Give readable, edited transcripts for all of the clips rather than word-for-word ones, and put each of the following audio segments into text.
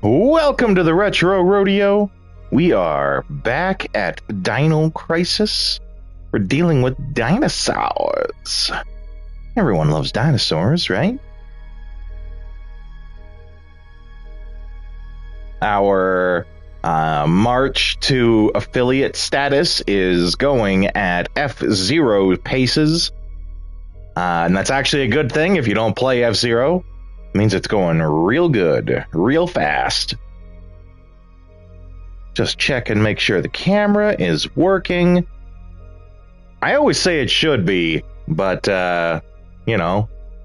Welcome to the Retro Rodeo. We are back at Dino Crisis. We're dealing with dinosaurs. Everyone loves dinosaurs, right? Our march to affiliate status is going at F0 paces. And that's actually a good thing if you don't play F0. It means it's going real good, real fast. Just check and make sure the camera is working. I always say it should be, but, had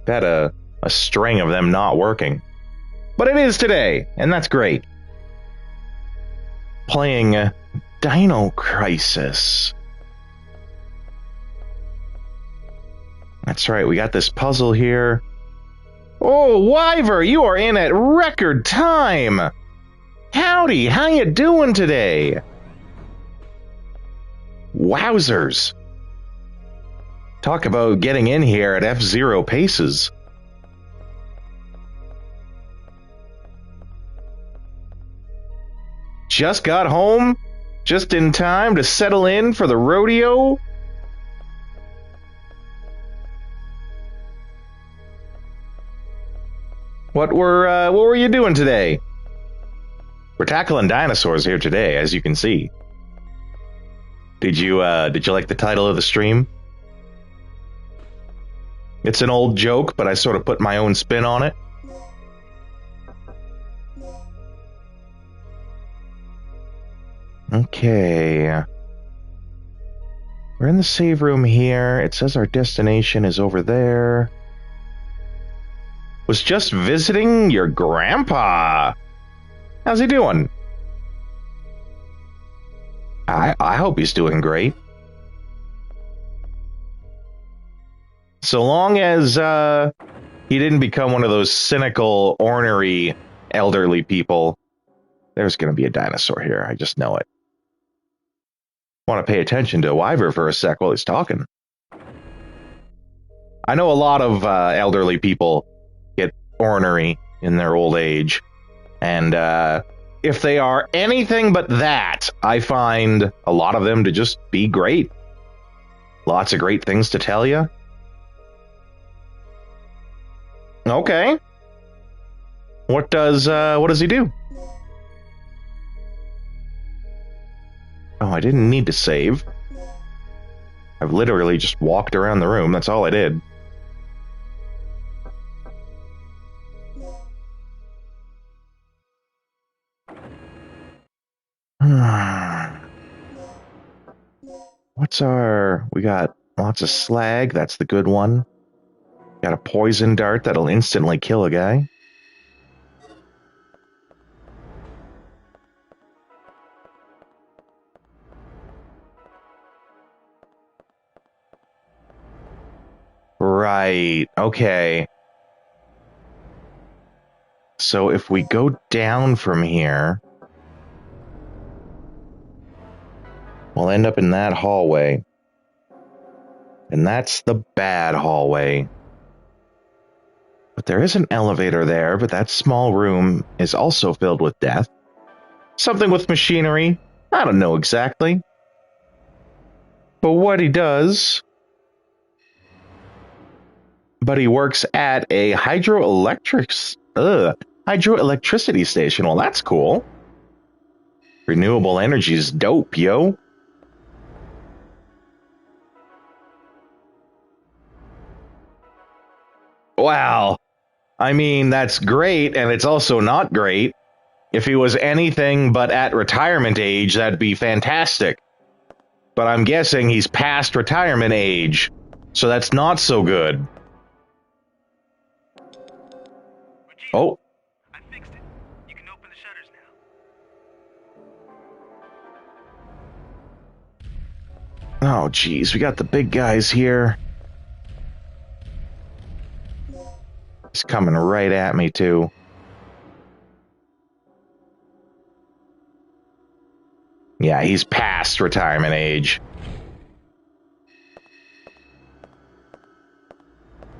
a string of them not working. But it is today, and that's great. Playing Dino Crisis. That's right, we got this puzzle here. Oh, Wyver, you are in at record time! Howdy, how you doing today? Wowzers. Talk about getting in here at F0 paces. Just got home? Just in time to settle in for the rodeo? What were you doing today? We're tackling dinosaurs here today, as you can see. Did you like the title of the stream? It's an old joke, but I sort of put my own spin on it. Okay. We're in the save room here. It says our destination is over there. Was just visiting your grandpa. How's he doing? I hope he's doing great. So long as he didn't become one of those cynical, ornery, elderly people, there's going to be a dinosaur here. I just know it. Want to pay attention to Wyver for a sec while he's talking. I know a lot of elderly people get ornery in their old age. And if they are anything but that, I find a lot of them to just be great. Lots of great things to tell you. Okay. What does he do? Oh, I didn't need to save. I've literally just walked around the room. That's all I did. We got lots of slag. That's the good one. Got a poison dart that'll instantly kill a guy. Right, okay. So if we go down from here, we'll end up in that hallway. And that's the bad hallway. But there is an elevator there, but that small room is also filled with death. Something with machinery. I don't know exactly. But what he does... But he works at a hydroelectricity station. Well, that's cool. Renewable energy is dope, yo. Wow. I mean, that's great, and it's also not great. If he was anything but at retirement age, that'd be fantastic. But I'm guessing he's past retirement age, so that's not so good. Oh. I fixed it. You can open the shutters now. Oh, geez, we got the big guys here. He's coming right at me, too. Yeah, he's past retirement age.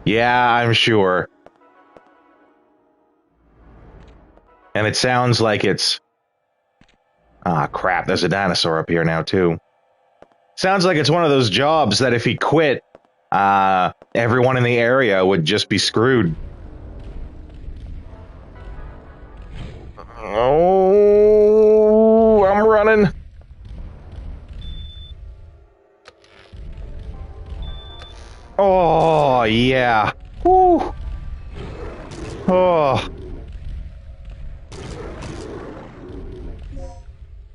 Yeah, I'm sure. And it sounds like it's... Ah, crap, there's a dinosaur up here now, too. Sounds like it's one of those jobs that if he quit, everyone in the area would just be screwed. Oh, I'm running. Oh, yeah. Woo. Oh.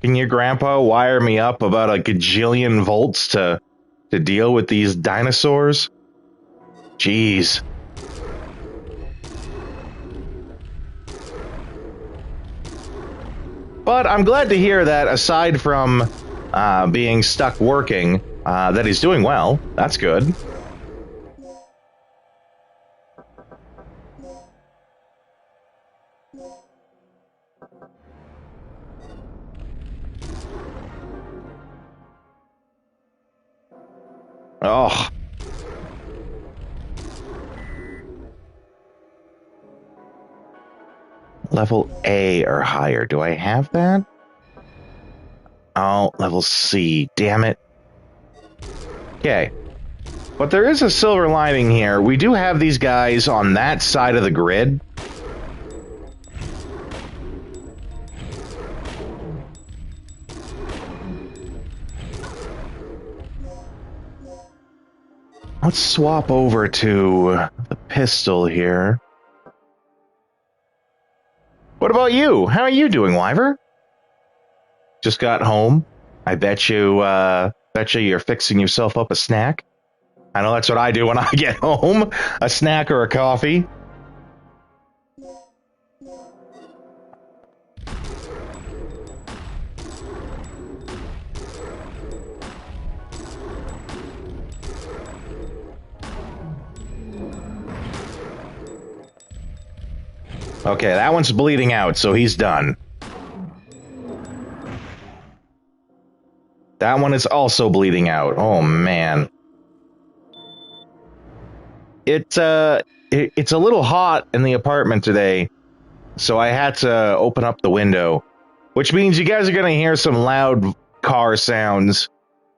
Can your grandpa wire me up about a gajillion volts to deal with these dinosaurs? Jeez. But I'm glad to hear that aside from being stuck working, that he's doing well. That's good. Oh. Level A or higher. Do I have that? Oh, level C. Damn it. Okay. But there is a silver lining here. We do have these guys on that side of the grid. Let's swap over to the pistol here. What about you? How are you doing, Wyver? Just got home. I bet you you're fixing yourself up a snack. I know that's what I do when I get home. A snack or a coffee. Okay, that one's bleeding out, so he's done. That one is also bleeding out. Oh, man. It's a little hot in the apartment today, so I had to open up the window, which means you guys are going to hear some loud car sounds.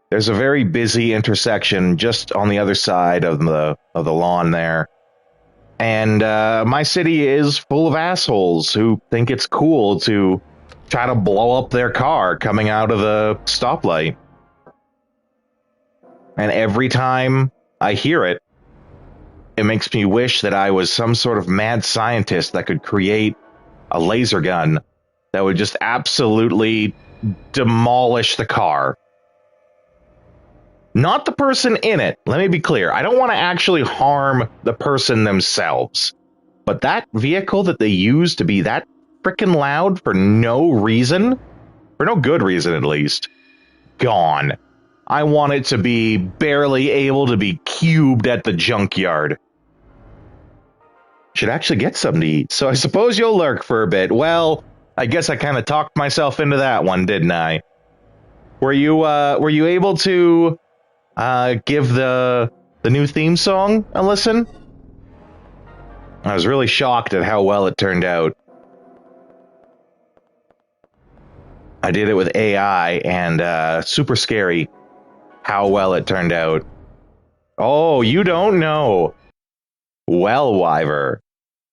There's a very busy intersection just on the other side of the lawn there. And my city is full of assholes who think it's cool to try to blow up their car coming out of the stoplight. And every time I hear it, it makes me wish that I was some sort of mad scientist that could create a laser gun that would just absolutely demolish the car. Not the person in it. Let me be clear. I don't want to actually harm the person themselves. But that vehicle that they use to be that frickin' loud for no reason, for no good reason at least, gone. I want it to be barely able to be cubed at the junkyard. Should actually get something to eat, so I suppose you'll lurk for a bit. Well, I guess I kind of talked myself into that one, didn't I? Were you able to give the new theme song a listen? I was really shocked at how well it turned out. I did it with AI, and super scary how well it turned out. Oh, you don't know. Well, Wyver,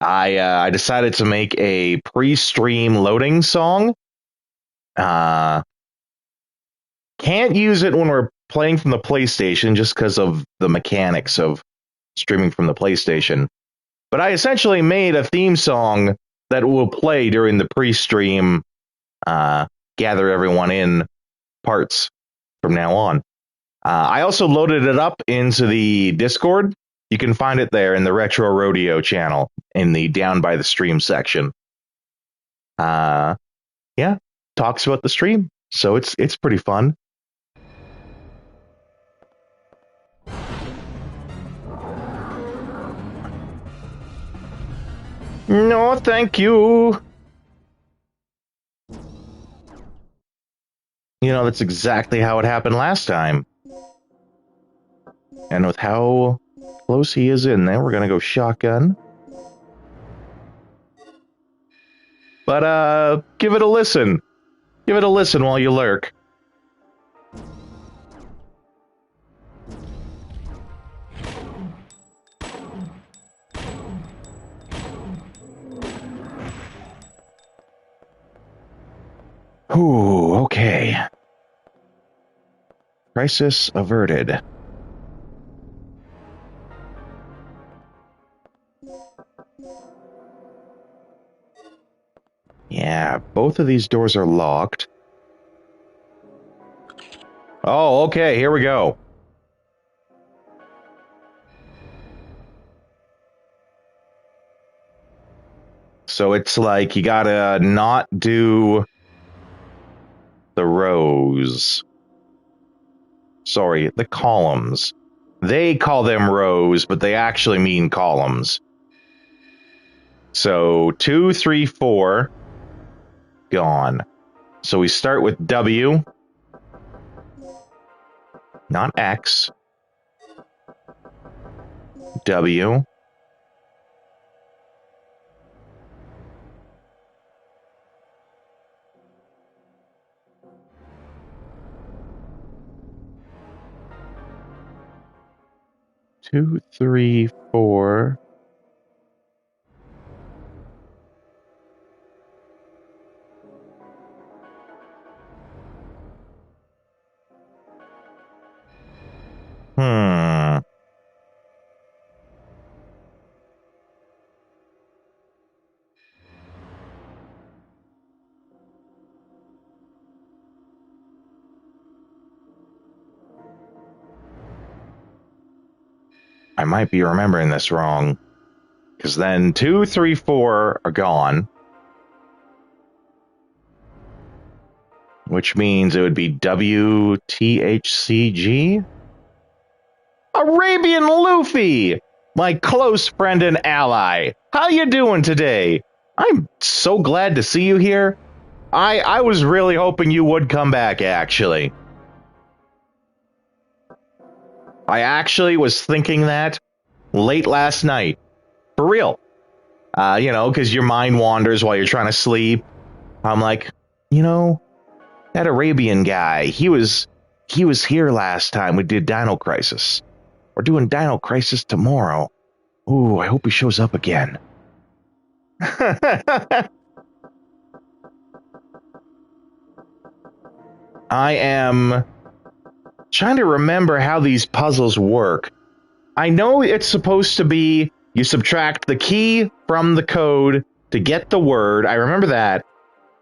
I decided to make a pre-stream loading song. Can't use it when we're playing from the PlayStation just because of the mechanics of streaming from the PlayStation. But I essentially made a theme song that will play during the pre-stream gather everyone in parts from now on. I also loaded it up into the Discord. You can find it there in the Retro Rodeo channel in the Down by the Stream section. Yeah, talks about the stream, so it's pretty fun. No, thank you. You know, that's exactly how it happened last time. And with how close he is in there, we're going to go shotgun. But give it a listen. Give it a listen while you lurk. Ooh, okay. Crisis averted. Yeah, both of these doors are locked. Oh, okay, here we go. So it's like you gotta not do the rows. Sorry, the columns. They call them rows, but they actually mean columns. So 2, 3, 4, gone. So we start with W, not X. W. Two, three, four. Hmm. I might be remembering this wrong. Because then 2, 3, 4 are gone. Which means it would be WTHCG? Arabian Luffy! My close friend and ally. How you doing today? I'm so glad to see you here. I was really hoping you would come back, actually. I actually was thinking that late last night. For real. Because your mind wanders while you're trying to sleep. I'm like, that Arabian guy, he was here last time we did Dino Crisis. We're doing Dino Crisis tomorrow. Ooh, I hope he shows up again. I am trying to remember how these puzzles work. I know it's supposed to be you subtract the key from the code to get the word. I remember that.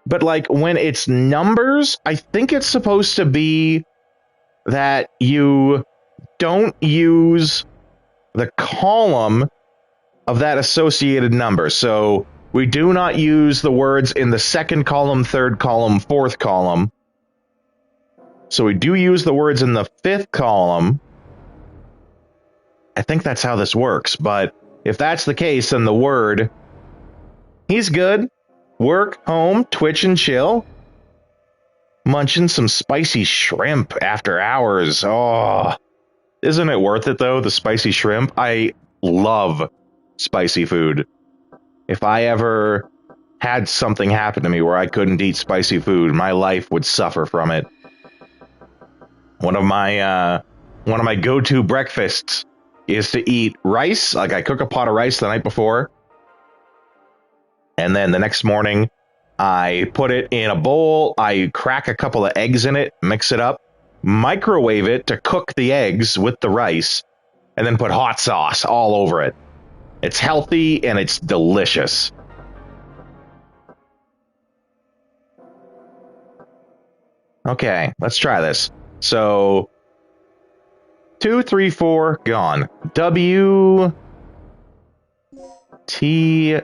But like when it's numbers, I think it's supposed to be that you don't use the column of that associated number. So we do not use the words in the second column, third column, fourth column. So we do use the words in the fifth column. I think that's how this works. But if that's the case, then the word, he's good. Work, home, twitch, and chill. Munching some spicy shrimp after hours. Oh, isn't it worth it, though, the spicy shrimp? I love spicy food. If I ever had something happen to me where I couldn't eat spicy food, my life would suffer from it. One of my go-to breakfasts is to eat rice. Like I cook a pot of rice the night before, and then the next morning I put it in a bowl. I crack a couple of eggs in it, mix it up, microwave it to cook the eggs with the rice, and then put hot sauce all over it. It's healthy and it's delicious. Okay, let's try this. So 2, 3, 4, gone. W T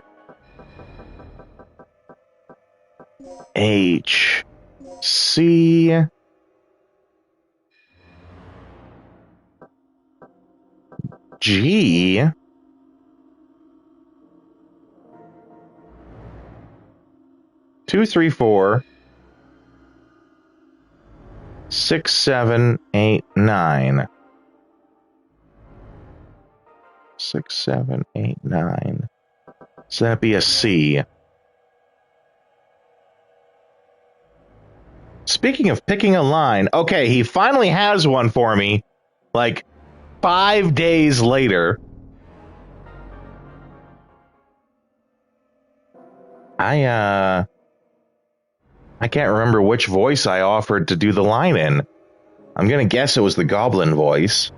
H C G 2, 3, 4, 6, 7, 8, 9. 6, 7, 8, 9. So that'd be a C. Speaking of picking a line, okay, he finally has one for me, like 5 days later. I can't remember which voice I offered to do the line in. I'm gonna guess it was the goblin voice.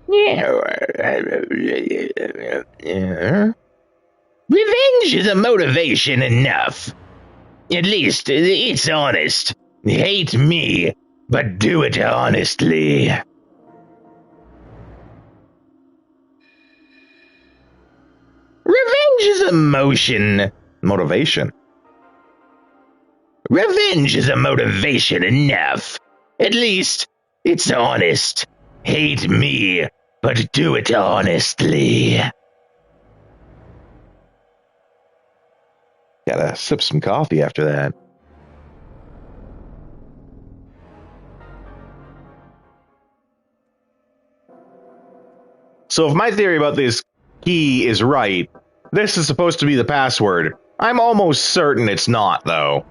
Yeah. Revenge is a motivation enough. At least, it's honest. Hate me, but do it honestly. Revenge is motivation. Revenge is a motivation enough. At least, it's honest. Hate me, but do it honestly. Gotta sip some coffee after that. So if my theory about this key is right, this is supposed to be the password. I'm almost certain it's not, though.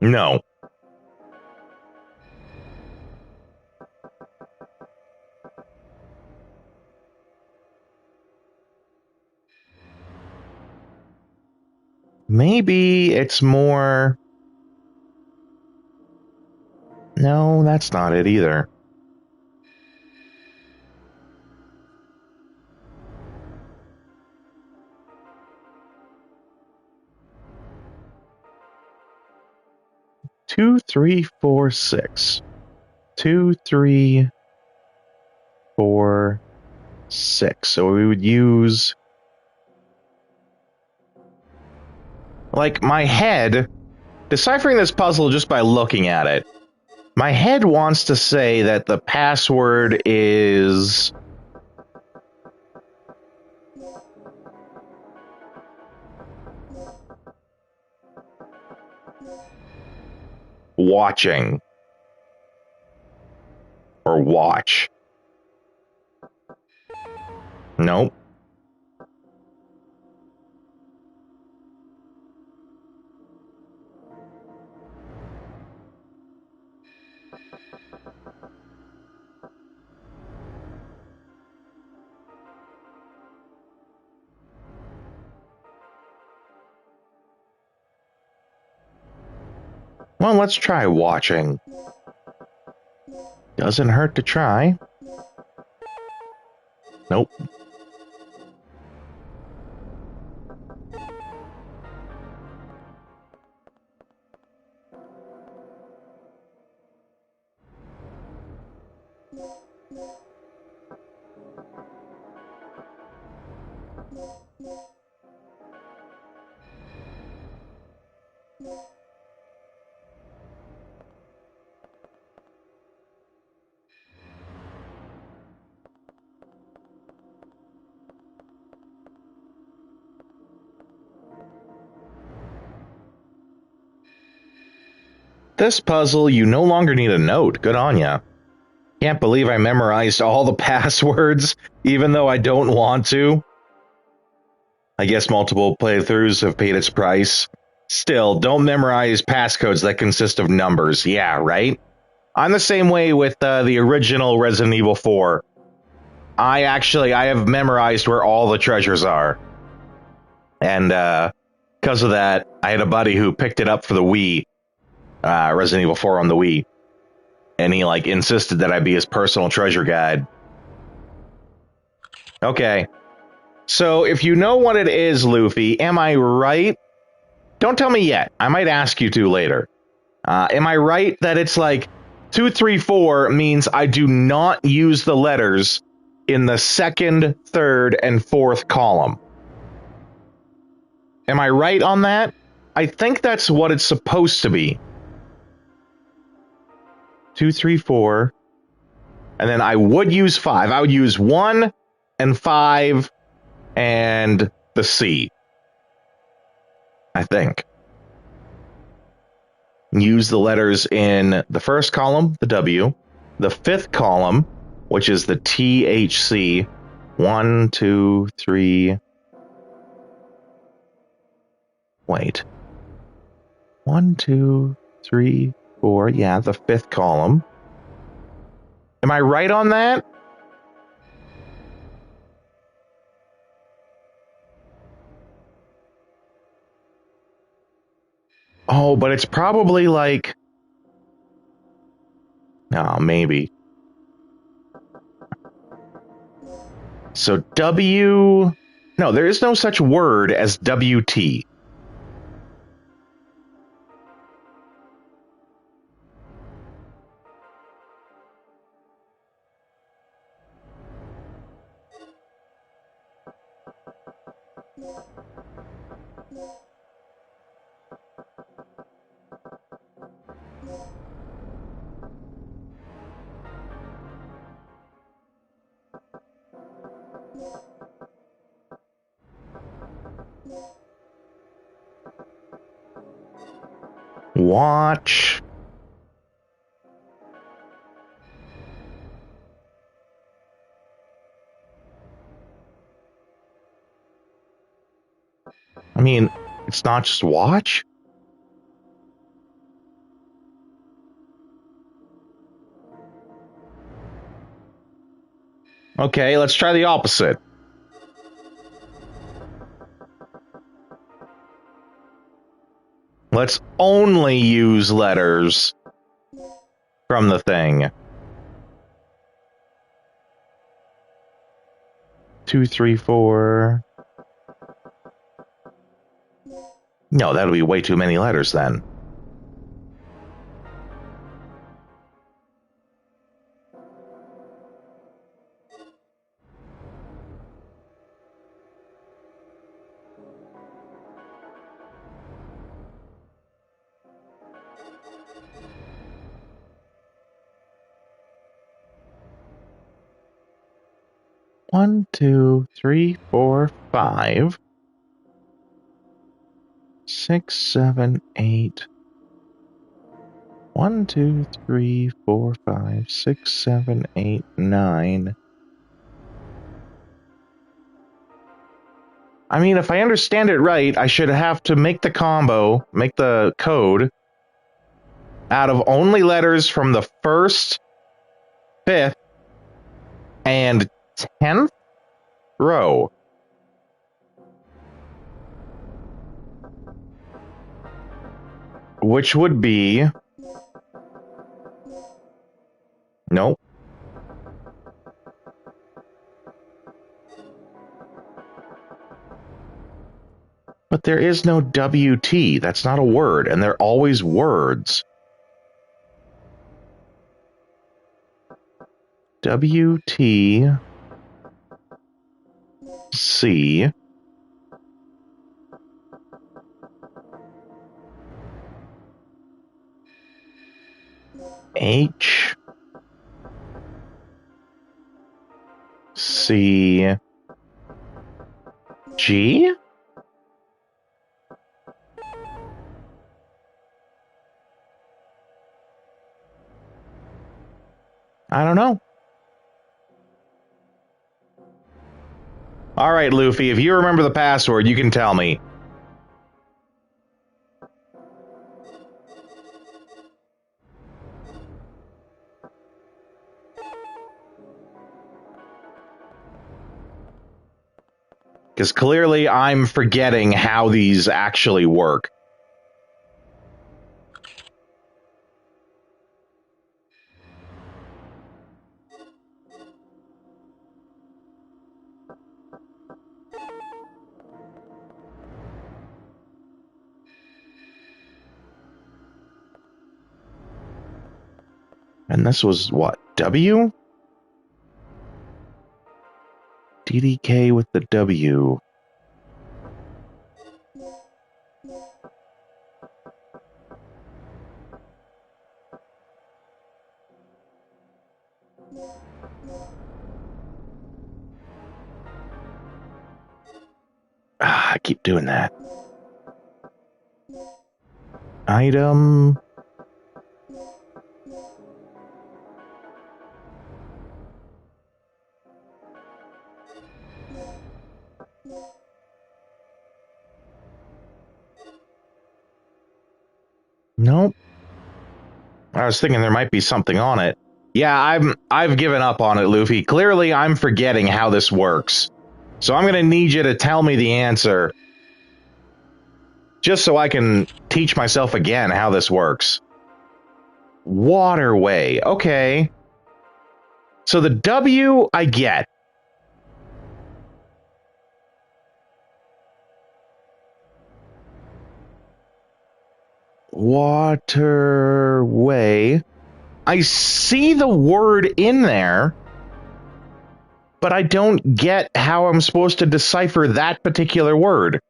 No. Maybe it's more... No, that's not it either. Two, three, four, six. 2, 3, 4, 6. So we would use... Like, my head... Deciphering this puzzle just by looking at it, my head wants to say that the password is... watching. Or watch. Nope. Well, let's try watching. Doesn't hurt to try. Nope. This puzzle, you no longer need a note. Good on ya. Can't believe I memorized all the passwords, even though I don't want to. I guess multiple playthroughs have paid its price. Still, don't memorize passcodes that consist of numbers. Yeah, right? I'm the same way with the original Resident Evil 4. I have memorized where all the treasures are. And because of that, I had a buddy who picked it up for the Wii. Resident Evil 4 on the Wii. And he, insisted that I be his personal treasure guide. Okay. So, if you know what it is, Luffy, am I right? Don't tell me yet. I might ask you to later. Am I right that it's 2, 3, 4 means I do not use the letters in the second, third, and fourth column? Am I right on that? I think that's what it's supposed to be. 2, 3, 4. And then I would use 5. I would use 1 and 5 and the C. I think. Use the letters in the first column, the W, the fifth column, which is the THC. 1, 2, 3. Wait. 1, 2, 3, 4. Yeah, the fifth column. Am I right on that? Oh, but it's probably like... Oh, maybe. So W... No, there is no such word as WT. Watch. I mean, it's not just watch. Okay, let's try the opposite. Let's only use letters from the thing. 2, 3, 4. No, that'll be way too many letters then. One, 2, 3, 4, 5, 6, 7, 8. 1, 2, 3, 4, 5, 6, 7, 8, 9. I mean, if I understand it right, I should have to make the combo, make the code out of only letters from the first, fifth, and 10th row. Which would be... Nope. But there is no WT. That's not a word, and they're always words. WT C H C G? I don't know. All right, Luffy, if you remember the password, you can tell me. Because clearly I'm forgetting how these actually work. And this was what? W? DDK with the W. I keep doing that. Item. Nope. I was thinking there might be something on it. Yeah, I've given up on it, Luffy. Clearly, I'm forgetting how this works. So I'm going to need you to tell me the answer. Just so I can teach myself again how this works. Waterway. Okay. So the W, I get. Waterway. I see the word in there, but I don't get how I'm supposed to decipher that particular word.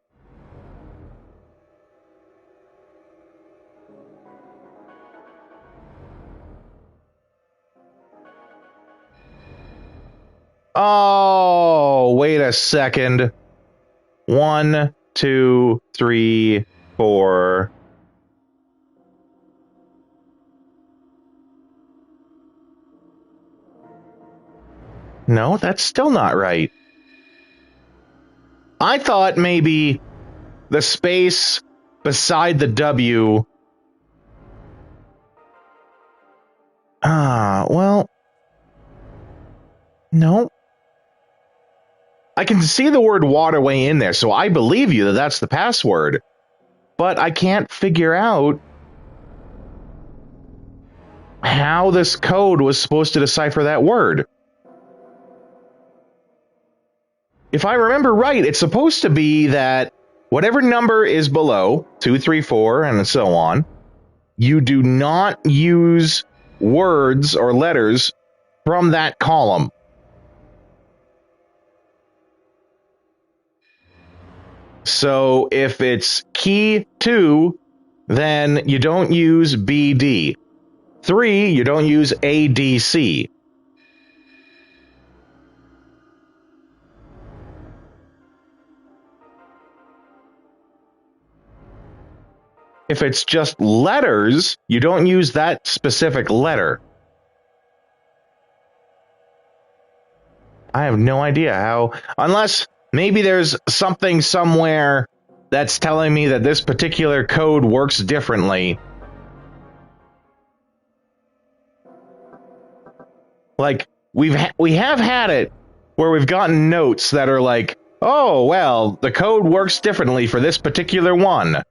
Oh, wait a second. 1, 2, 3, 4. No, that's still not right. I thought maybe the space beside the W. Well. No. I can see the word waterway in there, so I believe you that that's the password. But I can't figure out how this code was supposed to decipher that word. If I remember right, it's supposed to be that whatever number is below, 2, 3, 4, and so on, you do not use words or letters from that column. So if it's key 2, then you don't use BD. 3, you don't use ADC. If it's just letters, you don't use that specific letter. I have no idea how, unless maybe there's something somewhere that's telling me that this particular code works differently. Like, we have had it where we've gotten notes that are like, oh, well, the code works differently for this particular one.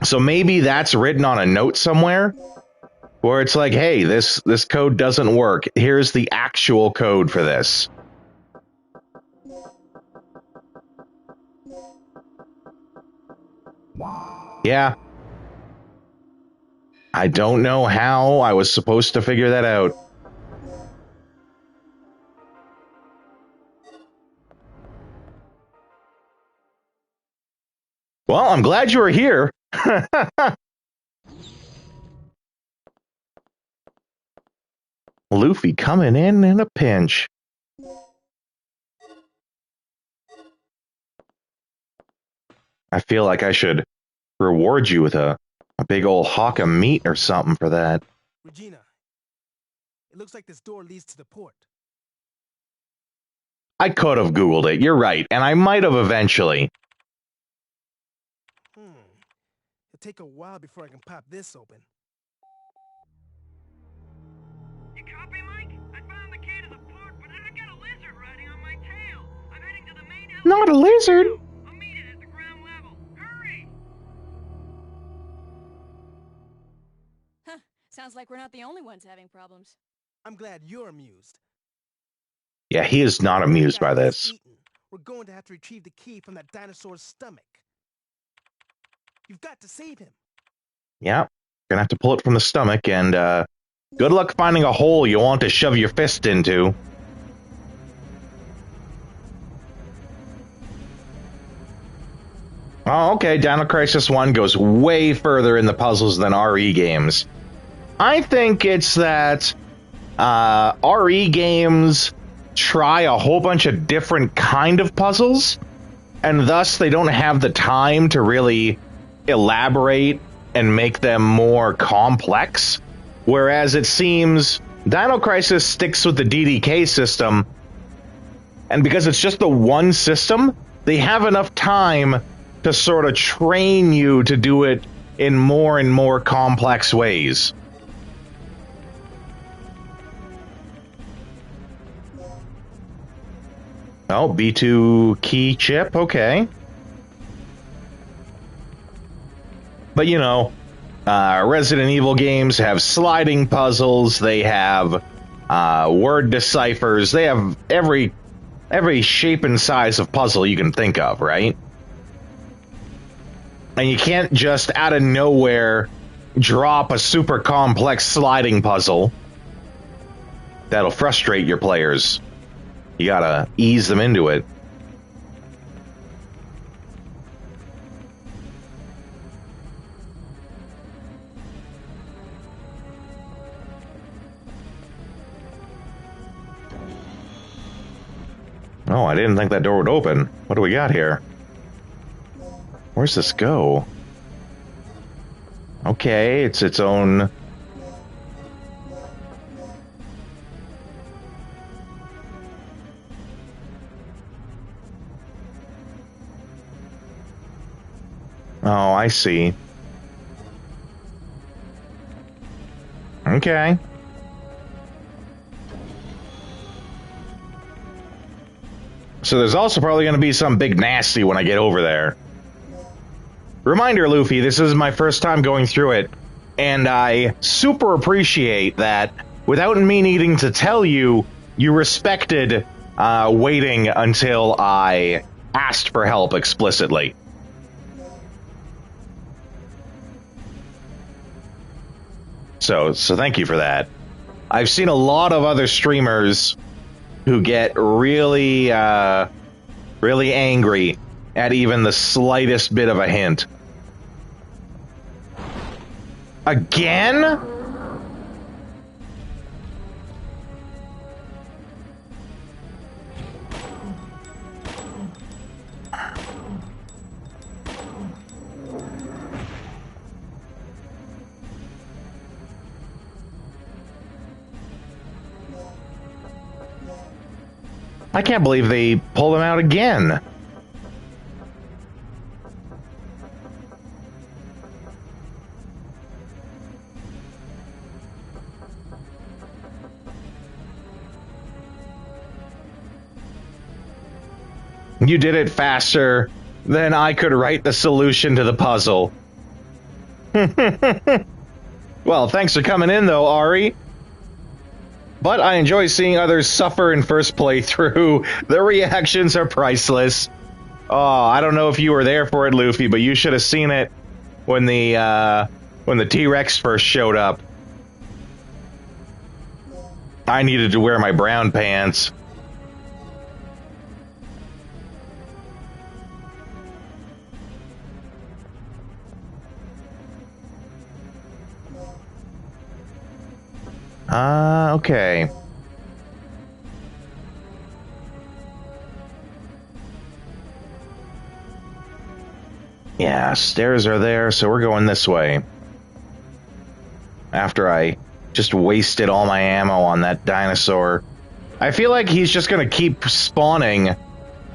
So maybe that's written on a note somewhere, where it's like, hey, this code doesn't work. Here's the actual code for this. Yeah. I don't know how I was supposed to figure that out. Well, I'm glad you were here. Luffy coming in a pinch. I feel like I should reward you with a big old hawk of meat or something for that. Regina, it looks like this door leads to the port. I could have Googled it, you're right, and I might have eventually. It'll take a while before I can pop this open. You copy, Mike? I found the key to the port, but I got a lizard riding on my tail. I'm heading to the main elevator. Not a lizard! I'll meet it at the ground level. Hurry! Huh. Sounds like we're not the only ones having problems. I'm glad you're amused. Yeah, he is not amused by this. We're going to have to retrieve the key from that dinosaur's stomach. You've got to save him. Yeah, gonna have to pull it from the stomach, and good luck finding a hole you want to shove your fist into. Oh, okay, Dino Crisis 1 goes way further in the puzzles than RE games. I think it's that RE games try a whole bunch of different kind of puzzles, and thus they don't have the time to really elaborate and make them more complex. Whereas it seems Dino Crisis sticks with the DDK system, and because it's just the one system, they have enough time to sort of train you to do it in more and more complex ways. Oh, B2 key chip, okay. But you know, Resident Evil games have sliding puzzles, they have word deciphers, they have every shape and size of puzzle you can think of, right? And you can't just out of nowhere drop a super complex sliding puzzle that'll frustrate your players. You gotta ease them into it. Oh, I didn't think that door would open. What do we got here? Where's this go? Okay, it's its own... Oh, I see. Okay. So there's also probably going to be some big nasty when I get over there. Reminder, Luffy, this is my first time going through it, and I super appreciate that without me needing to tell you, you respected waiting until I asked for help explicitly. So thank you for that. I've seen a lot of other streamers who get really, really angry at even the slightest bit of a hint. Again? I can't believe they pulled him out again. You did it faster than I could write the solution to the puzzle. Well, thanks for coming in, though, Ari. But I enjoy seeing others suffer in first playthrough. Their reactions are priceless. Oh, I don't know if you were there for it, Luffy, but you should have seen it when the T-Rex first showed up. I needed to wear my brown pants. Okay. Yeah, stairs are there, so we're going this way. After I just wasted all my ammo on that dinosaur. I feel like he's just gonna keep spawning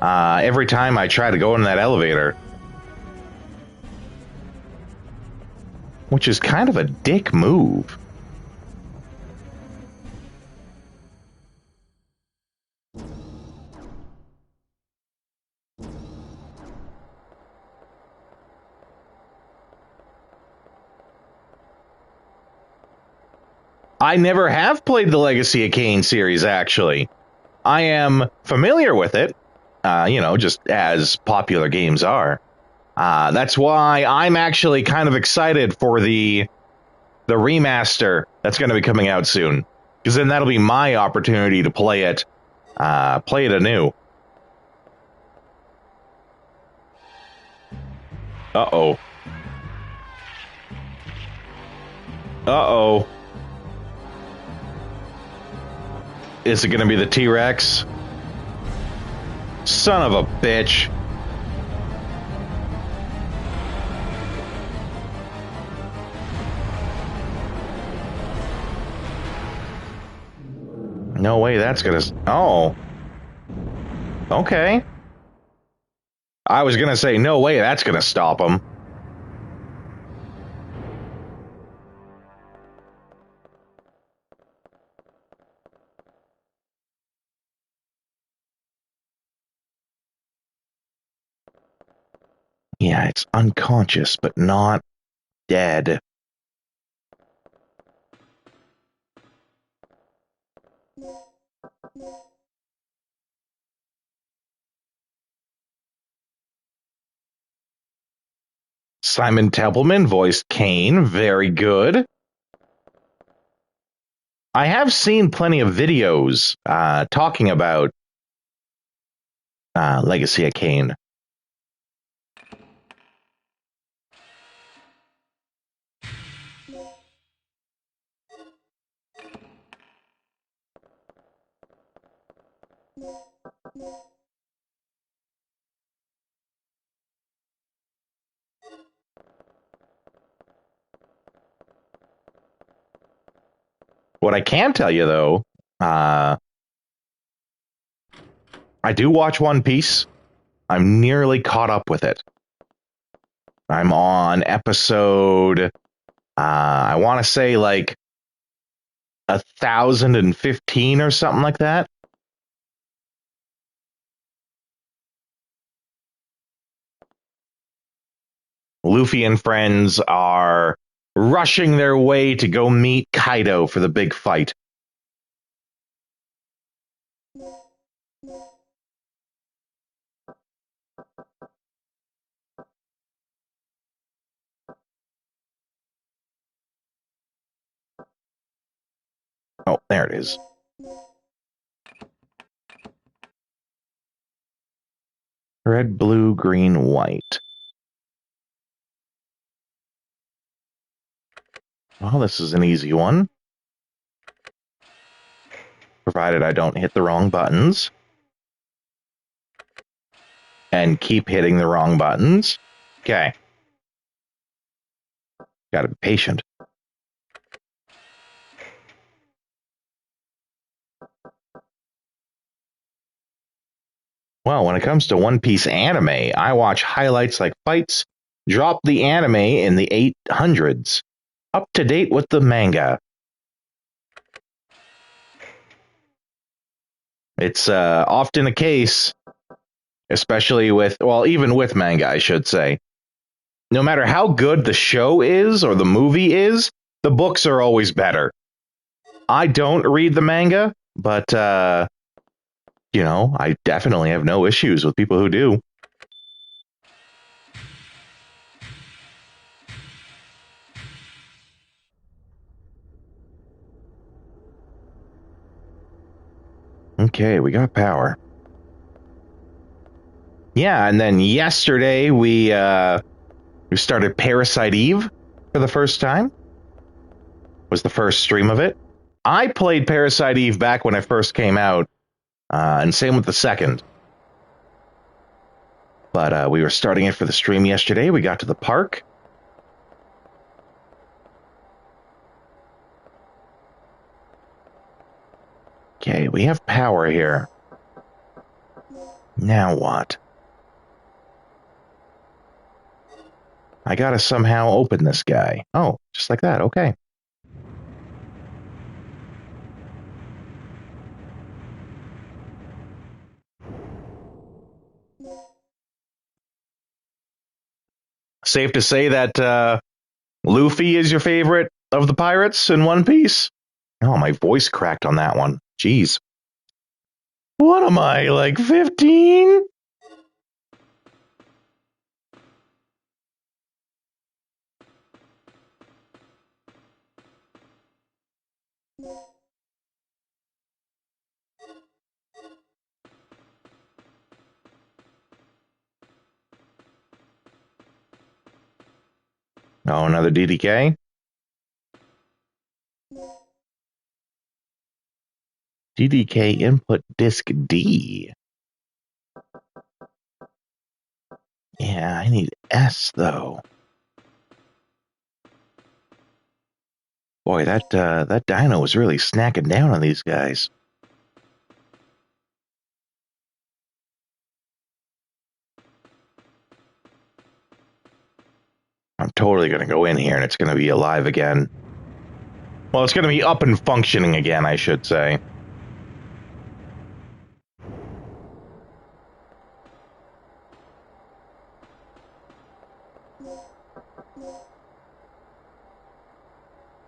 every time I try to go in that elevator. Which is kind of a dick move. I never have played the Legacy of Kain series, actually. I am familiar with it, you know, just as popular games are. That's why I'm actually kind of excited for the remaster that's going to be coming out soon. Because then that'll be my opportunity to play it anew. Uh-oh. Uh-oh. Is it going to be the T-Rex? Son of a bitch. No way that's going to... Oh. Okay. I was going to say, no way that's going to stop him. Yeah, it's unconscious, but not dead. Simon Templeman voiced Kane. Very good. I have seen plenty of videos talking about Legacy of Kane. What I can tell you, though, I do watch One Piece. I'm nearly caught up with it. I'm on episode, I want to say like 1,015 or something like that. Luffy and friends are rushing their way to go meet Kaido for the big fight. Oh, there it is. Red, blue, green, white. Well, this is an easy one. Provided I don't hit the wrong buttons. And keep hitting the wrong buttons. Okay. Gotta be patient. Well, when it comes to One Piece anime, I watch highlights like fights, drop the anime in the 800s. Up to date with the manga. It's often a case, especially with, well, even with manga, I should say. No matter how good the show is or the movie is, the books are always better. I don't read the manga, but, I definitely have no issues with people who do. Okay, we got power. Yeah, and then yesterday we started Parasite Eve for the first time. Was the first stream of it. I played Parasite Eve back when it first came out, and same with the second. But we were starting it for the stream yesterday. We got to the park. Okay, we have power here. Now what? I gotta somehow open this guy. Oh, just like that. Okay. Safe to say that Luffy is your favorite of the pirates in One Piece? Oh, my voice cracked on that one. Jeez. What am I, like 15? Oh, another DDK? DDK input disk D. Yeah, I need S, though. Boy, that dino was really snacking down on these guys. I'm totally going to go in here and it's going to be alive again. Well, it's going to be up and functioning again, I should say.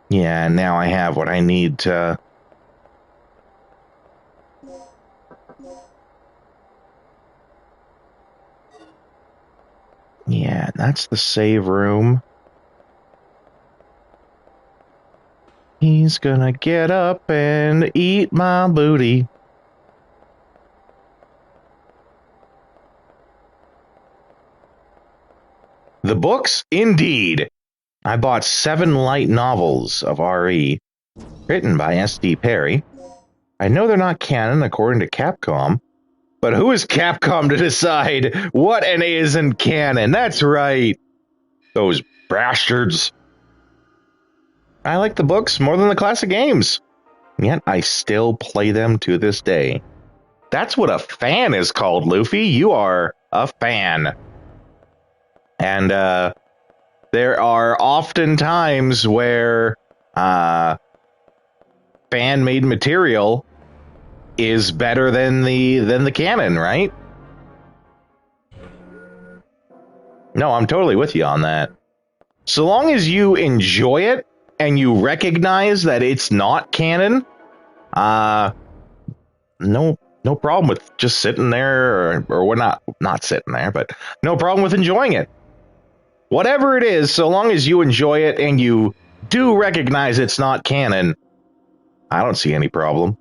Yeah, now I have what I need to... Yeah, that's the save room. He's gonna get up and eat my booty. The books? Indeed. I bought 7 light novels of R.E., written by S.D. Perry. I know they're not canon according to Capcom, but who is Capcom to decide what and isn't canon? That's right. Those bastards. I like the books more than the classic games, yet I still play them to this day. That's what a fan is called, Luffy. You are a fan. And there are often times where fan-made material is better than the canon, right? No, I'm totally with you on that. So long as you enjoy it and you recognize that it's not canon, no problem with just sitting there, or we're not sitting there, but no problem with enjoying it. Whatever it is, so long as you enjoy it and you do recognize it's not canon, I don't see any problem.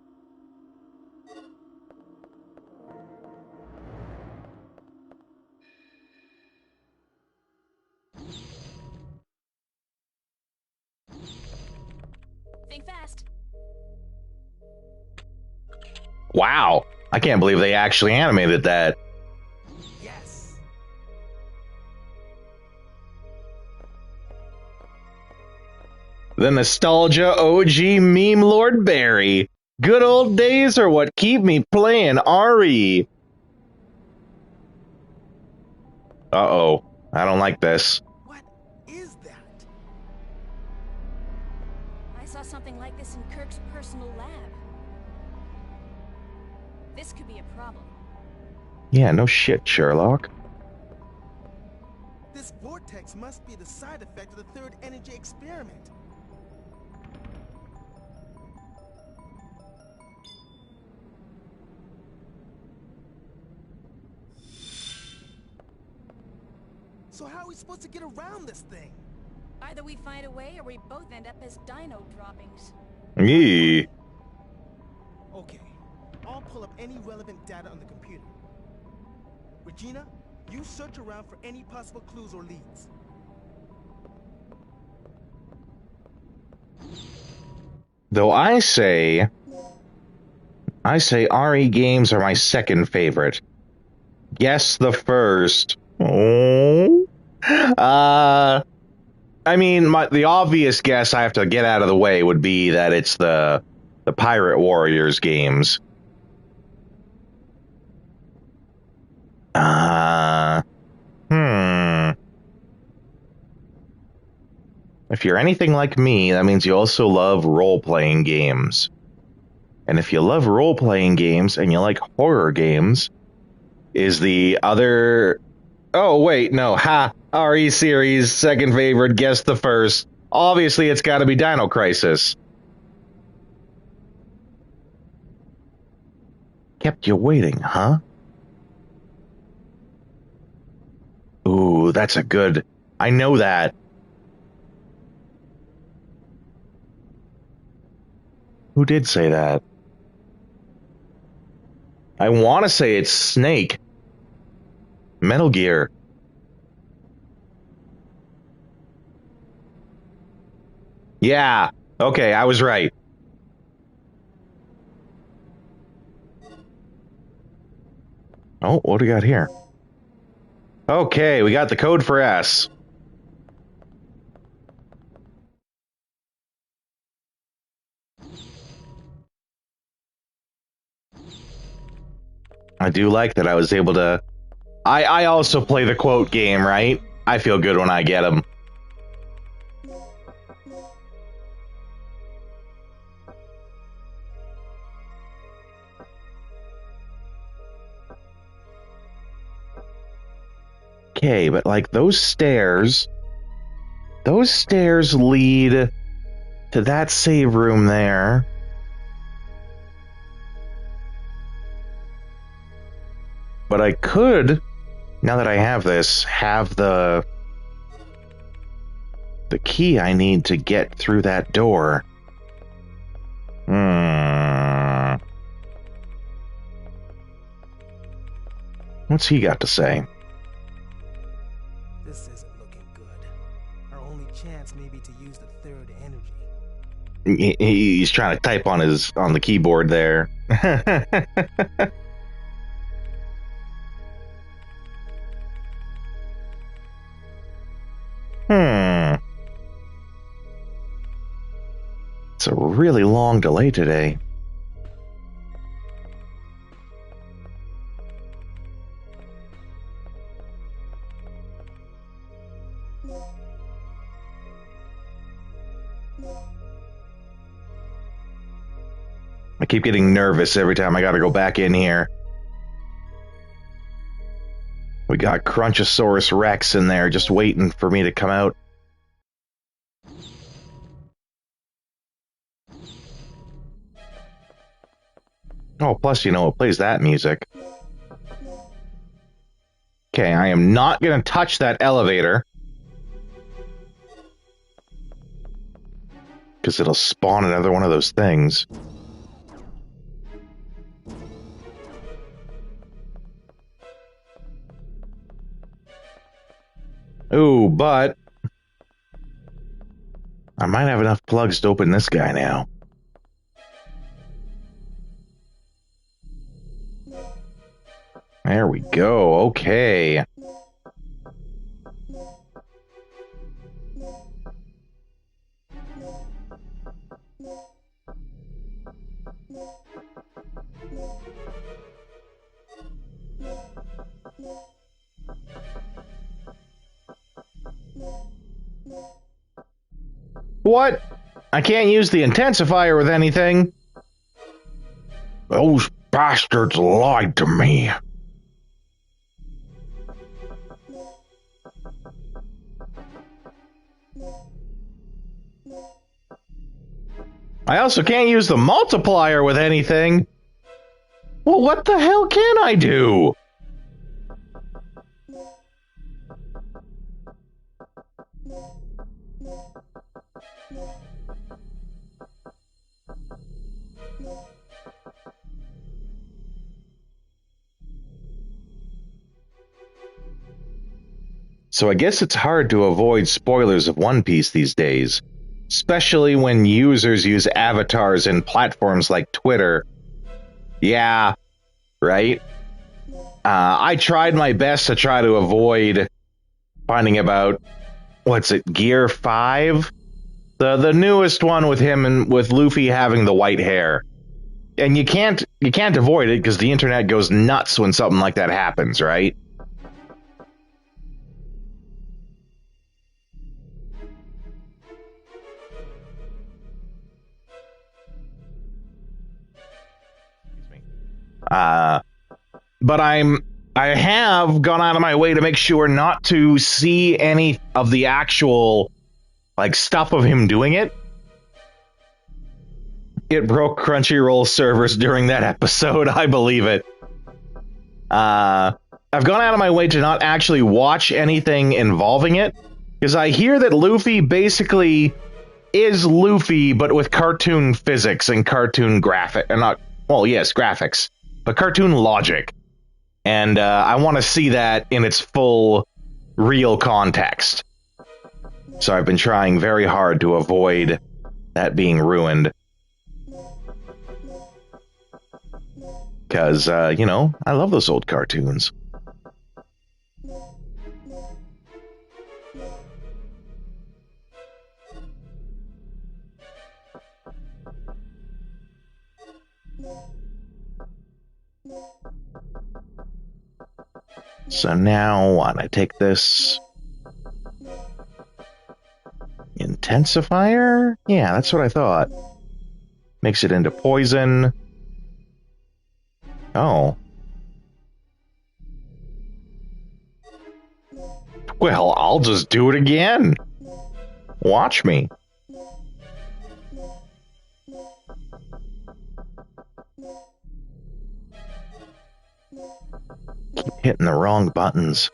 Think fast. Wow, I can't believe they actually animated that. Yes. The nostalgia OG meme Lord Barry. Good old days are what keep me playing RE. Uh-oh, I don't like this. What is that? I saw something like this in Kirk's personal lab. This could be a problem. Yeah, no shit, Sherlock. This vortex must be the side effect of the third energy experiment. So how are we supposed to get around this thing? Either we find a way or we both end up as dino droppings. Yee. Okay, I'll pull up any relevant data on the computer. Regina, you search around for any possible clues or leads. Though I say RE games are my second favorite. Guess the first. Oh. I mean, the obvious guess I have to get out of the way would be that it's the Pirate Warriors games. If you're anything like me, that means you also love role-playing games. And if you love role-playing games and you like horror games, is the other... Oh, wait, no. Ha! RE series, second favorite, guess the first. Obviously, it's gotta be Dino Crisis. Kept you waiting, huh? Ooh, that's a good... I know that. Who did say that? I want to say it's Snake. Metal Gear. Yeah. Okay, I was right. Oh, what do we got here? Okay, we got the code for S. I do like that I was able to... I also play the quote game, right? I feel good when I get them. Okay, but like those stairs lead to that save room there. But I could, now that I have this, have the key I need to get through that door. What's he got to say? This isn't looking good. Our only chance may be to use the third energy. He's trying to type on the keyboard there. It's a really long delay today. I keep getting nervous every time I gotta go back in here. We got Crunchosaurus Rex in there just waiting for me to come out. Oh, plus, it plays that music. Okay, I am not gonna touch that elevator. Because it'll spawn another one of those things. Ooh, but I might have enough plugs to open this guy now. There we go. Okay. What? I can't use the intensifier with anything. Those bastards lied to me. I also can't use the multiplier with anything. Well, what the hell can I do? So I guess it's hard to avoid spoilers of One Piece these days, especially when users use avatars in platforms like Twitter. Yeah, right? I tried my best to try to avoid finding about, Gear 5? The newest one with him and with Luffy having the white hair. And you can't avoid it because the internet goes nuts when something like that happens, right? But I have gone out of my way to make sure not to see any of the actual, stuff of him doing it. It broke Crunchyroll servers during that episode, I believe it. I've gone out of my way to not actually watch anything involving it, because I hear that Luffy basically is Luffy, but with cartoon physics and cartoon graphics, but cartoon logic. And I want to see that in its full, real context. So I've been trying very hard to avoid that being ruined. Because, I love those old cartoons. So now, I take this intensifier? Yeah, that's what I thought. Makes it into poison. Oh. Well, I'll just do it again. Watch me. Keep hitting the wrong buttons.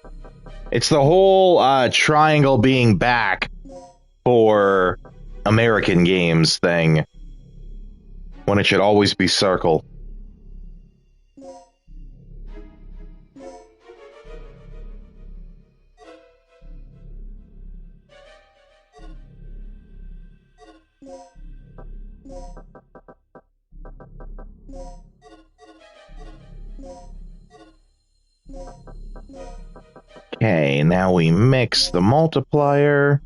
It's the whole triangle being back for American games thing, when it should always be circle. Okay, now we mix the multiplier.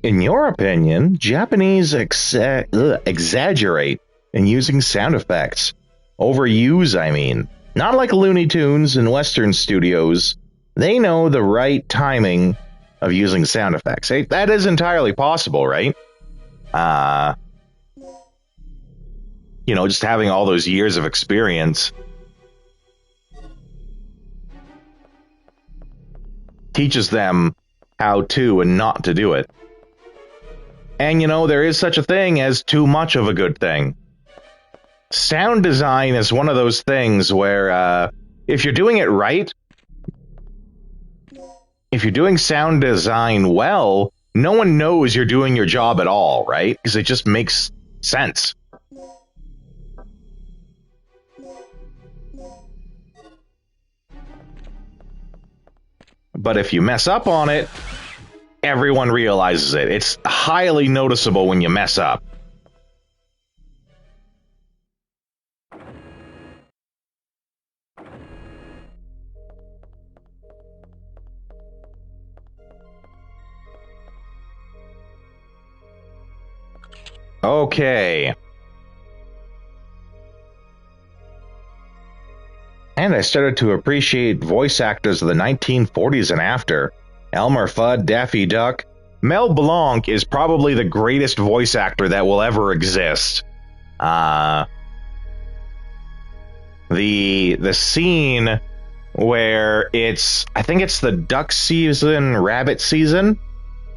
In your opinion, Japanese exaggerate in using sound effects. Overuse, I mean. Not like Looney Tunes and Western studios. They know the right timing of using sound effects. That is entirely possible, right? You know, just having all those years of experience teaches them how to and not to do it. And, you know, there is such a thing as too much of a good thing. Sound design is one of those things where, if you're doing it right, if you're doing sound design well, no one knows you're doing your job at all, right? Because it just makes sense. But if you mess up on it, everyone realizes it. It's highly noticeable when you mess up. Okay. And I started to appreciate voice actors of the 1940s and after. Elmer Fudd, Daffy Duck. Mel Blanc is probably the greatest voice actor that will ever exist. The scene where I think it's the duck season, rabbit season,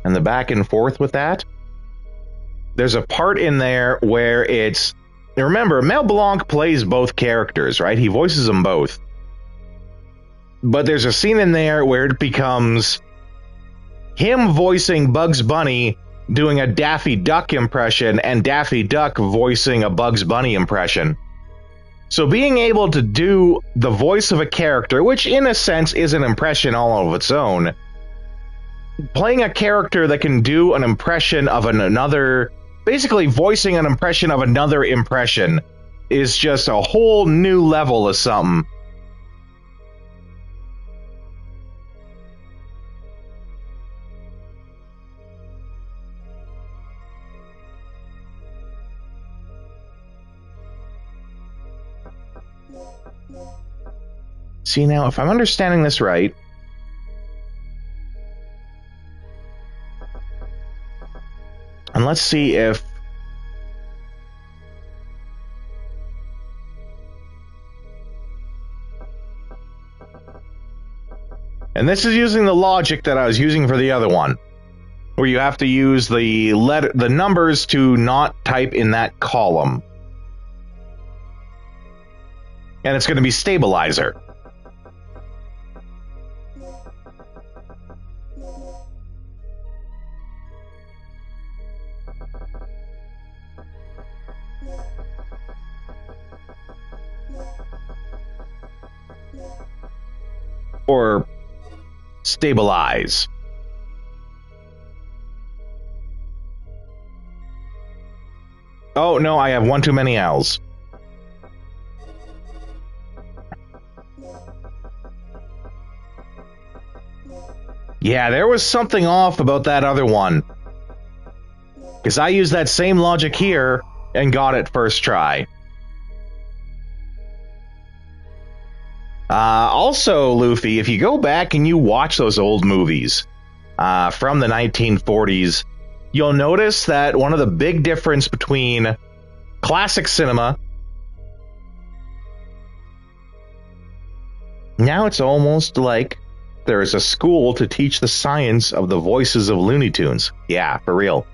and the back and forth with that. There's a part in there where remember, Mel Blanc plays both characters, right? He voices them both. But there's a scene in there where it becomes him voicing Bugs Bunny doing a Daffy Duck impression and Daffy Duck voicing a Bugs Bunny impression. So being able to do the voice of a character, which in a sense is an impression all of its own, playing a character that can do an impression of another, basically voicing an impression of another impression, is just a whole new level of something. See, now, if I'm understanding this right, and let's see if and this is using the logic that I was using for the other one, where you have to use the numbers to not type in that column. And it's going to be stabilizer. Or stabilize. Oh, no, I have one too many L's. Yeah, there was something off about that other one. Because I used that same logic here and got it first try. Also, Luffy, if you go back and you watch those old movies from the 1940s, you'll notice that one of the big difference between classic cinema Now it's almost like there is a school to teach the science of the voices of Looney Tunes. Yeah, for real.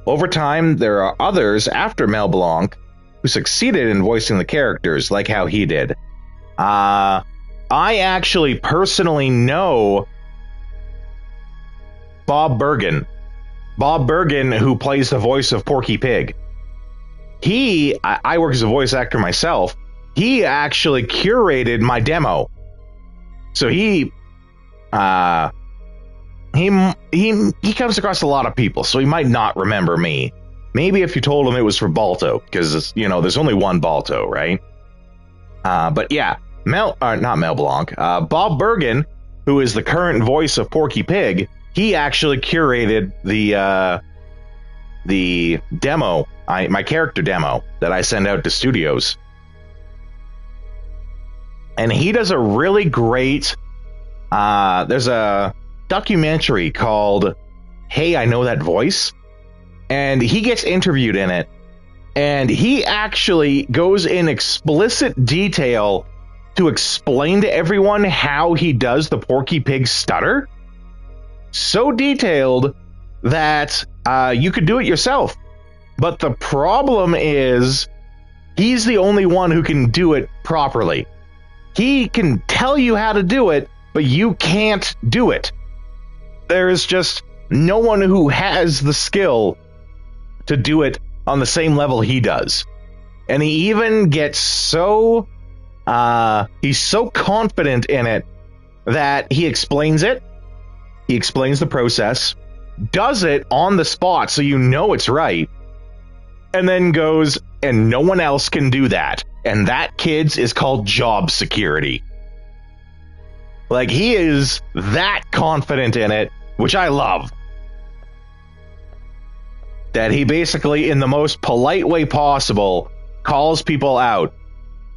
Over time, there are others after Mel Blanc who succeeded in voicing the characters, like how he did. I actually personally know Bob Bergen. Bob Bergen, who plays the voice of Porky Pig. I work as a voice actor myself. He actually curated my demo. So he comes across a lot of people, so he might not remember me. Maybe if you told him it was for Balto, because, there's only one Balto, right? But yeah, not Mel Blanc. Bob Bergen, who is the current voice of Porky Pig, he actually curated the demo, my character demo that I send out to studios. And he does a really great, there's a documentary called Hey, I Know That Voice. And he gets interviewed in it. And he actually goes in explicit detail to explain to everyone how he does the Porky Pig stutter. So detailed that you could do it yourself. But the problem is he's the only one who can do it properly. He can tell you how to do it, but you can't do it. There's just no one who has the skill to do it on the same level he does. And he even gets so he's so confident in it that he explains it. He explains the process, does it on the spot so you know it's right, and then goes, and no one else can do that. And that, kids, is called job security. Like, he is that confident in it, which I love. That he basically, in the most polite way possible, calls people out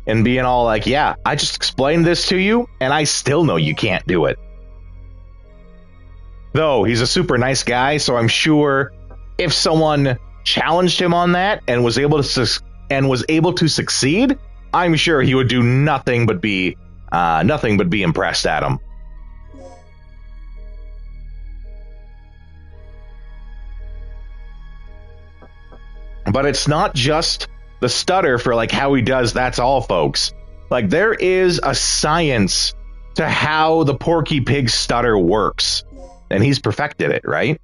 and being all like, yeah, I just explained this to you, and I still know you can't do it. Though, he's a super nice guy, so I'm sure if someone challenged him on that and was able to succeed, I'm sure he would do nothing but be impressed at him. But it's not just the stutter for like how he does that's all, folks. Like, there is a science to how the Porky Pig stutter works, and he's perfected it, right?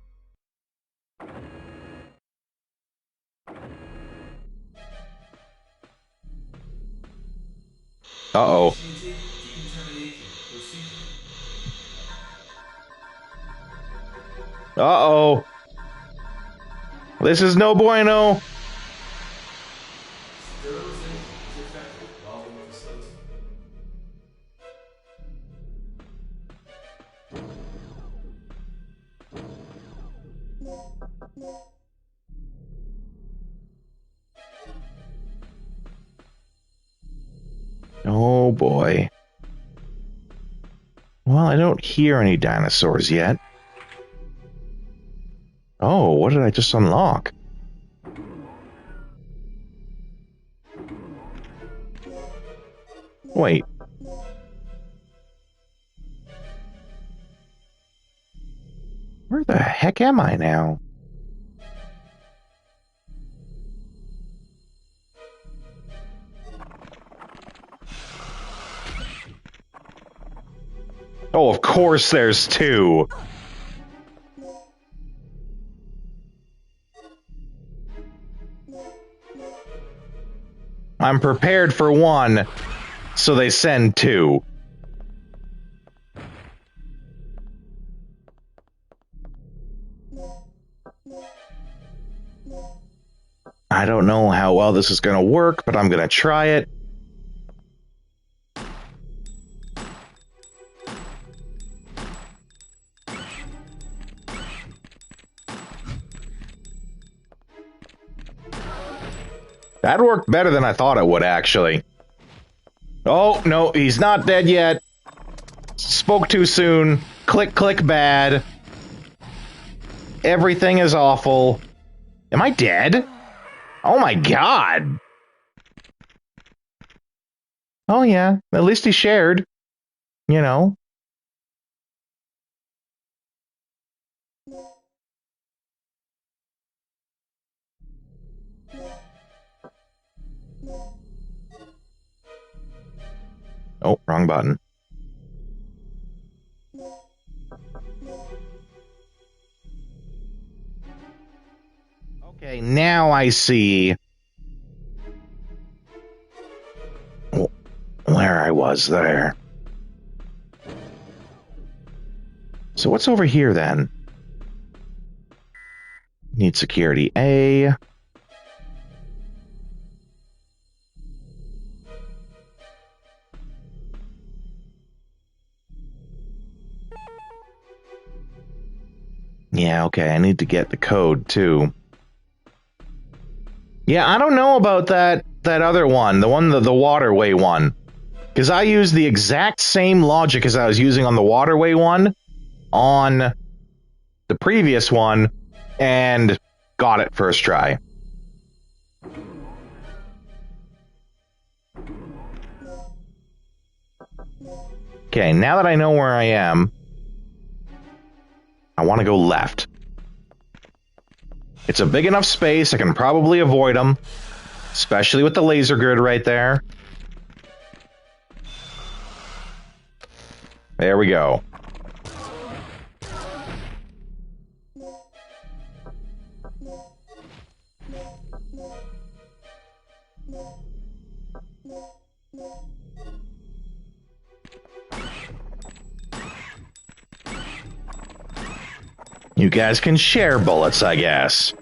Uh-oh. Uh-oh. This is no bueno. Oh boy. Well, I don't hear any dinosaurs yet. Oh, what did I just unlock? Wait. Where the heck am I now? Oh, of course there's two. I'm prepared for one, so they send two. I don't know how well this is going to work, but I'm going to try it. That worked better than I thought it would, actually. Oh, no, he's not dead yet. Spoke too soon. Click, click, bad. Everything is awful. Am I dead? Oh my god. Oh, yeah. At least he shared, you know. Oh, wrong button. Okay, now I see where I was there. So what's over here then? Need security A. Yeah, okay, I need to get the code too. Yeah, I don't know about that other one, the waterway one. Because I used the exact same logic as I was using on the waterway one on the previous one and got it first try. Okay, now that I know where I am, I want to go left. It's a big enough space, I can probably avoid them, especially with the laser grid right there. There we go. You guys can share bullets, I guess.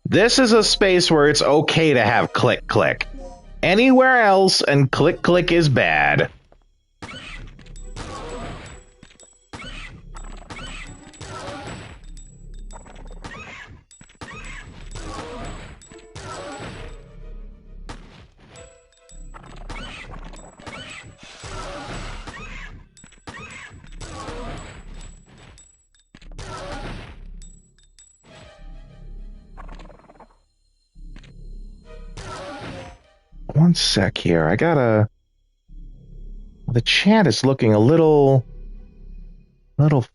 This is a space where it's okay to have click click. Anywhere else and click click is bad. One sec here. I gotta... The chat is looking a little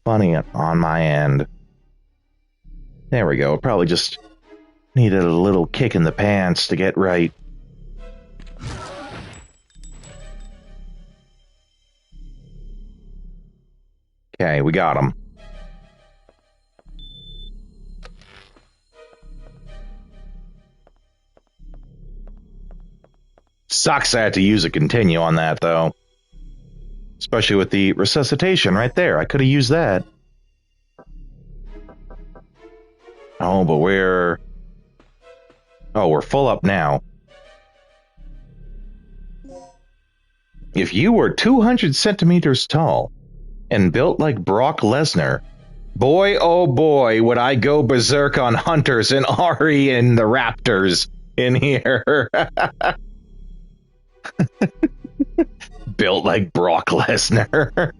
funny on my end. There we go. Probably just needed a little kick in the pants to get right. Okay, we got him. Sucks I had to use a continue on that, though. Especially with the resuscitation right there. I could have used that. Oh, but we're... Oh, we're full up now. If you were 200 centimeters tall and built like Brock Lesnar, boy, oh boy, would I go berserk on Hunters and Ari and the Raptors in here. Built like Brock Lesnar.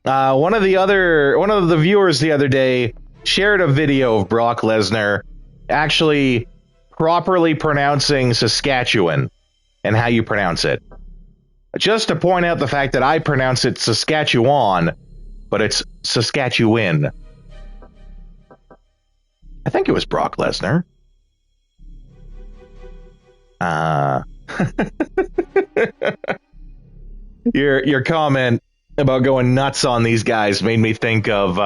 One of the viewers the other day shared a video of Brock Lesnar actually properly pronouncing Saskatchewan and how you pronounce it. Just to point out the fact that I pronounce it Saskatchewan, but it's Saskatchewan. I think it was Brock Lesnar. Your comment about going nuts on these guys made me think of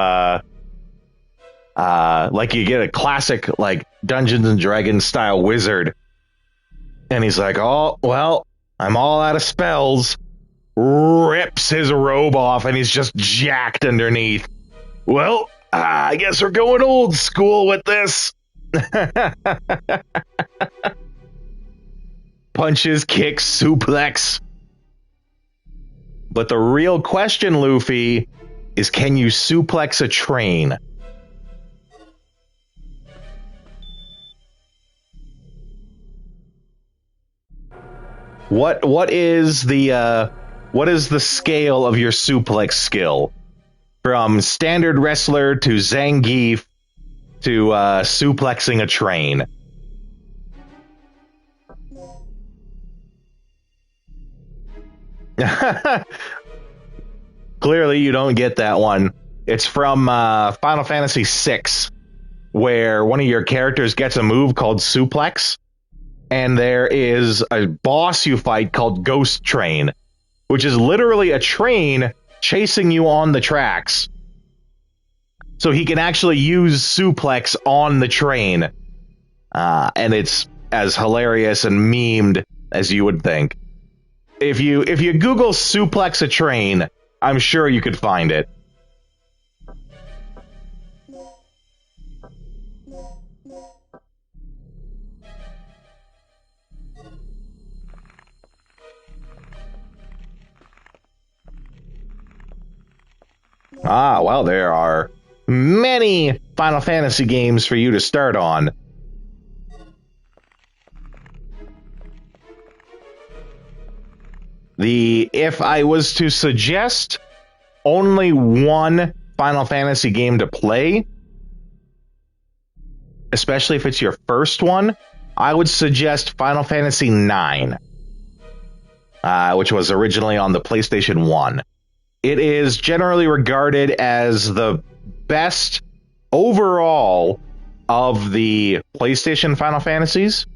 like you get a classic like Dungeons and Dragons style wizard, and he's like, oh well, I'm all out of spells. Rips his robe off, and he's just jacked underneath. Well, I guess we're going old school with this. Punches, kicks, suplex. But the real question, Luffy, is can you suplex a train? What is the What is the scale of your suplex skill? From standard wrestler to Zangief to suplexing a train. Clearly, you don't get that one. It's from Final Fantasy VI, where one of your characters gets a move called suplex, and there is a boss you fight called Ghost Train, which is literally a train chasing you on the tracks. So he can actually use suplex on the train. And it's as hilarious and memed as you would think. If you Google suplex a train, I'm sure you could find it. Ah, well, there are many Final Fantasy games for you to start on. If I was to suggest only one Final Fantasy game to play, especially if it's your first one, I would suggest Final Fantasy IX, which was originally on the PlayStation 1. It is generally regarded as the best overall of the PlayStation Final Fantasies.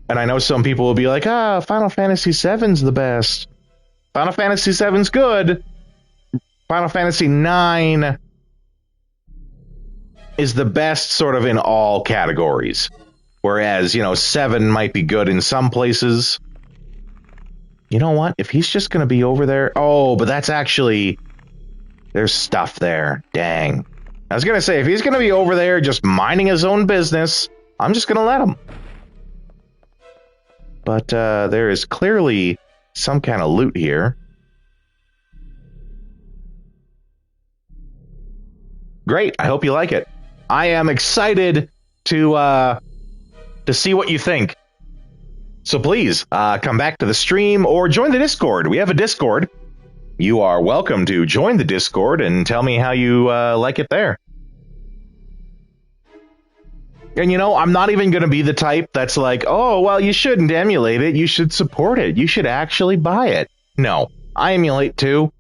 And I know some people will be like, Final Fantasy VII's the best. Final Fantasy VII's good. Final Fantasy IX is the best sort of in all categories. Whereas, 7 might be good in some places. You know what? If he's just going to be over there... Oh, but that's actually... There's stuff there. Dang. I was going to say, if he's going to be over there just minding his own business, I'm just going to let him. But there is clearly some kind of loot here. Great. I hope you like it. I am excited to see what you think. So please come back to the stream or join the Discord. We have a Discord. You are welcome to join the Discord and tell me how you like it there. And I'm not even going to be the type that's like, oh, well, you shouldn't emulate it. You should support it. You should actually buy it. No, I emulate too.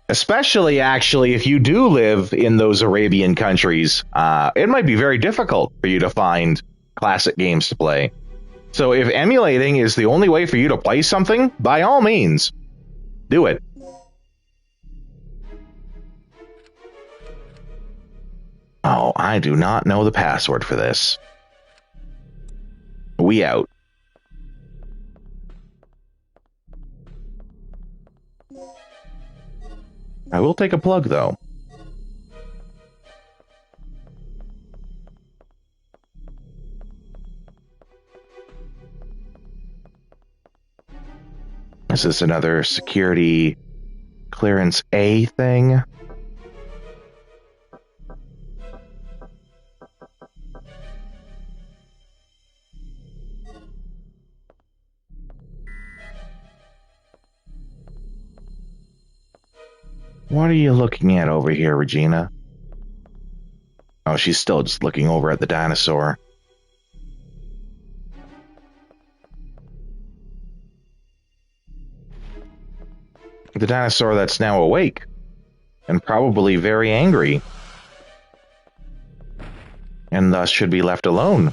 Especially, actually, if you do live in those Arabian countries, it might be very difficult for you to find classic games to play. So if emulating is the only way for you to play something, by all means, do it. Oh, I do not know the password for this. We out. I will take a plug, though. Is this another security clearance A thing? What are you looking at over here, Regina? Oh, she's still just looking over at the dinosaur. The dinosaur that's now awake, and probably very angry, and thus should be left alone.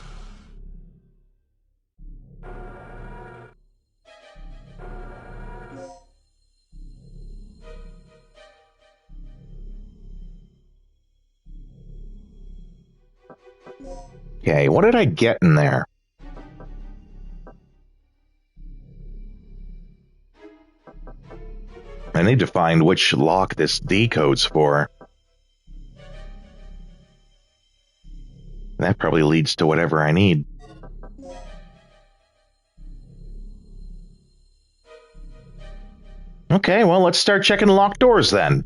Okay, what did I get in there? I need to find which lock this D code's for. That probably leads to whatever I need. Okay, well, let's start checking locked doors then.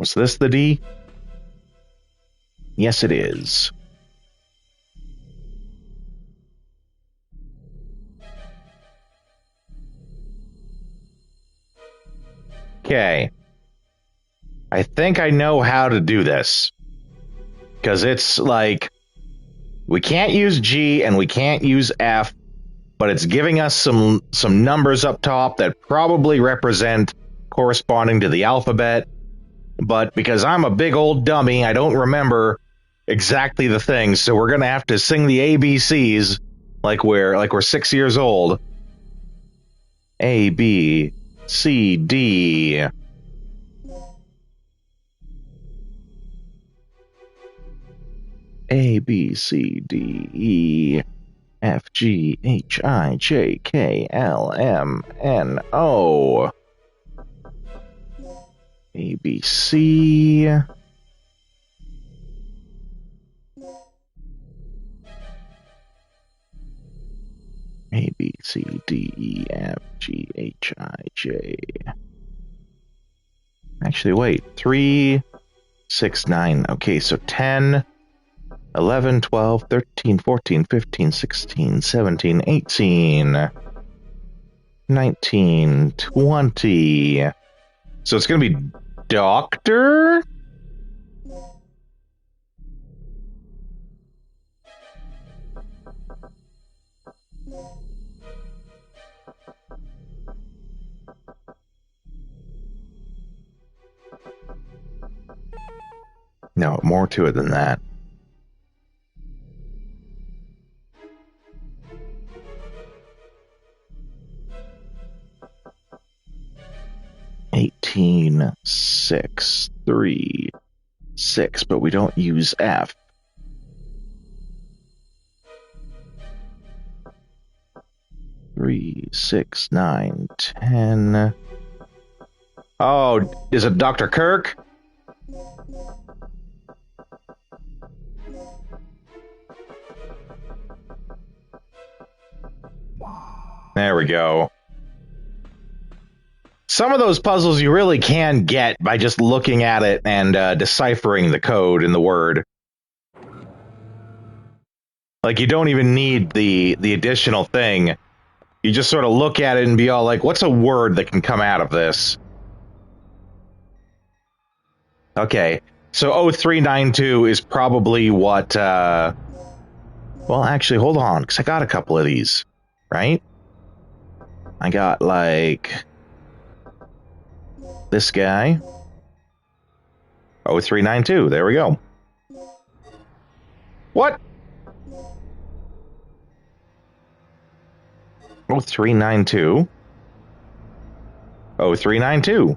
Was this the D? Yes, it is. Okay. I think I know how to do this. Because it's like, we can't use G and we can't use F, but it's giving us some numbers up top that probably represent corresponding to the alphabet. But because I'm a big old dummy, I don't remember exactly the things, so we're gonna have to sing the ABCs like we're 6 years old. A, B, C, D. A, B, C, D, E, F, G, H, I, J, K, L, M, N, O. A, B, C. A, B, C, D, E, F, G, H, I, J. Actually, wait. 3, 6, 9. Okay, so 10, 11, 12, 13, 14, 15, 16, 17, 18, 19, 20. So it's going to be doctor? No, more to it than that. Eighteen, 6, 3, 6, but we don't use F. Three, 6, 9, 10. Oh, is it Dr. Kirk? There we go. Some of those puzzles you really can get by just looking at it and deciphering the code in the word. Like, you don't even need the additional thing. You just sort of look at it and be all like, what's a word that can come out of this? Okay, so 0392 is probably what, well, actually, hold on, because I got a couple of these, right? I got, like, this guy. 0392, there we go. What? 0392. 0392.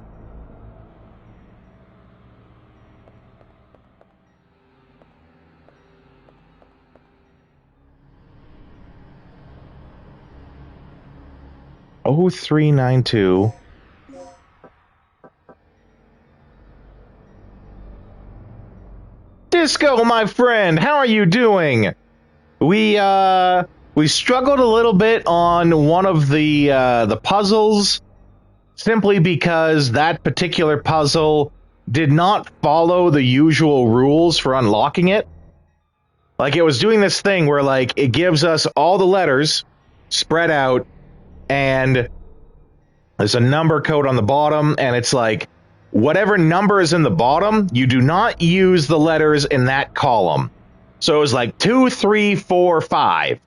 Oh, 0392. Disco, my friend, how are you doing? We struggled a little bit on one of the puzzles, simply because that particular puzzle did not follow the usual rules for unlocking it. Like, it was doing this thing where, like, it gives us all the letters spread out, and there's a number code on the bottom, and it's like, whatever number is in the bottom, you do not use the letters in that column. So it was like 2, 3, 4, 5.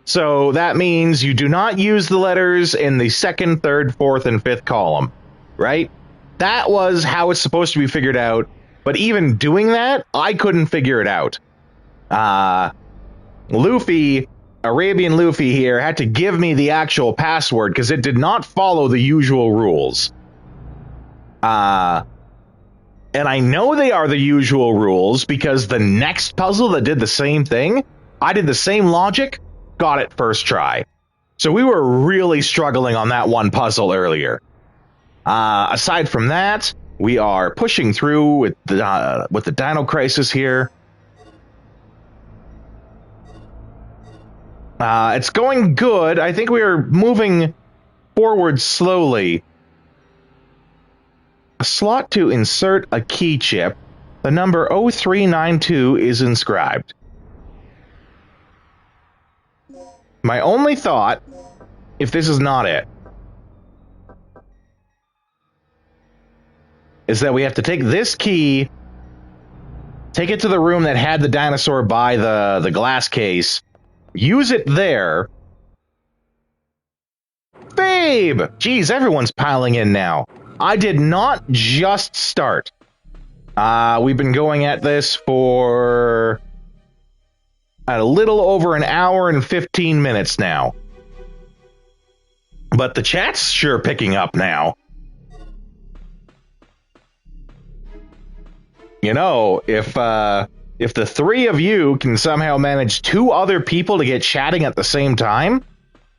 So that means you do not use the letters in the second, third, fourth, and fifth column, right? That was how it's supposed to be figured out. But even doing that, I couldn't figure it out. Luffy, Arabian Luffy here, had to give me the actual password because it did not follow the usual rules. And I know they are the usual rules because the next puzzle that did the same thing, I did the same logic, got it first try. So we were really struggling on that one puzzle earlier. Aside from that, we are pushing through with the Dino Crisis here. It's going good. I think we are moving forward slowly. A slot to insert a key chip. The number 0392 is inscribed. My only thought, if this is not it, is that we have to take this key, take it to the room that had the dinosaur by the glass case, use it there. Babe! Geez, everyone's piling in now. I did not just start. We've been going at this for a little over an hour and 15 minutes now. But the chat's sure picking up now. You know, if the three of you can somehow manage 2 other people to get chatting at the same time,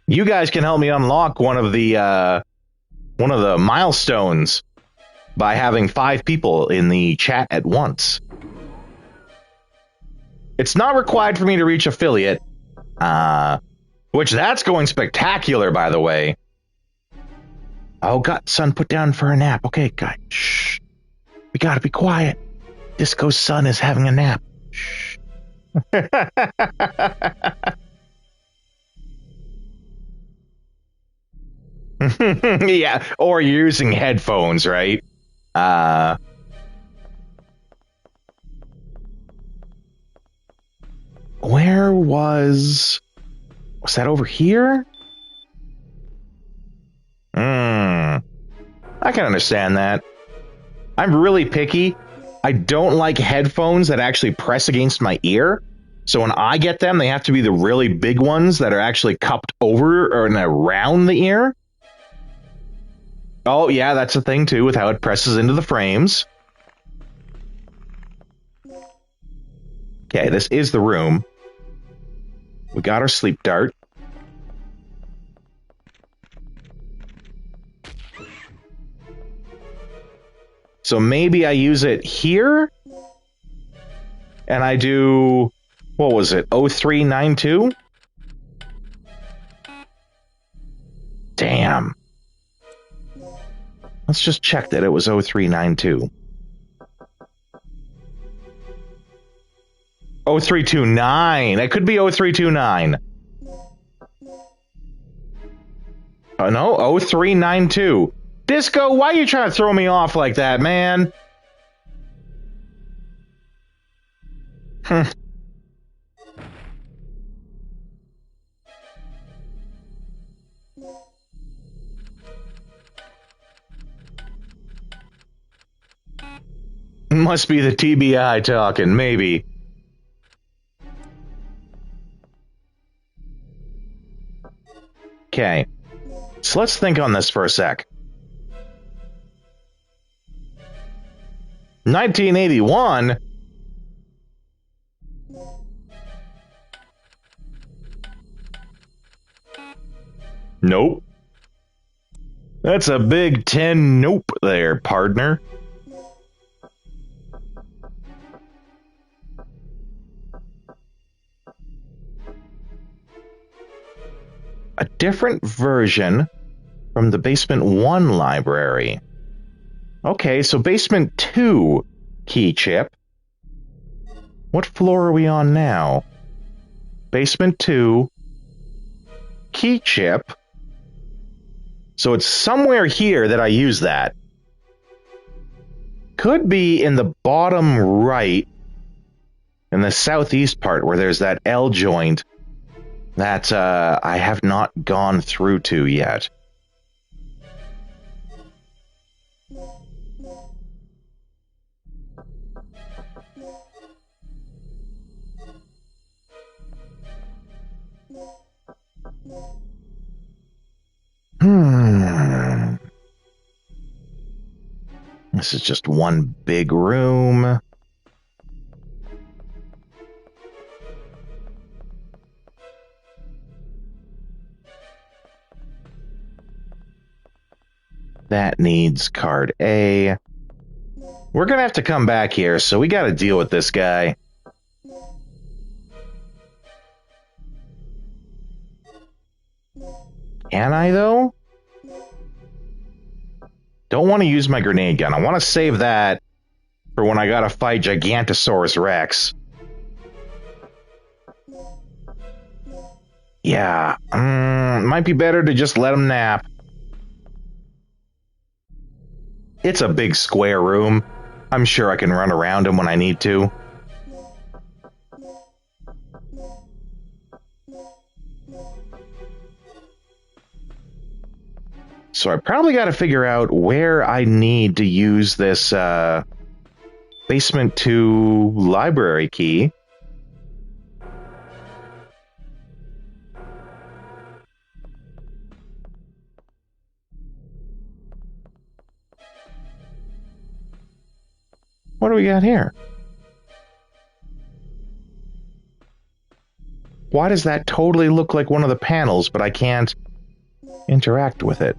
you guys can help me unlock one of the milestones by having 5 people in the chat at once. It's not required for me to reach affiliate, which that's going spectacular, by the way. Oh, God, son, put down for a nap. Okay, guys, shh. We gotta be quiet. Disco's son is having a nap. Shh. Yeah, or you're using headphones, right? Where was that over here? I can understand that. I'm really picky. I don't like headphones that actually press against my ear. So when I get them, they have to be the really big ones that are actually cupped over or around the ear. Oh, yeah, that's a thing, too, with how it presses into the frames. Okay, this is the room. We got our sleep dart. So maybe I use it here? And I do... What was it? 0392? Damn. Let's just check that it was 0392. 0329. It could be 0329. Oh, no, 0392. Disco, why are you trying to throw me off like that, man? Must be the TBI talking, maybe. Okay, so let's think on this for a sec. 1981? Nope. That's a big 10 nope there, partner. A different version from the Basement 1 library. Okay, so Basement 2 key chip. What floor are we on now? Basement 2 key chip. So it's somewhere here that I use that. Could be in the bottom right, in the southeast part where there's that L joint that I have not gone through to yet. This is just one big room. That needs card A. We're gonna have to come back here, so we gotta deal with this guy. Can I, though? Don't want to use my grenade gun. I want to save that for when I gotta fight Gigantosaurus Rex. Yeah, might be better to just let him nap. It's a big square room. I'm sure I can run around him when I need to. So I probably got to figure out where I need to use this basement 2 library key. What do we got here? Why does that totally look like one of the panels, but I can't interact with it?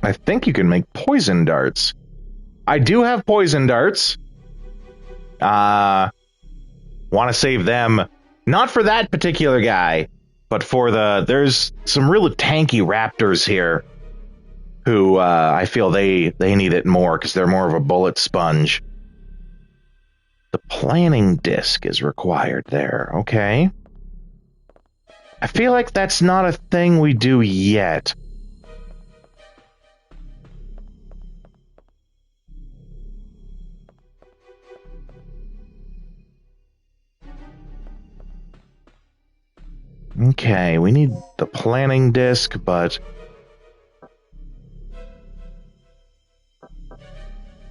I think you can make poison darts. I do have poison darts. Want to save them, not for that particular guy, but for there's some really tanky raptors here who I feel they need it more because they're more of a bullet sponge. The planning disc is required there. Okay. I feel like that's not a thing we do yet. Okay, we need the planning disc, but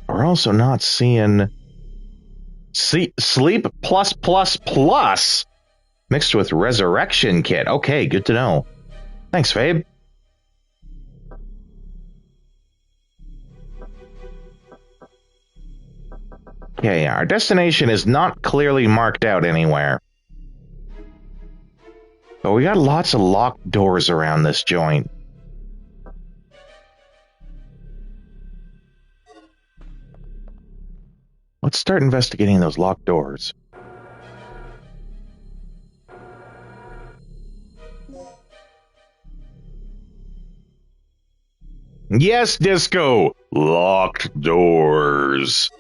we're also not seeing sleep plus plus plus mixed with resurrection kit. Okay, good to know. Thanks, Fabe. Okay, our destination is not clearly marked out anywhere. But we got lots of locked doors around this joint. Let's start investigating those locked doors. Yes, Disco! Locked doors.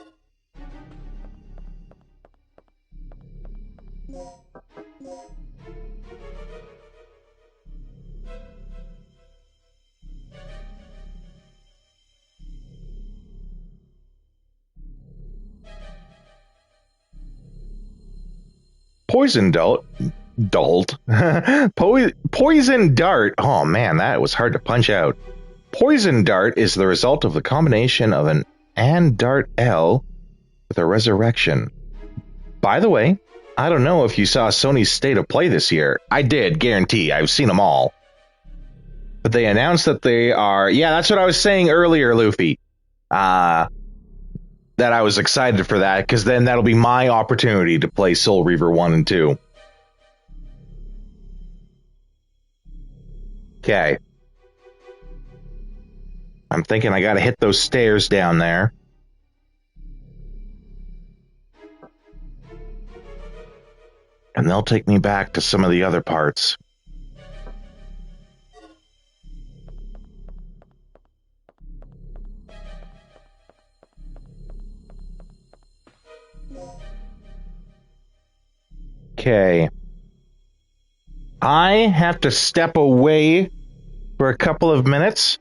Poison dart. Poison dart. Oh man, that was hard to punch out. Poison dart is the result of the combination of an and dart L with a resurrection. By the way, I don't know if you saw Sony's State of Play this year. I did, guarantee. I've seen them all. But they announced that they are... Yeah, that's what I was saying earlier, Luffy. That I was excited for that, because then that'll be my opportunity to play Soul Reaver 1 and 2. Okay. I'm thinking I gotta hit those stairs down there. And they'll take me back to some of the other parts. Okay. I have to step away for a couple of minutes.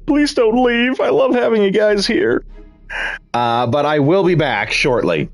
Please don't leave. I love having you guys here. But I will be back shortly.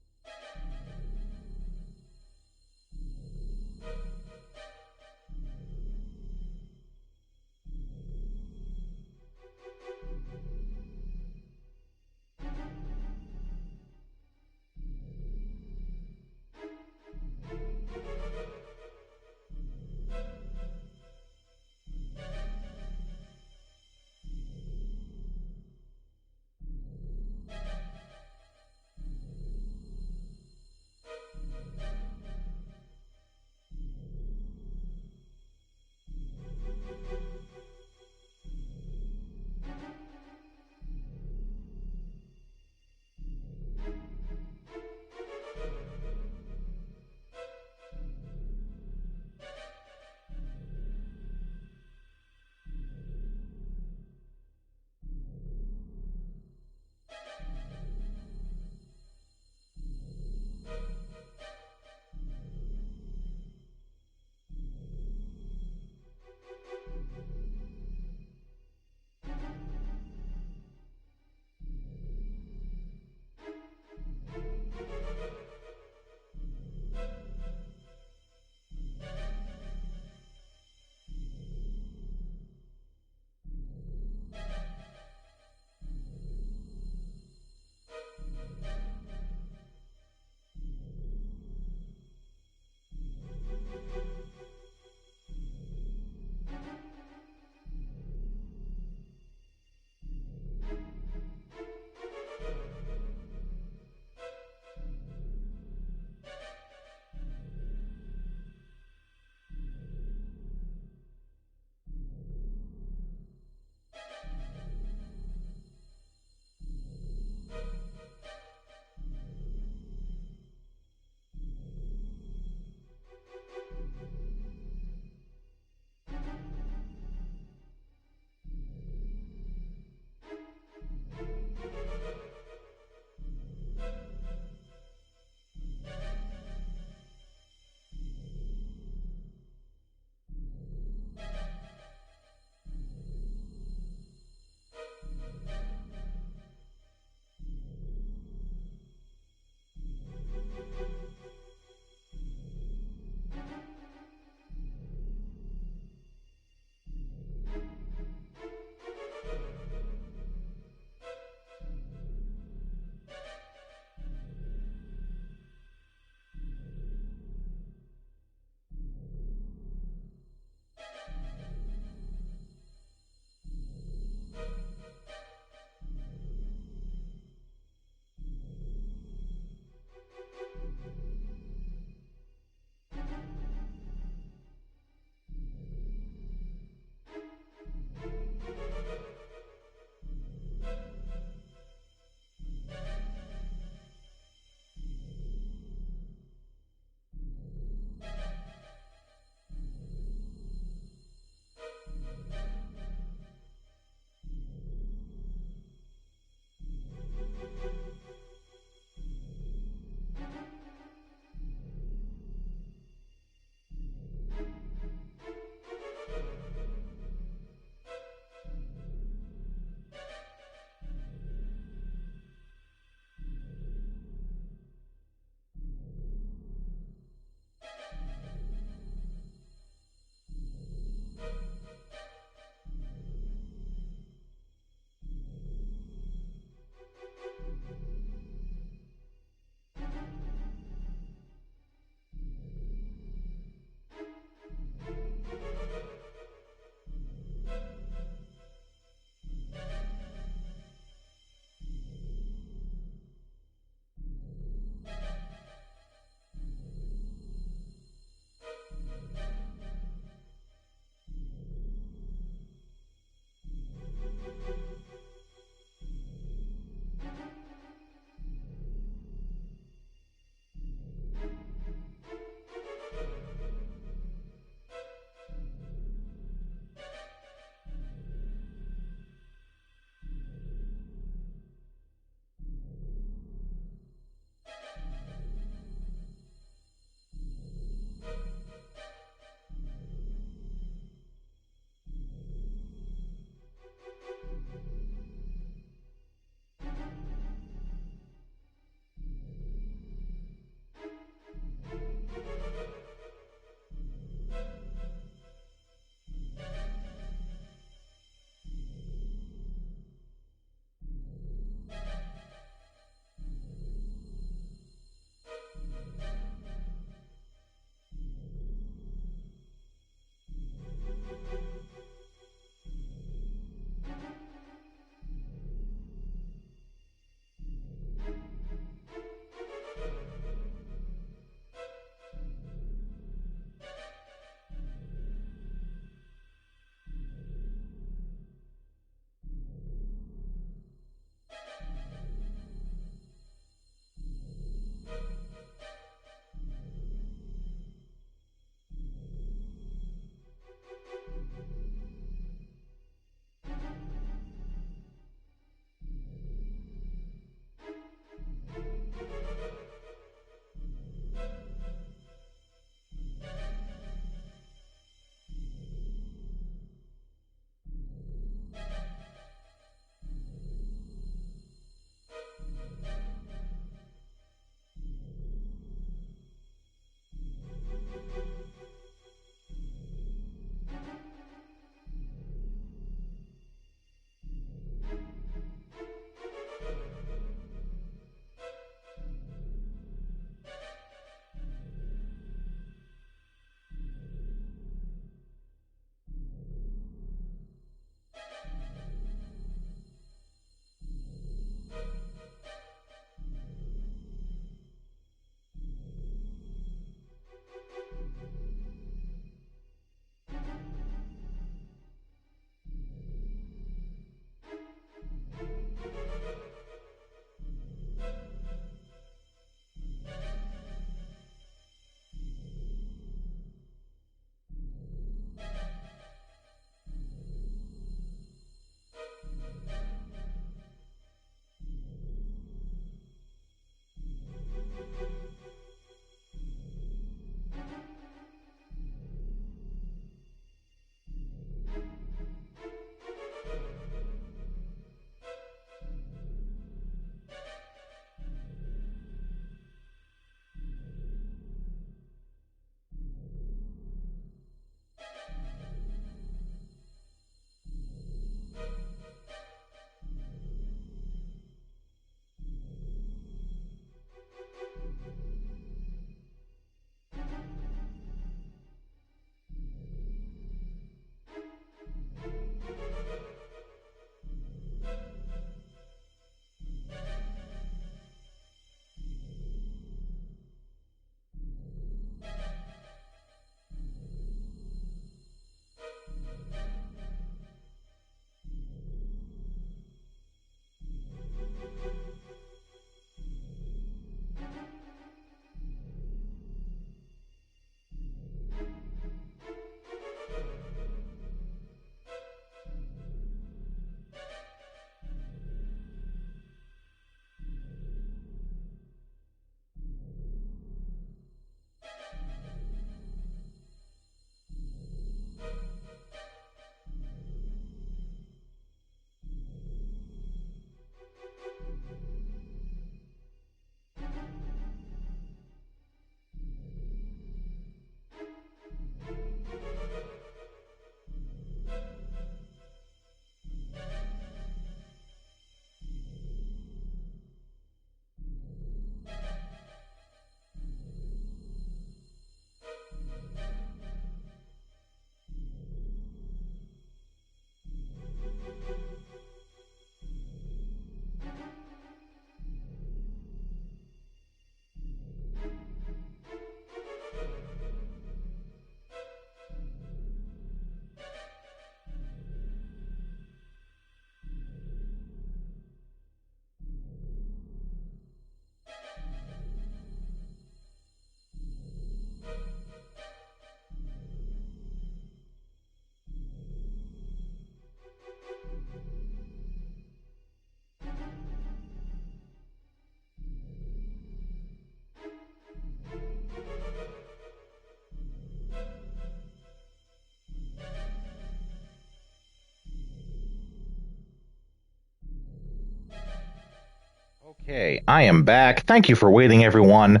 Okay, I am back. Thank you for waiting, everyone.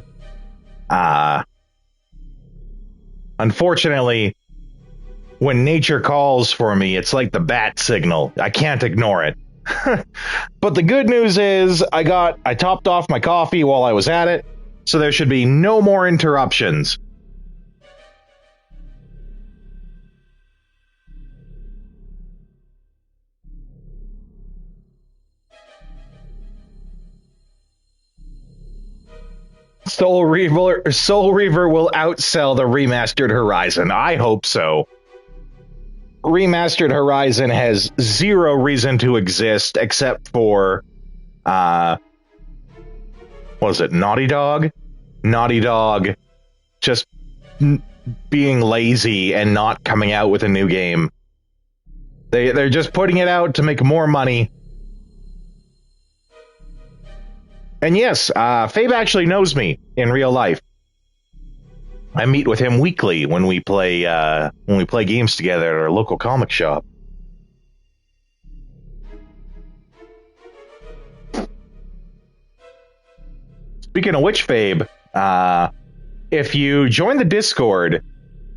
Unfortunately, when nature calls for me, it's like the bat signal. I can't ignore it. But the good news is I topped off my coffee while I was at it, so there should be no more interruptions. Soul Reaver will outsell the Remastered Horizon. I hope so. Remastered Horizon has zero reason to exist except for, what is it, Naughty Dog? Naughty Dog just being lazy and not coming out with a new game. They're just putting it out to make more money. And yes, Fabe actually knows me in real life. I meet with him weekly when we play games together at our local comic shop. Speaking of which, Fabe, if you join the Discord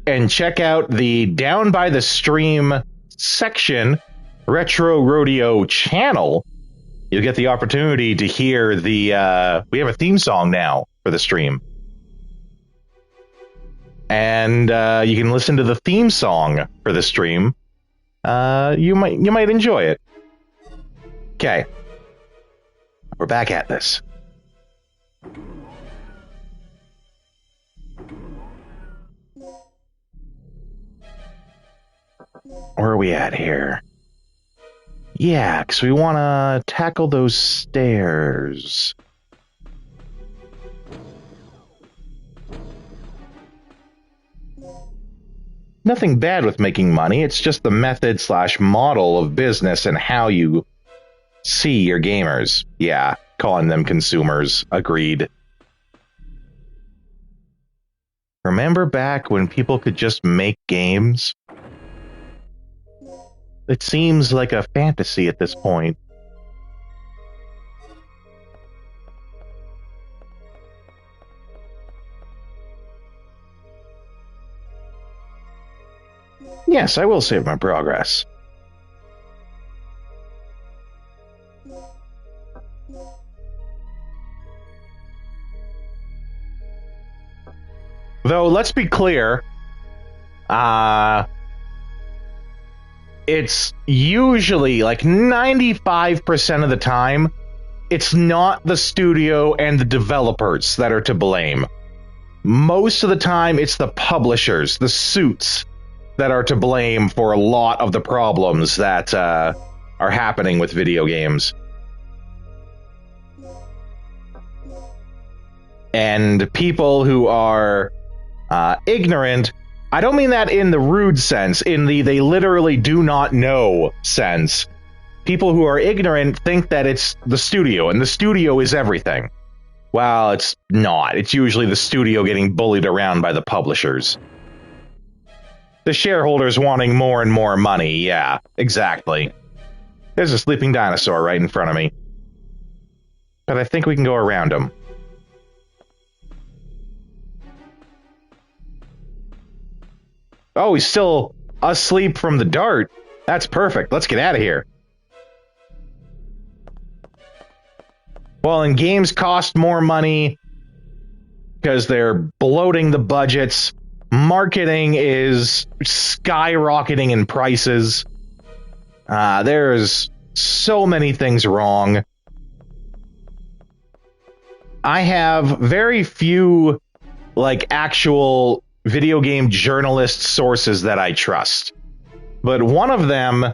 and check out the Down by the Stream section, Retro Rodeo channel, you'll get the opportunity to hear we have a theme song now for the stream. And you can listen to the theme song for the stream. You might enjoy it. Okay. We're back at this. Where are we at here? Yeah, because we want to tackle those stairs. Nothing bad with making money, it's just the method/model of business and how you see your gamers. Yeah, calling them consumers. Agreed. Remember back when people could just make games? It seems like a fantasy at this point. Yes, I will save my progress. Though, let's be clear, it's usually, like 95% of the time, it's not the studio and the developers that are to blame. Most of the time, it's the publishers, the suits, that are to blame for a lot of the problems that are happening with video games. And people who are ignorant, I don't mean that in the rude sense, in the they literally do not know sense. People who are ignorant think that it's the studio, and the studio is everything. Well, it's not. It's usually the studio getting bullied around by the publishers. The shareholders wanting more and more money, yeah, exactly. There's a sleeping dinosaur right in front of me. But I think we can go around him. Oh, he's still asleep from the dart. That's perfect. Let's get out of here. Well, and games cost more money because they're bloating the budgets. Marketing is skyrocketing in prices. There's so many things wrong. I have very few, like, actual video game journalist sources that I trust. But one of them,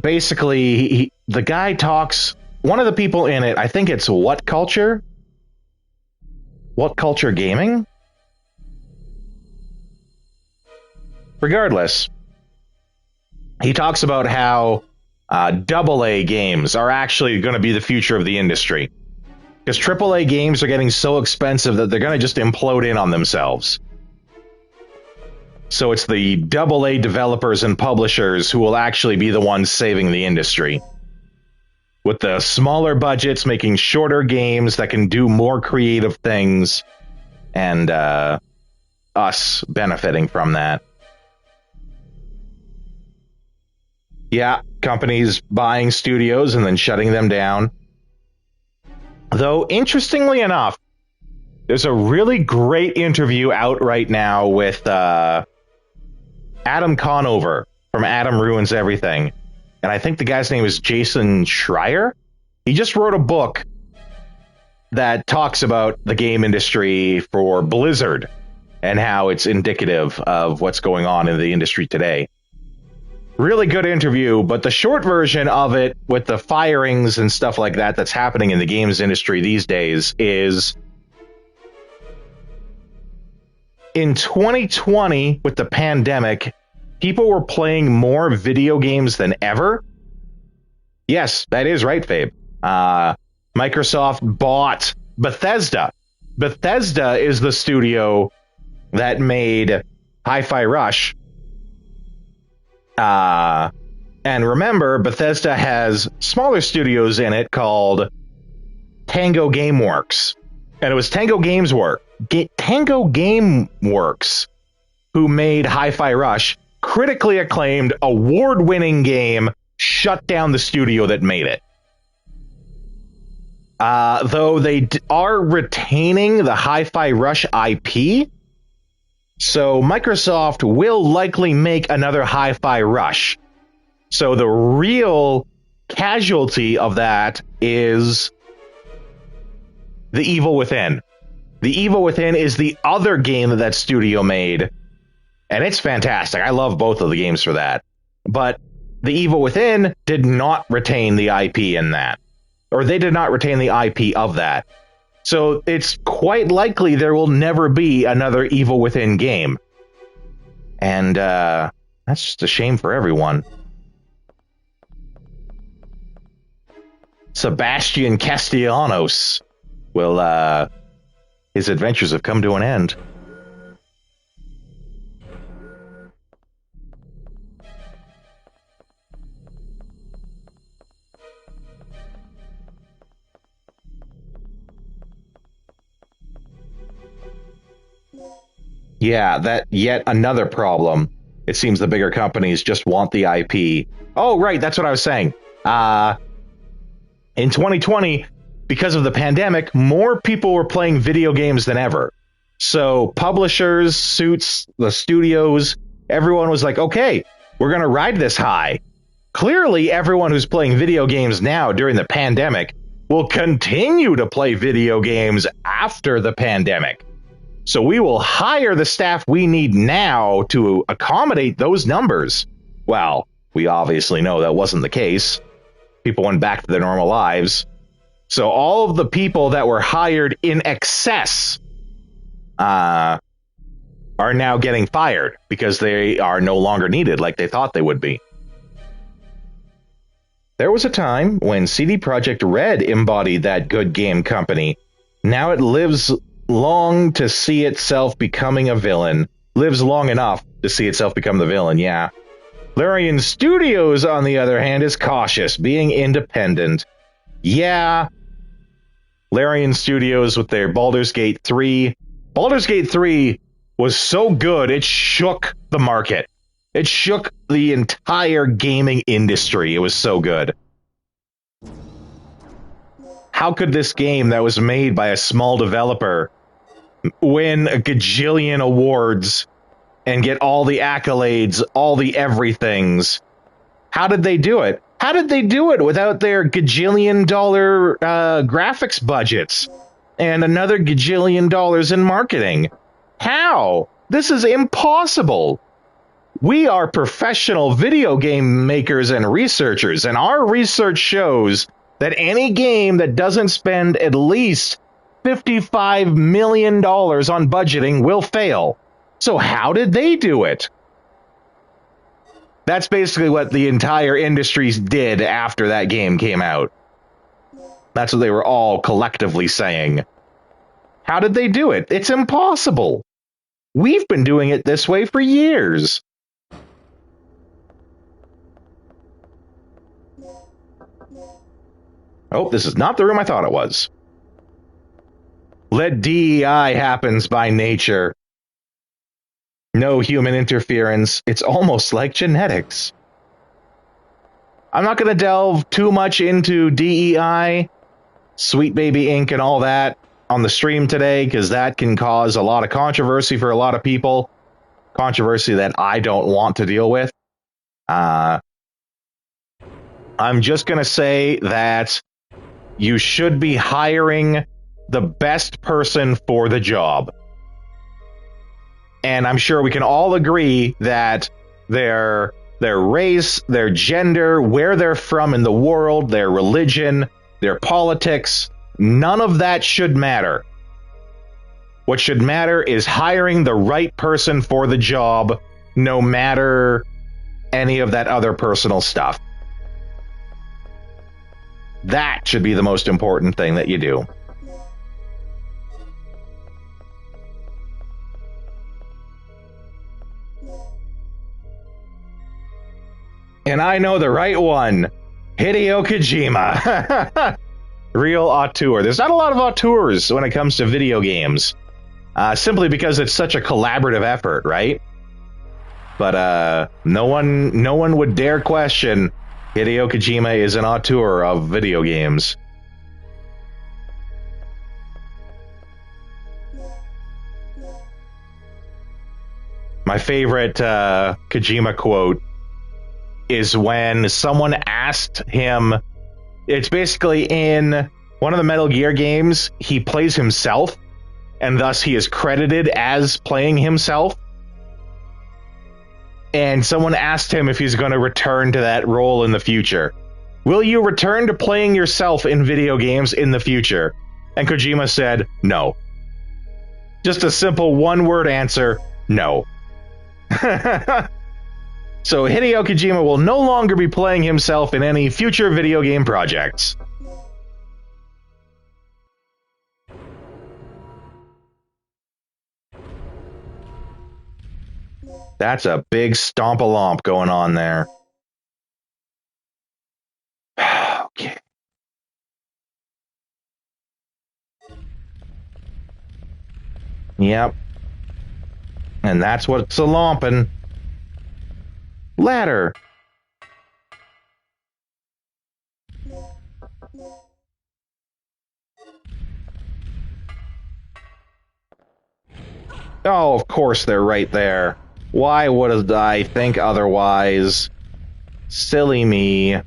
basically, the guy talks, one of the people in it, I think it's What Culture? What Culture Gaming? Regardless, he talks about how AA games are actually going to be the future of the industry. Because AAA games are getting so expensive that they're going to just implode in on themselves. So it's the AA developers and publishers who will actually be the ones saving the industry. with the smaller budgets, making shorter games that can do more creative things, and us benefiting from that. Yeah, companies buying studios and then shutting them down. Though, interestingly enough, there's a really great interview out right now with Adam Conover from Adam Ruins Everything. And I think the guy's name is Jason Schreier. He just wrote a book that talks about the game industry for Blizzard and how it's indicative of what's going on in the industry today. Really good interview, but the short version of it with the firings and stuff like that that's happening in the games industry these days is in 2020 with the pandemic, people were playing more video games than ever. Yes, that is right, Fabe. Microsoft bought Bethesda. Bethesda is the studio that made Hi-Fi Rush. And remember, Bethesda has smaller studios in it called Tango Gameworks. And it was Tango Gameworks who made Hi-Fi Rush, critically acclaimed, award-winning game, shut down the studio that made it. Though they are retaining the Hi-Fi Rush IP, so Microsoft will likely make another Hi-Fi Rush. So the real casualty of that is The Evil Within. The Evil Within is the other game that studio made, and it's fantastic. I love both of the games for that. But The Evil Within did not retain the IP in that. Or they did not retain the IP of that. So it's quite likely there will never be another Evil Within game. And that's just a shame for everyone. Sebastian Castellanos will, his adventures have come to an end. Yeah, that yet another problem. It seems the bigger companies just want the IP. Oh, right, that's what I was saying. In 2020, because of the pandemic, more people were playing video games than ever. So publishers, suits, the studios, everyone was like, okay, we're going to ride this high. Clearly, everyone who's playing video games now during the pandemic will continue to play video games after the pandemic. So we will hire the staff we need now to accommodate those numbers. Well, we obviously know that wasn't the case. People went back to their normal lives. So all of the people that were hired in excess are now getting fired because they are no longer needed like they thought they would be. There was a time when CD Projekt Red embodied that good game company. Now it lives long to see itself becoming a villain. Lives long enough to see itself become the villain, yeah. Larian Studios, on the other hand, is cautious, being independent. Yeah. Larian Studios with their Baldur's Gate 3. Baldur's Gate 3 was so good, it shook the market. It shook the entire gaming industry. It was so good. How could this game that was made by a small developer win a gajillion awards and get all the accolades, all the everythings? How did they do it? How did they do it without their gajillion dollar graphics budgets and another gajillion dollars in marketing? How? This is impossible. We are professional video game makers and researchers, and our research shows that any game that doesn't spend at least $55 million on budgeting will fail. So how did they do it? That's basically what the entire industry did after that game came out. That's what they were all collectively saying. How did they do it? It's impossible. We've been doing it this way for years. Oh, this is not the room I thought it was. Let DEI happens by nature. No human interference. It's almost like genetics. I'm not going to delve too much into DEI, Sweet Baby Inc. and all that on the stream today, because that can cause a lot of controversy for a lot of people. Controversy that I don't want to deal with. I'm just going to say that you should be hiring the best person for the job. And I'm sure we can all agree that their race, their gender, where they're from in the world, their religion, their politics, none of that should matter. What should matter is hiring the right person for the job, no matter any of that other personal stuff. That should be the most important thing that you do. And I know the right one. Hideo Kojima. Real auteur. There's not a lot of auteurs when it comes to video games. Simply because it's such a collaborative effort, right? But no one would dare question Hideo Kojima is an auteur of video games. My favorite Kojima quote is when someone asked him, it's basically in one of the Metal Gear games, he plays himself, and thus he is credited as playing himself. And someone asked him if he's going to return to that role in the future. Will you return to playing yourself in video games in the future? And Kojima said, no. Just a simple one-word answer, no. So Hideo Kojima will no longer be playing himself in any future video game projects. That's a big stomp-a-lomp going on there. Okay. Yep. And that's what's a lompin'. Ladder. Oh, of course they're right there. Why would I think otherwise? Silly me.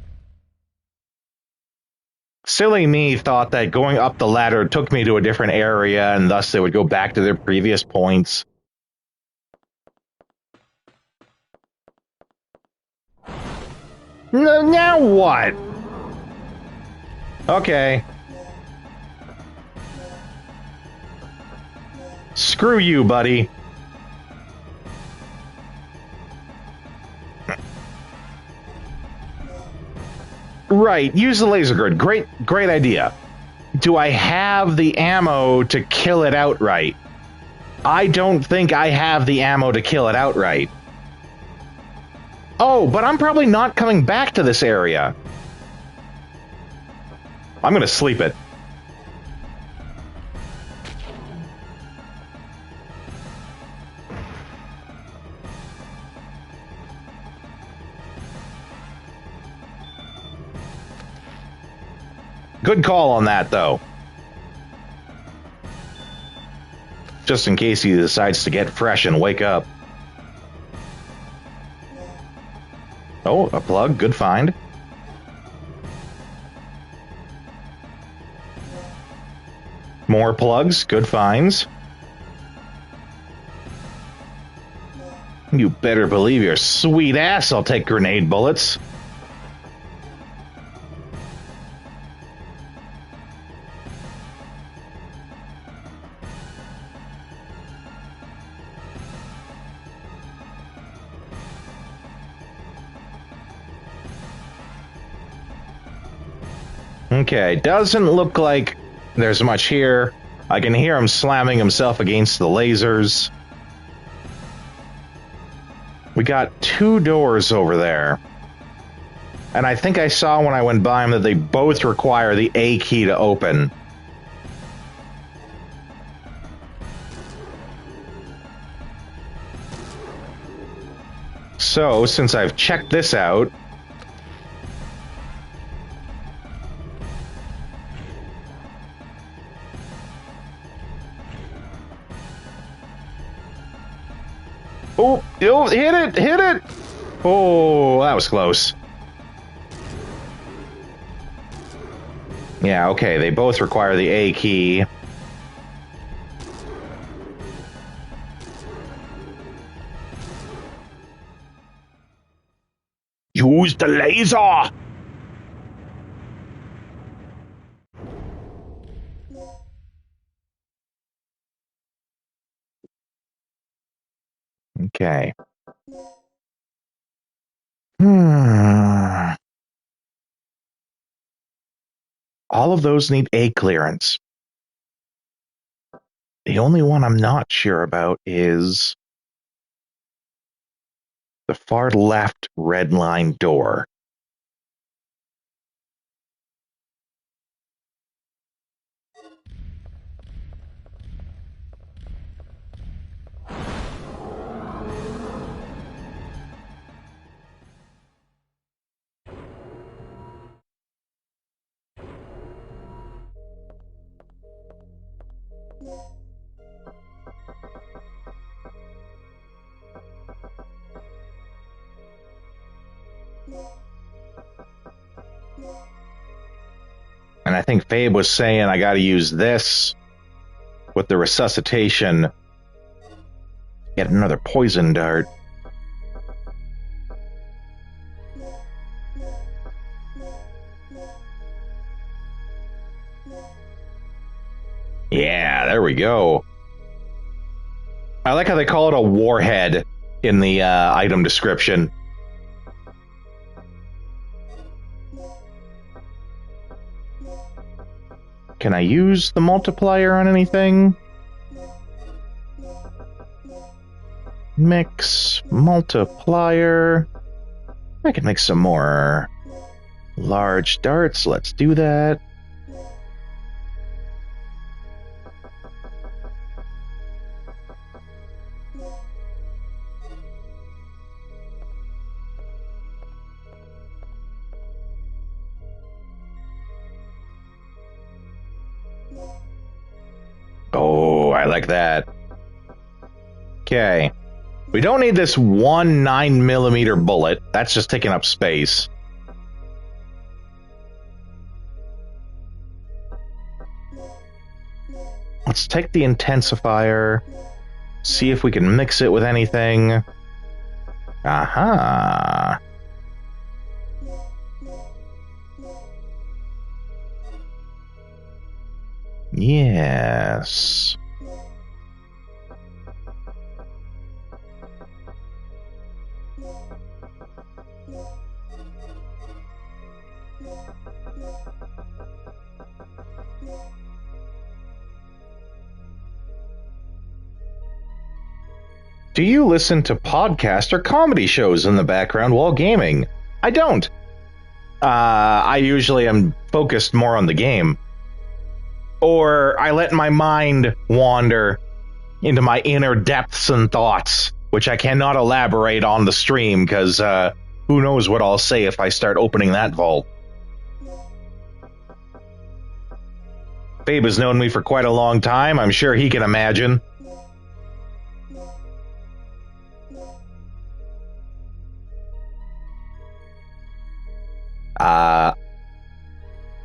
Silly me thought that going up the ladder took me to a different area, and thus they would go back to their previous points. Now what? Okay. Screw you, buddy. Right, use the laser grid. Great idea. Do I have the ammo to kill it outright? I don't think I have the ammo to kill it outright. Oh, but I'm probably not coming back to this area. I'm gonna sleep it. Good call on that, though. Just in case he decides to get fresh and wake up. Oh, a plug. Good find. More plugs. Good finds. You better believe your sweet ass I'll take grenade bullets. Okay, doesn't look like there's much here. I can hear him slamming himself against the lasers. We got 2 doors over there. And I think I saw when I went by them that they both require the A key to open. So, since I've checked this out... Oh, hit it! Hit it! Oh, that was close. Yeah, okay, they both require the A key. Use the laser! Okay. All of those need A clearance. The only one I'm not sure about is the far left red line door. And I think Fabe was saying I gotta use this with the resuscitation. Get another poison dart. Yeah, there we go. I like how they call it a warhead in the item description. Can I use the multiplier on anything? Mix, multiplier. I can make some more large darts. Let's do that. Oh, I like that. Okay. We don't need this 1 9mm bullet. That's just taking up space. Let's take the intensifier. See if we can mix it with anything. Aha. Yes. Do you listen to podcasts or comedy shows in the background while gaming? I don't. I usually am focused more on the game. Or I let my mind wander into my inner depths and thoughts, which I cannot elaborate on the stream, because who knows what I'll say if I start opening that vault. Fabe has known me for quite a long time. I'm sure he can imagine.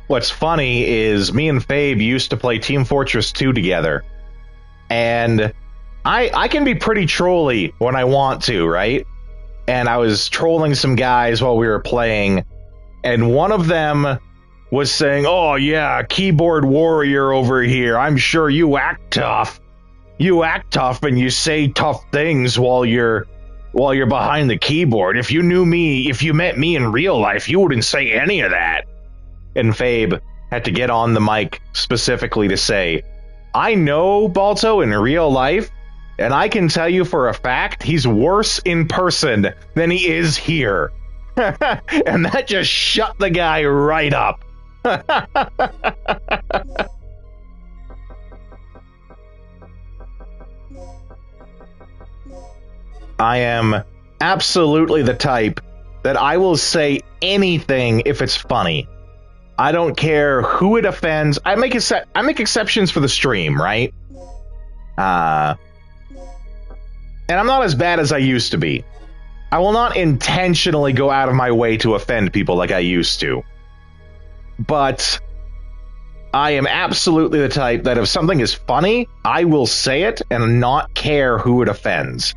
What's funny is me and Fabe used to play Team Fortress 2 together. And I can be pretty trolly when I want to, right? And I was trolling some guys while we were playing. And one of them was saying, "Oh yeah, keyboard warrior over here. I'm sure you act tough. You act tough and you say tough things while you're behind the keyboard. If you met me in real life, you wouldn't say any of that." And Fabe had to get on the mic specifically to say, "I know Balto in real life, and I can tell you for a fact he's worse in person than he is here." And that just shut the guy right up. I am absolutely the type that I will say anything if it's funny. I don't care who it offends. I make exceptions for the stream, right? And I'm not as bad as I used to be. I will not intentionally go out of my way to offend people like I used to. But I am absolutely the type that if something is funny, I will say it and not care who it offends.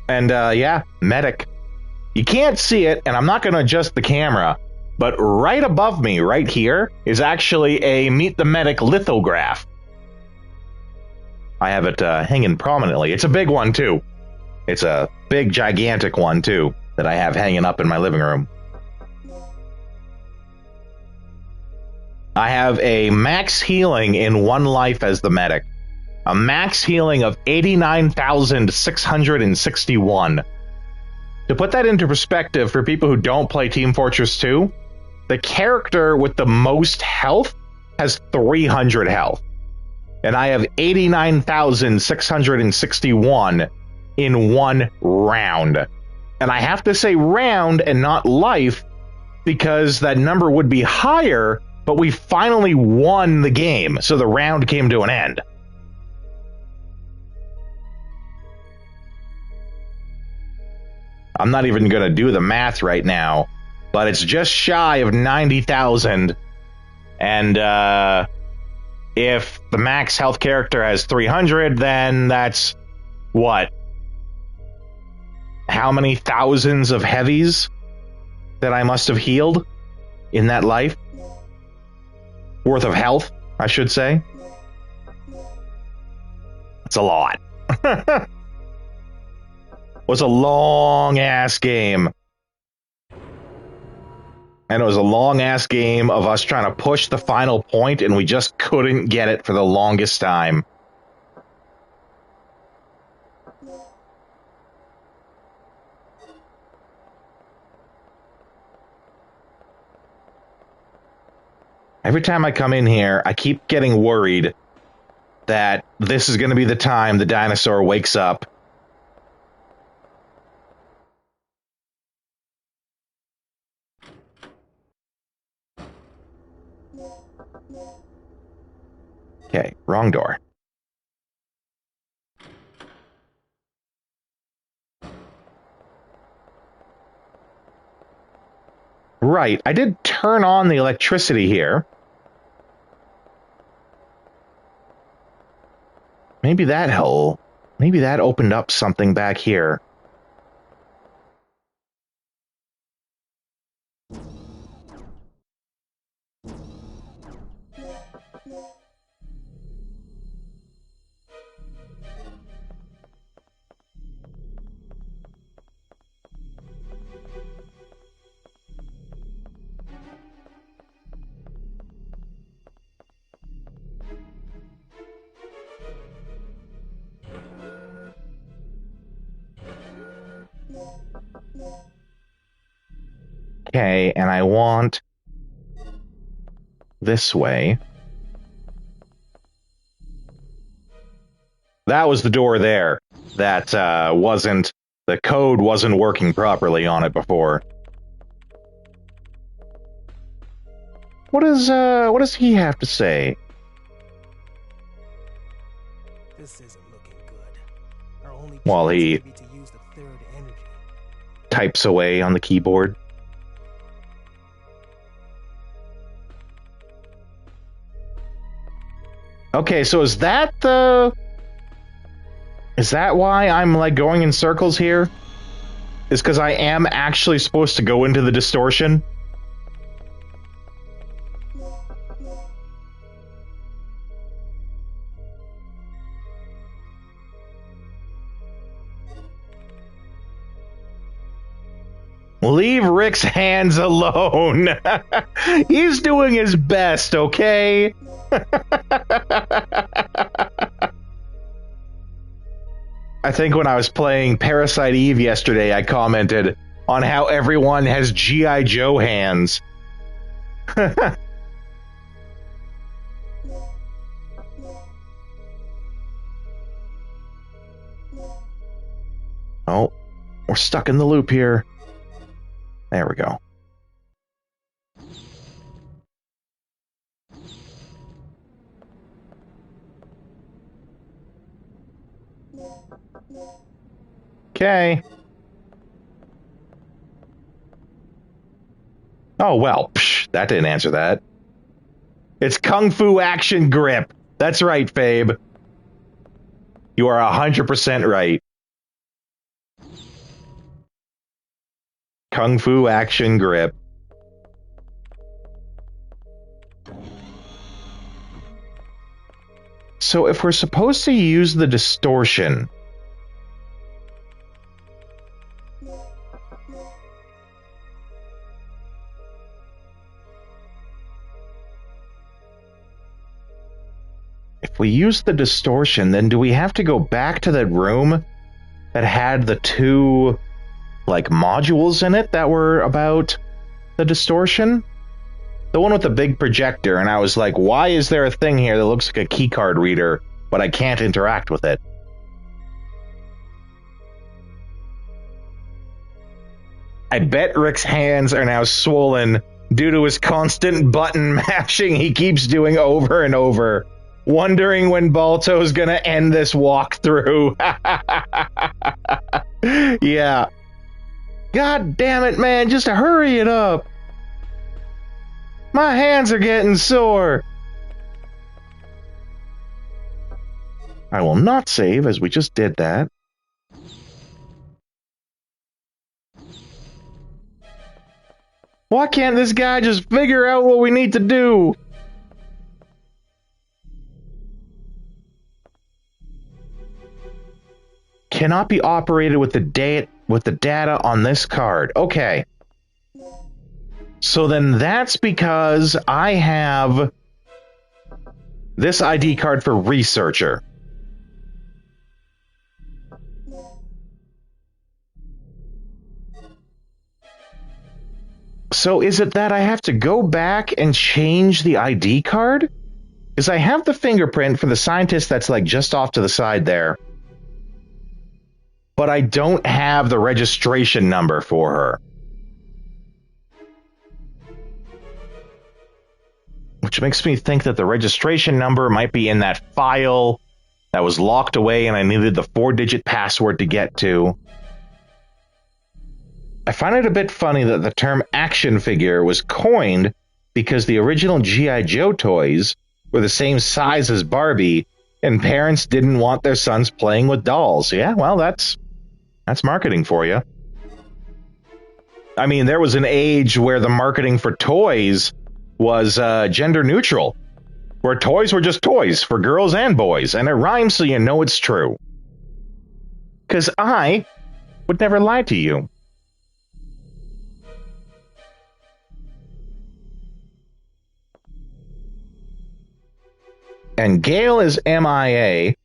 And yeah, medic. You can't see it, and I'm not going to adjust the camera, but right above me, right here, is actually a Meet the Medic lithograph. I have it hanging prominently. It's a big one, too. It's a big, gigantic one, too, that I have hanging up in my living room. I have a max healing in one life as the medic. A max healing of 89,661. To put that into perspective for people who don't play Team Fortress 2, the character with the most health has 300 health. And I have 89,661 in one round. And I have to say round and not life because that number would be higher, but we finally won the game, so the round came to an end. I'm not even going to do the math right now, but it's just shy of 90,000. And if the max health character has 300, then that's what? How many thousands of heavies that I must have healed in that life? Worth of health, I should say. It's a lot. Was a long-ass game. And it was a long-ass game of us trying to push the final point, and we just couldn't get it for the longest time. Every time I come in here, I keep getting worried that this is going to be the time the dinosaur wakes up. Okay, wrong door. Right, I did turn on the electricity here. Maybe that opened up something back here. Okay, and I want this way. That was the door there. That the code wasn't working properly on it before. What does he have to say? This isn't looking good. Our only While chance he may be to use the third energy. types away on the keyboard. Okay, so is that why I'm like going in circles here? Is because I am actually supposed to go into the distortion? Leave Rick's hands alone. He's doing his best, okay? I think when I was playing Parasite Eve yesterday, I commented on how everyone has G.I. Joe hands. Oh, we're stuck in the loop here. There we go. Okay. Oh, well, that didn't answer that. It's Kung Fu Action Grip. That's right, Fabe. You are 100% right. Kung Fu Action Grip. So if we're supposed to use the distortion, if we use the distortion, then do we have to go back to that room that had the two, like, modules in it that were about the distortion? The one with the big projector, and I was like, why is there a thing here that looks like a keycard reader, but I can't interact with it? I bet Rick's hands are now swollen due to his constant button mashing he keeps doing over and over, wondering when Balto's gonna end this walkthrough. Yeah. God damn it, man, just hurry it up. My hands are getting sore. I will not save, as we just did that. Why can't this guy just figure out what we need to do? Cannot be operated with the data on this card. Okay. So then that's because I have this ID card for researcher. So is it that I have to go back and change the ID card? Because I have the fingerprint for the scientist that's like just off to the side there. But I don't have the registration number for her. Which makes me think that the registration number might be in that file that was locked away and I needed the 4-digit password to get to. I find it a bit funny that the term action figure was coined because the original G.I. Joe toys were the same size as Barbie, and parents didn't want their sons playing with dolls. Yeah, well, that's marketing for you. I mean, there was an age where the marketing for toys was gender neutral, where toys were just toys for girls and boys, and it rhymes so you know it's true. Because I would never lie to you. And Gale is MIA.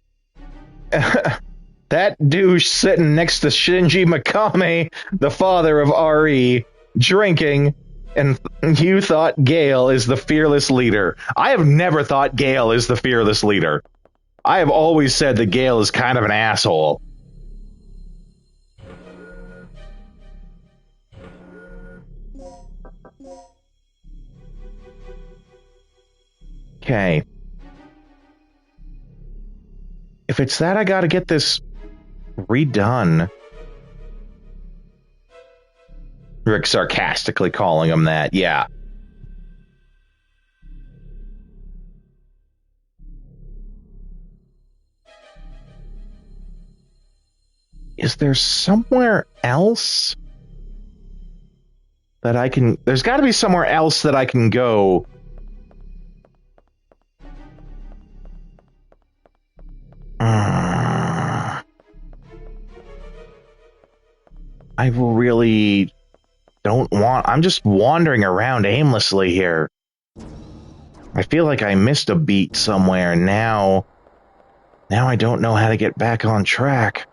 That douche sitting next to Shinji Mikami, the father of RE, drinking, and you thought Gale is the fearless leader. I have never thought Gale is the fearless leader. I have always said that Gale is kind of an asshole. Okay. If it's that I gotta get this redone. Rick sarcastically calling him that, yeah. Is there somewhere else that I can... There's got to be somewhere else that I can go. I really I'm just wandering around aimlessly here. I feel like I missed a beat somewhere, and now I don't know how to get back on track.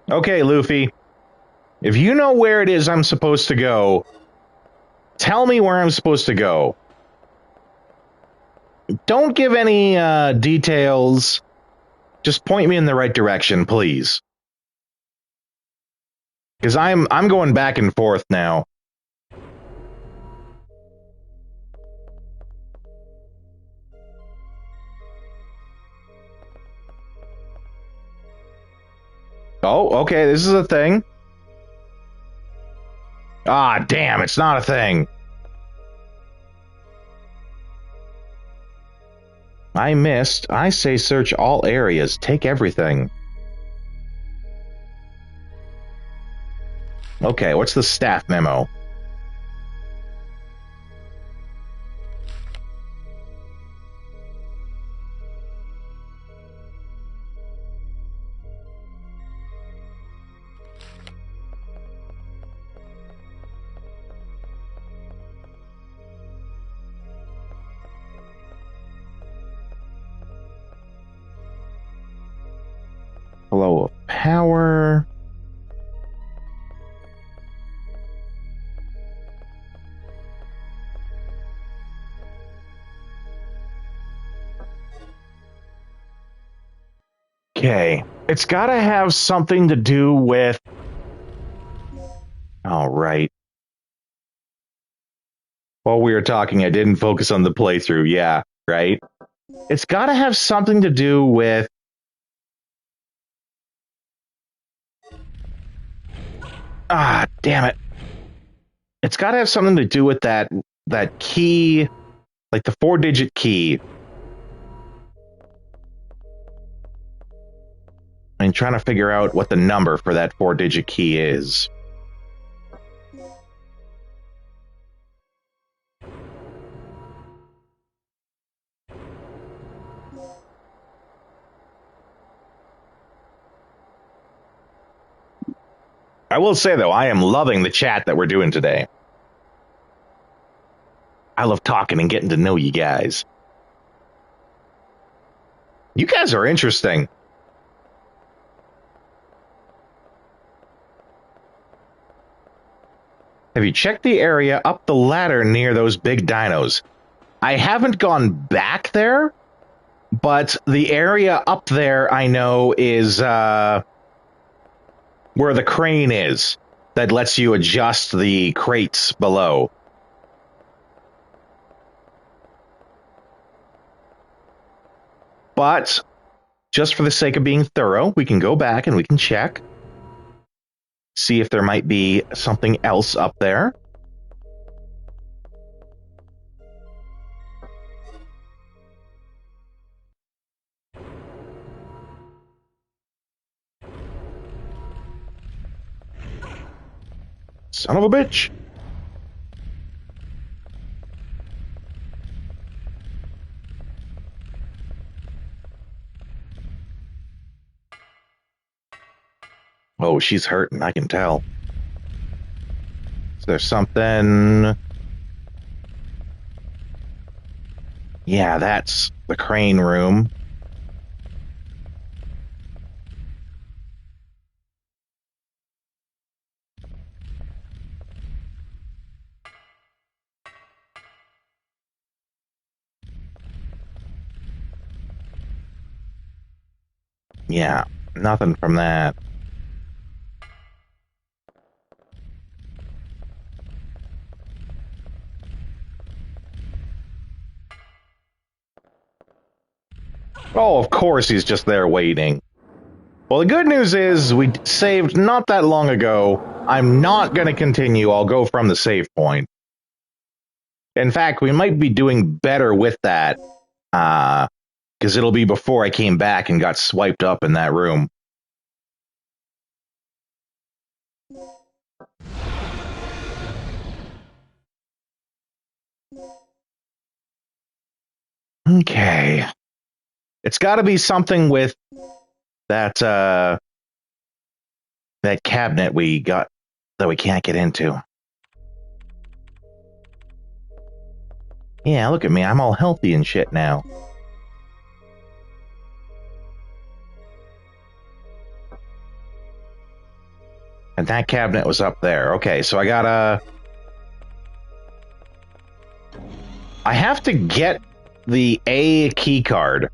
Okay, Luffy. If you know where it is I'm supposed to go, tell me where I'm supposed to go. Don't give any details. Just point me in the right direction, please. Because I'm going back and forth now. Oh, okay, this is a thing. Ah, damn, it's not a thing. I missed. I say search all areas. Take everything. Okay, what's the staff memo? Flow of power. Okay. It's gotta have something to do with... All right. While we were talking, I didn't focus on the playthrough. Yeah, right? It's gotta have something to do with... Ah, damn it. It's gotta have something to do with that key, like the 4-digit key. I'm trying to figure out what the number for that 4-digit key is. I will say, though, I am loving the chat that we're doing today. I love talking and getting to know you guys. You guys are interesting. Have you checked the area up the ladder near those big dinos? I haven't gone back there, but the area up there I know is where the crane is that lets you adjust the crates below. But just for the sake of being thorough, we can go back and we can check. See if there might be something else up there. Son of a bitch. Oh, she's hurting, I can tell. Is there something? Yeah, that's the crane room. Yeah, nothing from that. Oh, of course he's just there waiting. Well, the good news is we saved not that long ago. I'm not going to continue. I'll go from the save point. In fact, we might be doing better with that Because it'll be before I came back and got swiped up in that room. Okay. It's got to be something with that that cabinet we got that we can't get into. Yeah, look at me. I'm all healthy and shit now. And that cabinet was up there. Okay, so I gotta... I have to get the A key card.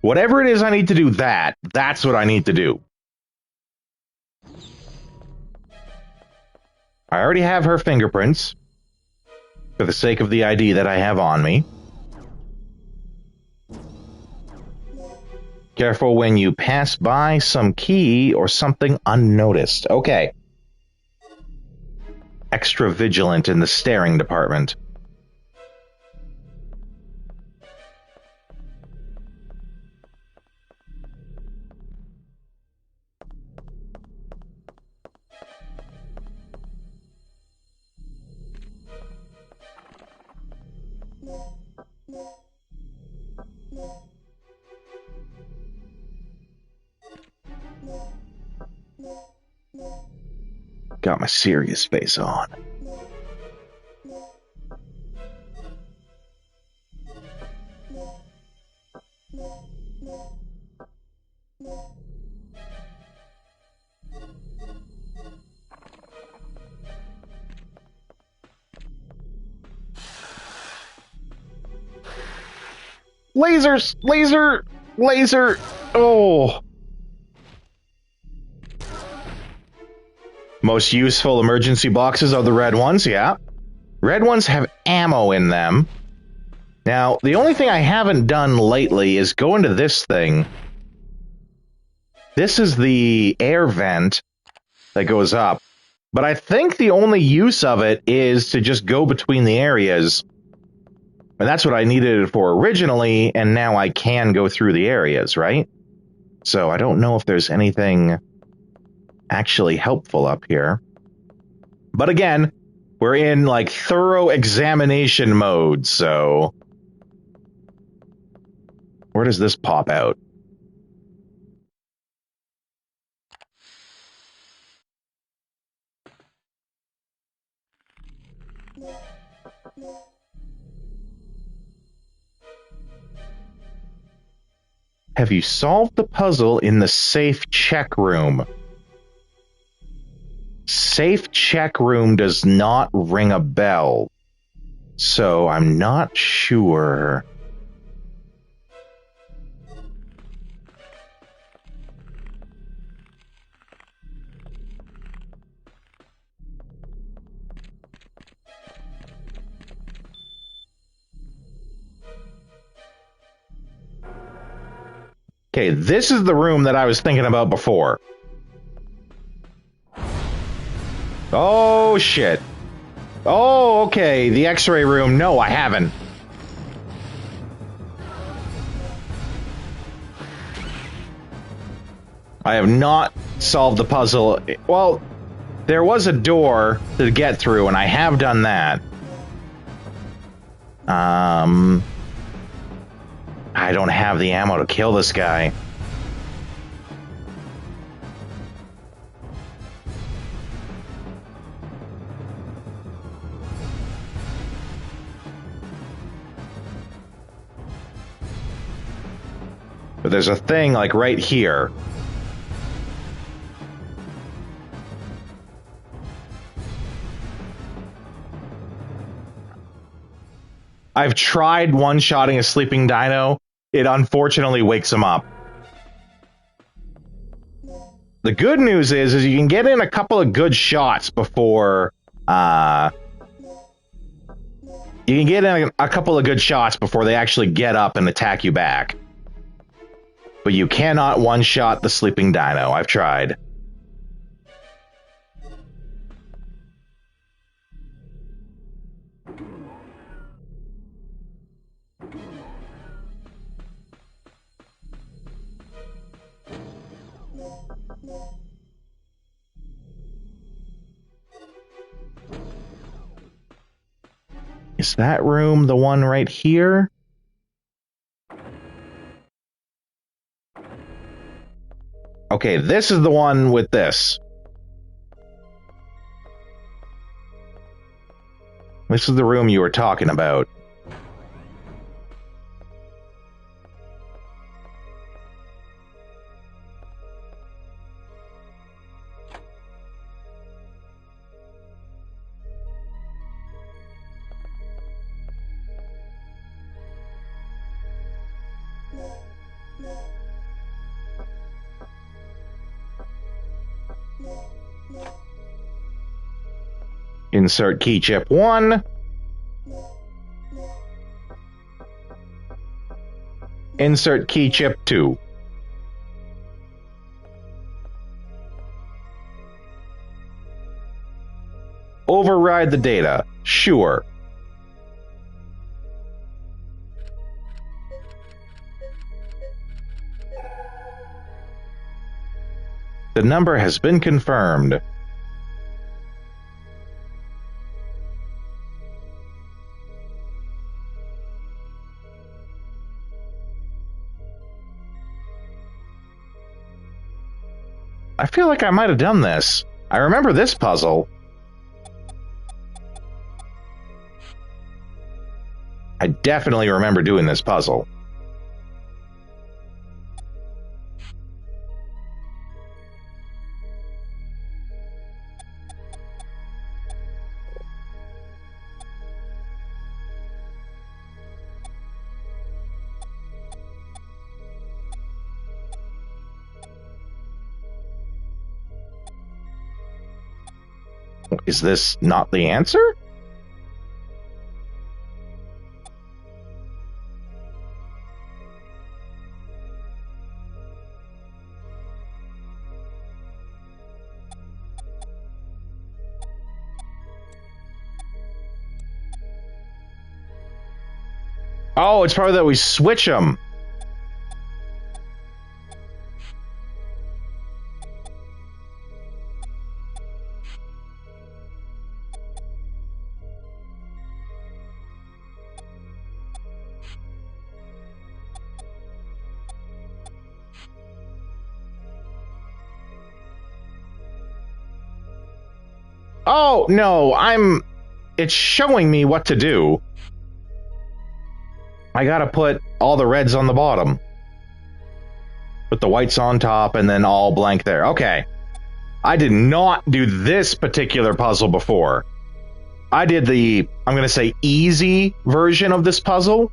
Whatever it is I need to do that's what I need to do. I already have her fingerprints, for the sake of the ID that I have on me. Careful when you pass by some key or something unnoticed. Okay. Extra vigilant in the staring department. Got my serious face on. Lasers! Laser! Laser! Oh! Most useful emergency boxes are the red ones, yeah. Red ones have ammo in them. Now, the only thing I haven't done lately is go into this thing. This is the air vent that goes up. But I think the only use of it is to just go between the areas. And that's what I needed it for originally, and now I can go through the areas, right? So I don't know if there's anything actually helpful up here. But again, we're in like thorough examination mode, so where does this pop out? Have you solved the puzzle in the safe check room? Safe check room does not ring a bell, so I'm not sure. Okay, this is the room that I was thinking about before. Oh, shit. Oh, okay, the X-ray room. No, I haven't. I have not solved the puzzle. Well, there was a door to get through, and I have done that. I don't have the ammo to kill this guy. But there's a thing, like, right here. I've tried one-shotting a sleeping dino. It unfortunately wakes him up. The good news is you can get in a couple of good shots before, you can get in a couple of good shots before they actually get up and attack you back. But you cannot one-shot the sleeping dino. I've tried. Is that room the one right here? Okay, this is the one with this. This is the room you were talking about. Insert key chip 1. Insert key chip 2. Override the data. Sure. The number has been confirmed. I feel like I might have done this. I remember this puzzle. I definitely remember doing this puzzle. Is this not the answer? Oh, it's probably that we switch them. Oh, no, it's showing me what to do. I gotta put all the reds on the bottom. Put the whites on top and then all blank there. Okay. I did not do this particular puzzle before. I did the, I'm gonna say, easy version of this puzzle.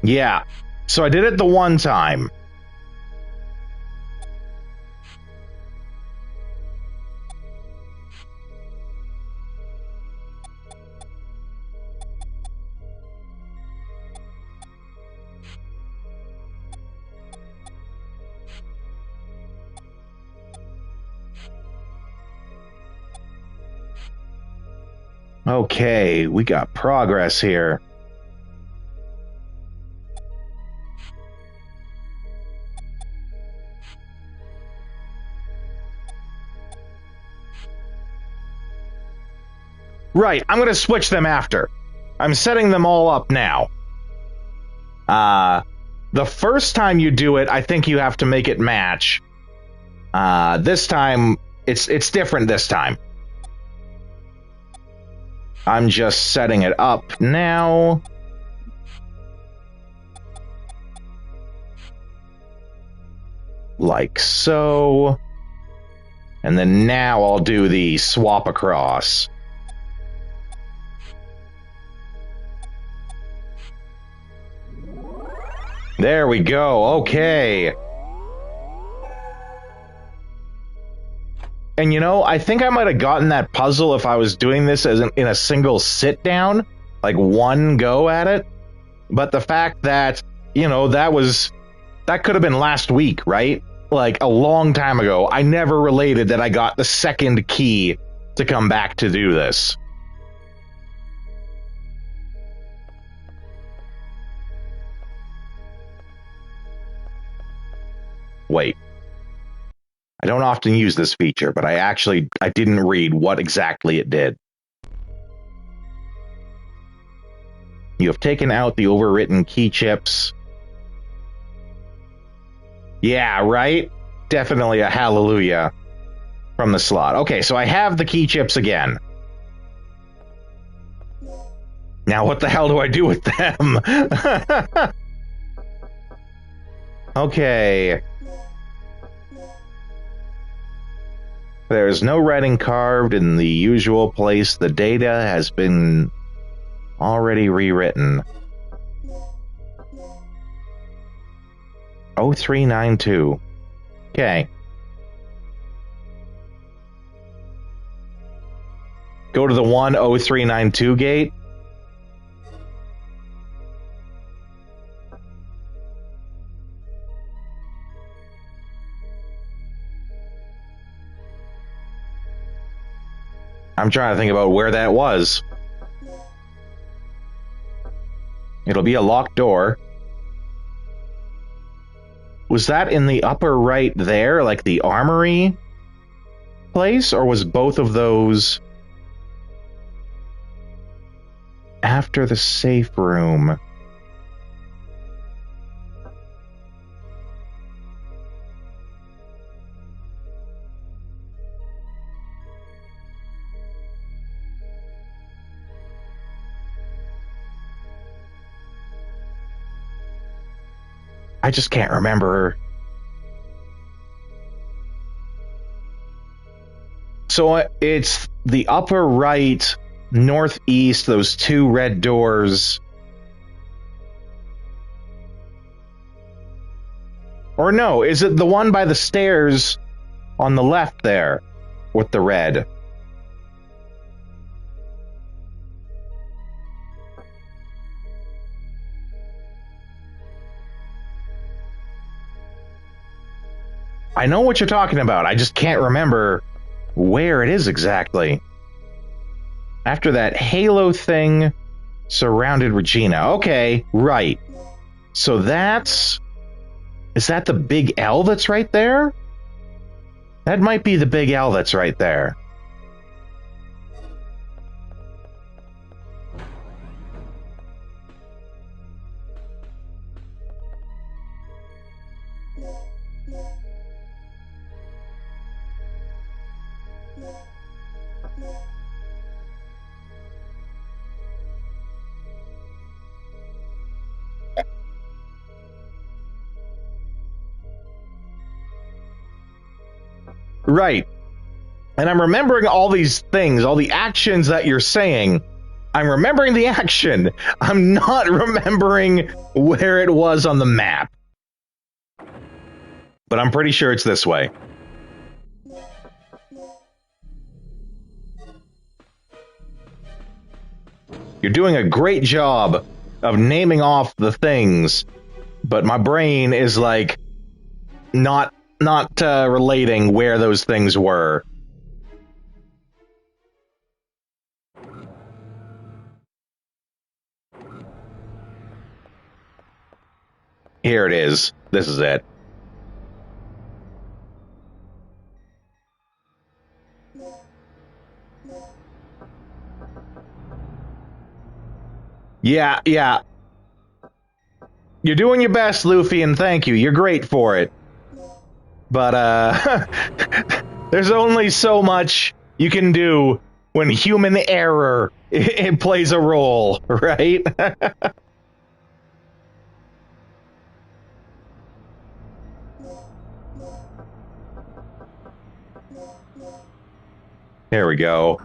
Yeah, so I did it the one time. Okay, we got progress here. Right, I'm going to switch them after. I'm setting them all up now. The first time you do it, I think you have to make it match. This time, it's different this time. I'm just setting it up now. Like so. And then now I'll do the swap across. There we go, okay. And you know, I think I might have gotten that puzzle if I was doing this in a single sit down, like one go at it. But the fact that, that could have been last week, right? Like a long time ago. I never related that I got the second key to come back to do this. Wait. I don't often use this feature, but I didn't read what exactly it did. You have taken out the overwritten key chips. Yeah, right? Definitely a hallelujah from the slot. Okay, so I have the key chips again. Now what the hell do I do with them? Okay. There's no writing carved in the usual place. The data has been already rewritten. 0392. Okay. Go to the 10392 gate. I'm trying to think about where that was. It'll be a locked door. Was that in the upper right there, like the armory place? Or was both of those after the safe room? I just can't remember. So it's the upper right, northeast, those two red doors. Or no, is it the one by the stairs on the left there with the red? I know what you're talking about. I just can't remember where it is exactly. After that halo thing surrounded Regina. Okay, right. So is that the big L that's right there? That might be the big L that's right there. Right. And I'm remembering all these things, all the actions that you're saying. I'm remembering the action. I'm not remembering where it was on the map. But I'm pretty sure it's this way. You're doing a great job of naming off the things, but my brain is like not relating where those things were. Here it is. This is it. Yeah. You're doing your best, Luffy, and thank you. You're great for it. But, there's only so much you can do when human error it plays a role, right? There we go.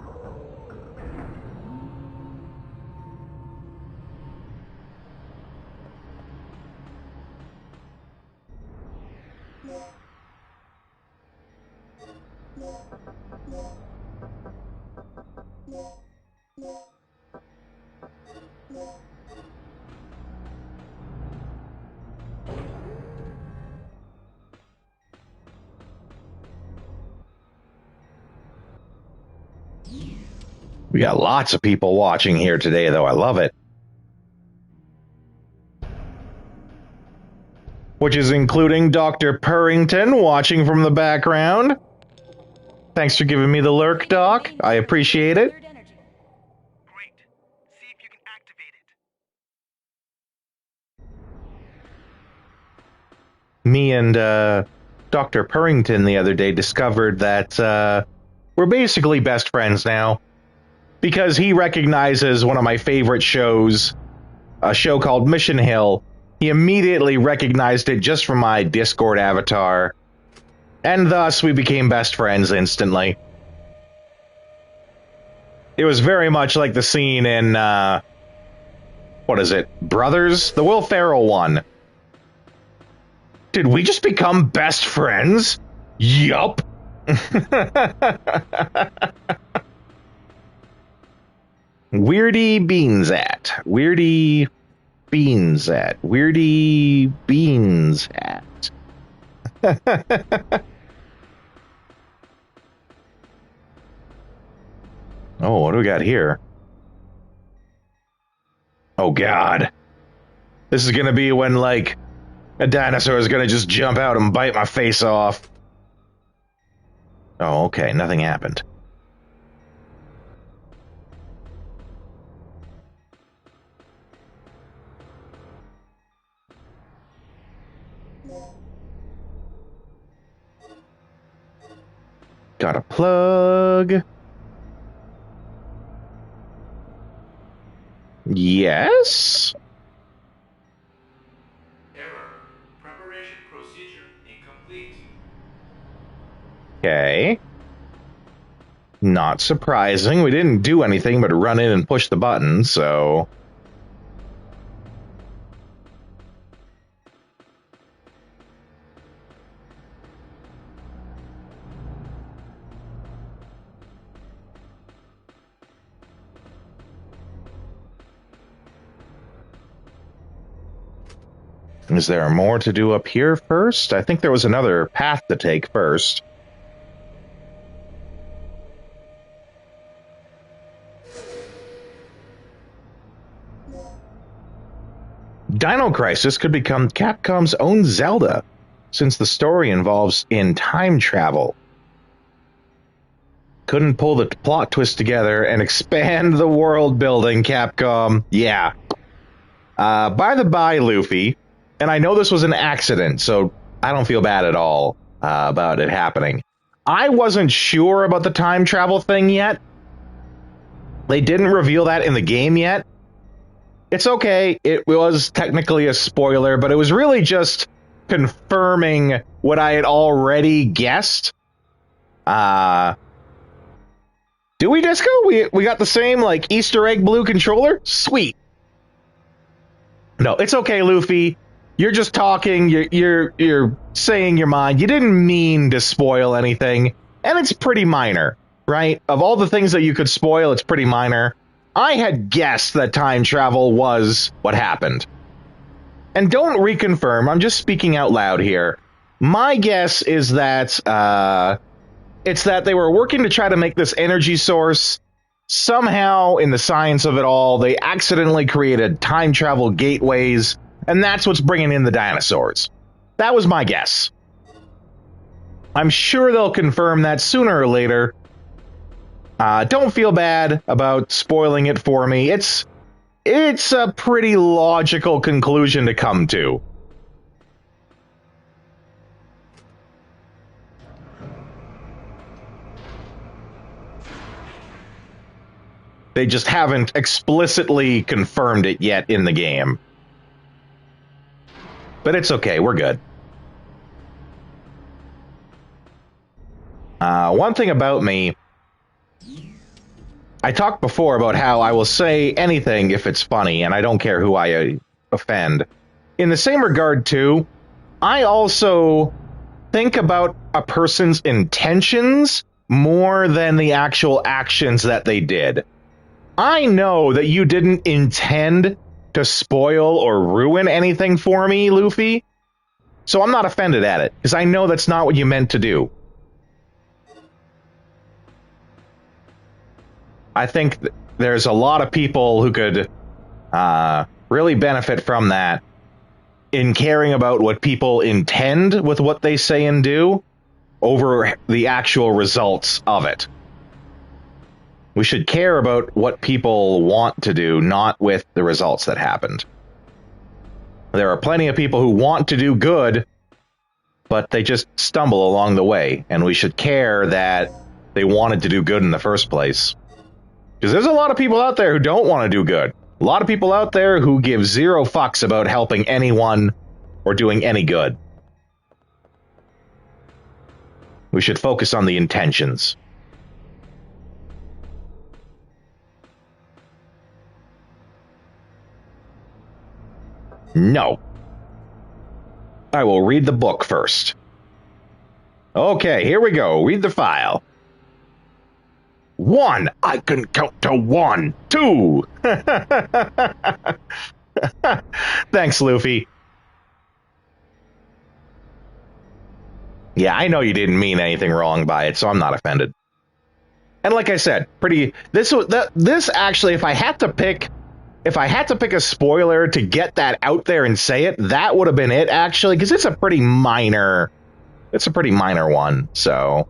We got lots of people watching here today, though. I love it. Which is including Dr. Purrington watching from the background. Thanks for giving me the lurk, Doc. I appreciate it. Great. See if you can activate it. Me and Dr. Purrington the other day discovered that we're basically best friends now. Because he recognizes one of my favorite shows, a show called Mission Hill. He immediately recognized it just from my Discord avatar. And thus, we became best friends instantly. It was very much like the scene in, what is it, Brothers? The Will Ferrell one. Did we just become best friends? Yup. Weirdy Beans at. Weirdy Beans at. Weirdy Beans at. Oh, what do we got here? Oh, God. This is gonna be when, like, a dinosaur is gonna just jump out and bite my face off. Oh, okay. Nothing happened. Got a plug. Yes? Error. Preparation procedure incomplete. Okay. Not surprising. We didn't do anything but run in and push the button, so... Is there more to do up here first? I think there was another path to take first. Dino Crisis could become Capcom's own Zelda, since the story involves in time travel. Couldn't pull the plot twist together and expand the world building, Capcom. Yeah. By the by, Luffy, and I know this was an accident, so I don't feel bad at all about it happening. I wasn't sure about the time travel thing yet. They didn't reveal that in the game yet. It's okay, it was technically a spoiler, but it was really just confirming what I had already guessed. Do we, Disco? We got the same, like, Easter egg blue controller? Sweet. No, it's okay, Luffy. You're just talking, you're saying your mind. You didn't mean to spoil anything, and it's pretty minor, right? Of all the things that you could spoil, it's pretty minor. I had guessed that time travel was what happened. And don't reconfirm, I'm just speaking out loud here. My guess is that it's that they were working to try to make this energy source. Somehow, in the science of it all, they accidentally created time travel gateways, and that's what's bringing in the dinosaurs. That was my guess. I'm sure they'll confirm that sooner or later. Don't feel bad about spoiling it for me. It's a pretty logical conclusion to come to. They just haven't explicitly confirmed it yet in the game. But it's okay, we're good. One thing about me, I talked before about how I will say anything if it's funny, and I don't care who I offend. In the same regard, too, I also think about a person's intentions more than the actual actions that they did. I know that you didn't intend to spoil or ruin anything for me, Luffy, so I'm not offended at it, because I know that's not what you meant to do. I think there's a lot of people who could really benefit from that in caring about what people intend with what they say and do over the actual results of it. We should care about what people want to do, not with the results that happened. There are plenty of people who want to do good, but they just stumble along the way, and we should care that they wanted to do good in the first place. Because there's a lot of people out there who don't want to do good. A lot of people out there who give zero fucks about helping anyone or doing any good. We should focus on the intentions. No. I will read the book first. Okay, here we go. Read the file. 1. I can count to 1. 2. Thanks, Luffy. Yeah, I know you didn't mean anything wrong by it, so I'm not offended. And like I said, this actually, if I had to pick a spoiler to get that out there and say it, that would have been it, actually, because it's a pretty minor one. So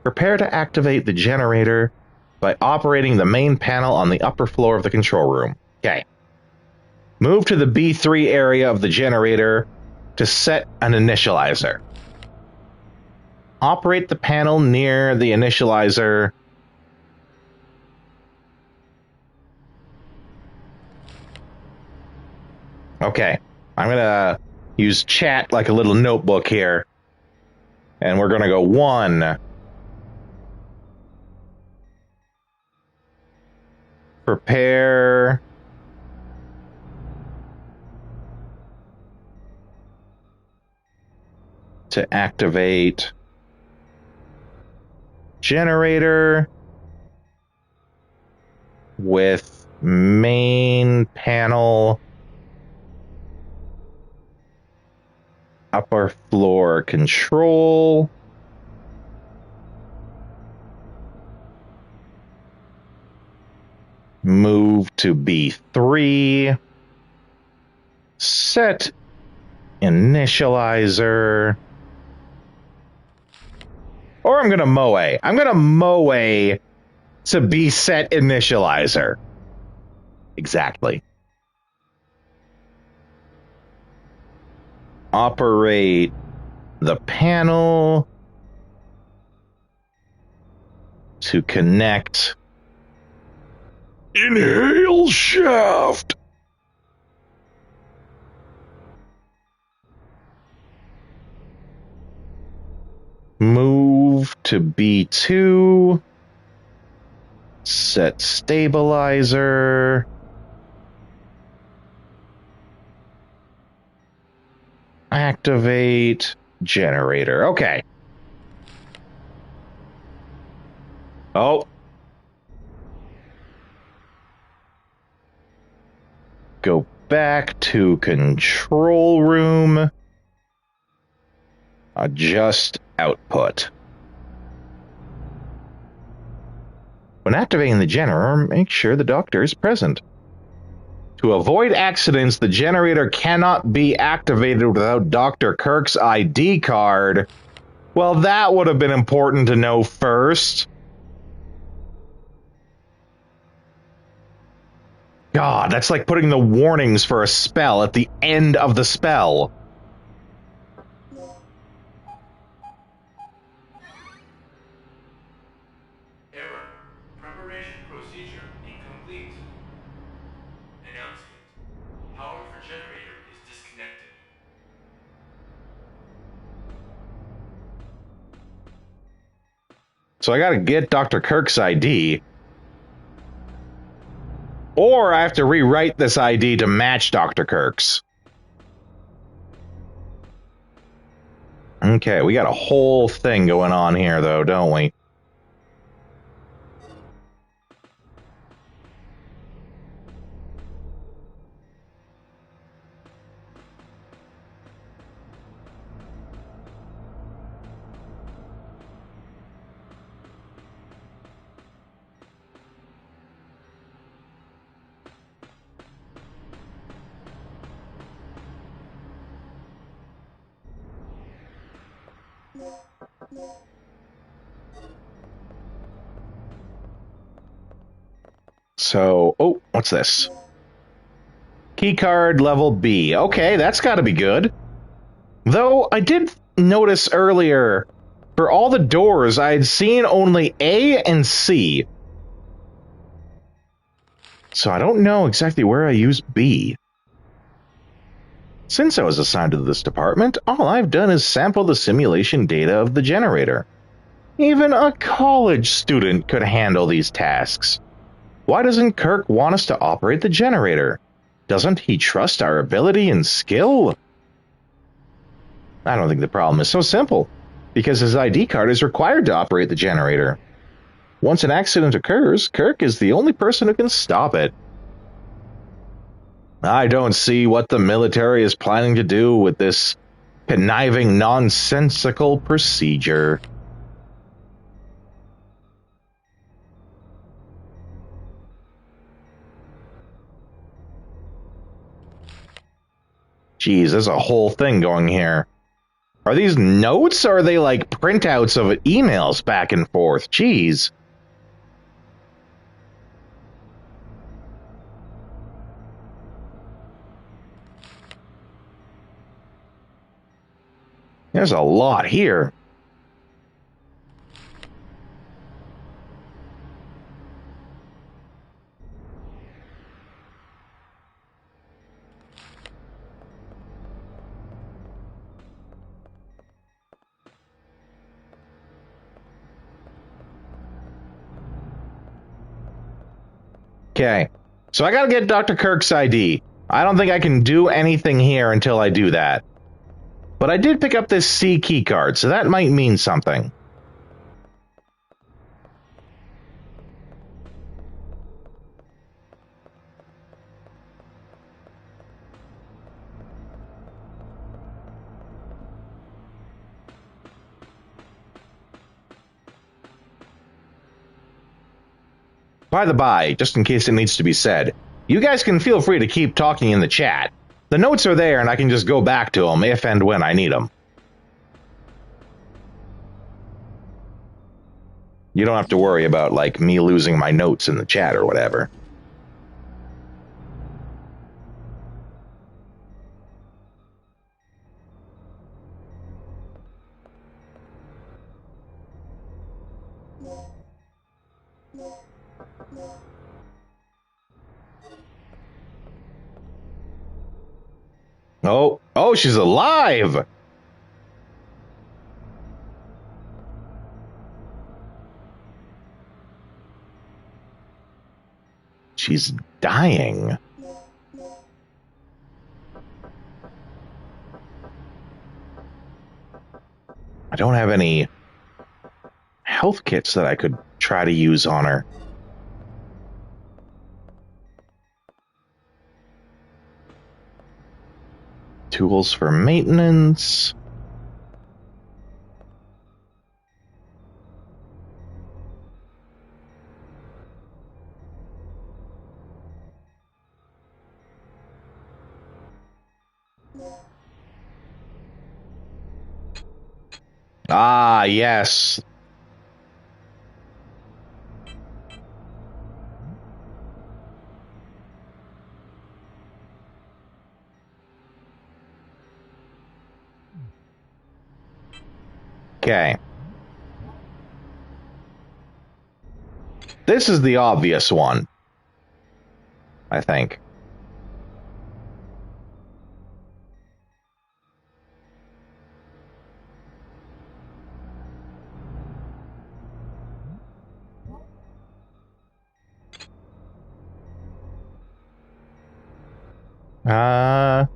prepare to activate the generator by operating the main panel on the upper floor of the control room. Okay. Move to the B3 area of the generator to set an initializer. Operate the panel near the initializer. Okay, I'm going to use chat like a little notebook here. And we're going to go 1. Prepare to activate generator with main panel upper floor control. Move to B3. Set initializer. Or I'm going to moe. I'm going to moe to be set initializer. Exactly. Operate the panel to connect inhale shaft. Move to B2. Set stabilizer. Activate generator. Okay. Oh. Go back to control room. Adjust output. When activating the generator, make sure the doctor is present. To avoid accidents, the generator cannot be activated without Dr. Kirk's ID card. Well, that would have been important to know first. God, that's like putting the warnings for a spell at the end of the spell. Error. Preparation procedure incomplete. Announcement. Power for generator is disconnected. So I gotta get Dr. Kirk's ID. Or I have to rewrite this ID to match Dr. Kirk's. Okay, we got a whole thing going on here, though, don't we? So, oh, what's this? Keycard level B. Okay, that's got to be good. Though I did notice earlier, for all the doors, I'd seen only A and C. So I don't know exactly where I used B. Since I was assigned to this department, all I've done is sample the simulation data of the generator. Even a college student could handle these tasks. Why doesn't Kirk want us to operate the generator? Doesn't he trust our ability and skill? I don't think the problem is so simple, because his ID card is required to operate the generator. Once an accident occurs, Kirk is the only person who can stop it. I don't see what the military is planning to do with this conniving, nonsensical procedure. Geez, there's a whole thing going here. Are these notes, or are they like printouts of emails back and forth? Jeez. There's a lot here. Okay, so I gotta get Dr. Kirk's ID. I don't think I can do anything here until I do that. But I did pick up this C key card, so that might mean something. By the by, just in case it needs to be said, you guys can feel free to keep talking in the chat. The notes are there and I can just go back to them if and when I need them. You don't have to worry about, like, me losing my notes in the chat or whatever. Oh, she's alive! She's dying. I don't have any health kits that I could try to use on her. Tools for maintenance. Ah, yes. Okay. This is the obvious one, I think.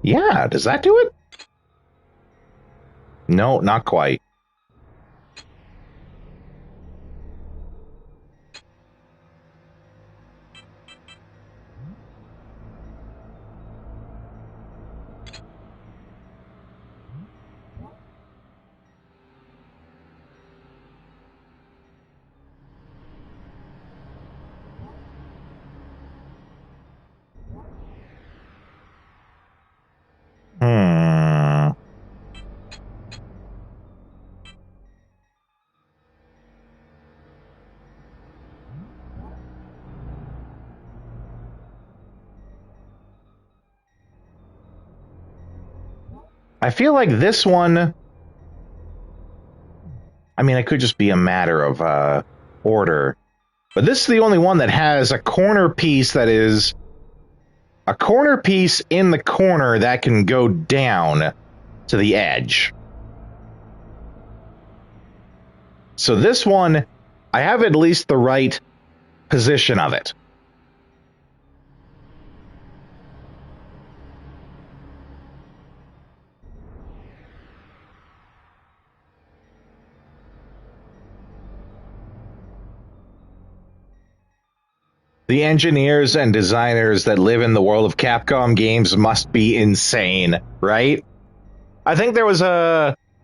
Yeah, does that do it? No, not quite. Hmm. I feel like this one... I mean, it could just be a matter of order. But this is the only one that has a corner piece that is... a corner piece in the corner that can go down to the edge. So this one, I have at least the right position of it. The engineers and designers that live in the world of Capcom games must be insane, right? I think there was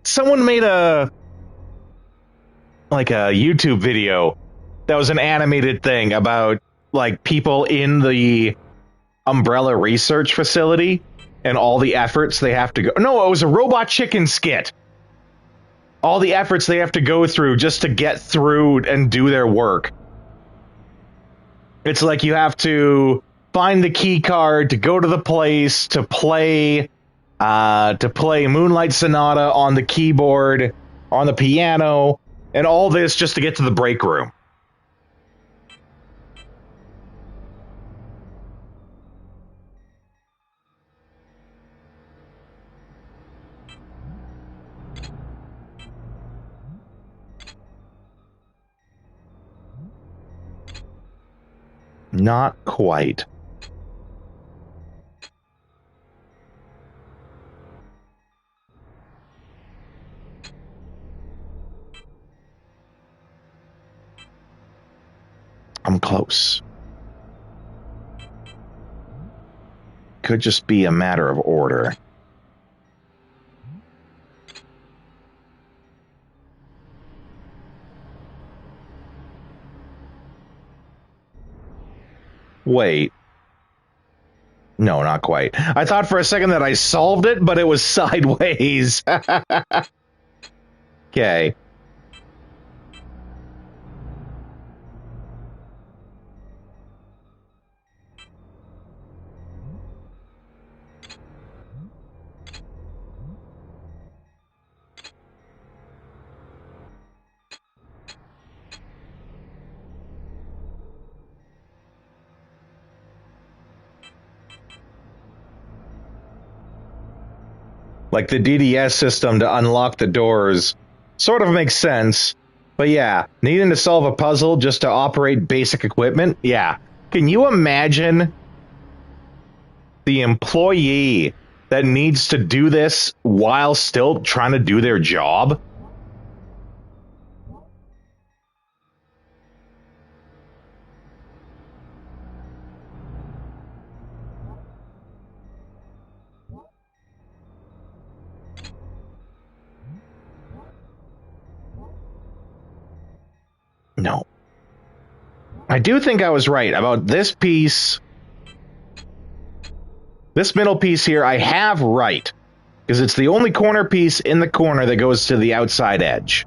someone made a YouTube video that was an animated thing about like people in the Umbrella research facility and all the efforts they have to go. No, it was a Robot Chicken skit. All the efforts they have to go through just to get through and do their work. It's like you have to find the key card to go to the place to play Moonlight Sonata on the keyboard, on the piano, and all this just to get to the break room. Not quite. I'm close. Could just be a matter of order. Wait. No, not quite. I thought for a second that I solved it, but it was sideways. Okay. Like the DDS system to unlock the doors sort of makes sense. But yeah, needing to solve a puzzle just to operate basic equipment? Yeah. Can you imagine the employee that needs to do this while still trying to do their job? No. I do think I was right about this piece. This middle piece here, I have right. Because it's the only corner piece in the corner that goes to the outside edge.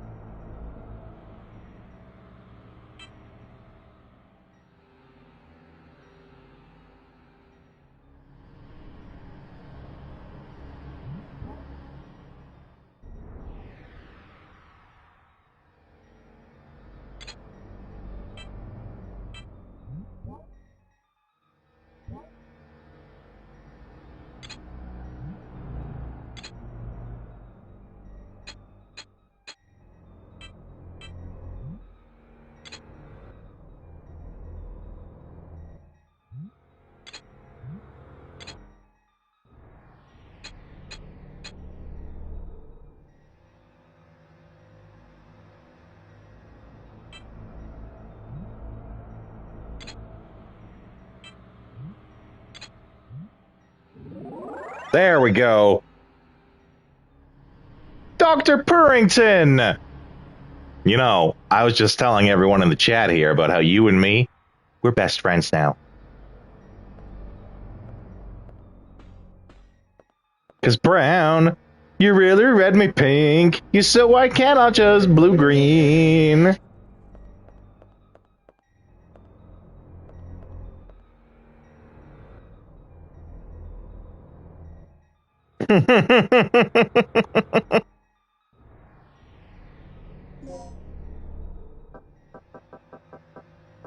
There we go. Dr. Purrington! You know, I was just telling everyone in the chat here about how you and me, we're best friends now. Cause brown, you really read me pink. You so why can't I just blue-green?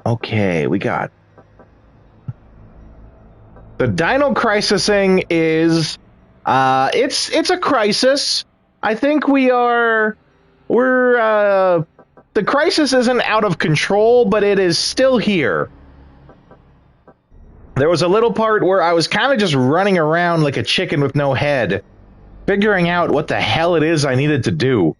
Okay, we got... The dino crisising is... it's a crisis. I think we're... The crisis isn't out of control, but it is still here. There was a little part where I was kind of just running around like a chicken with no head, figuring out what the hell it is I needed to do.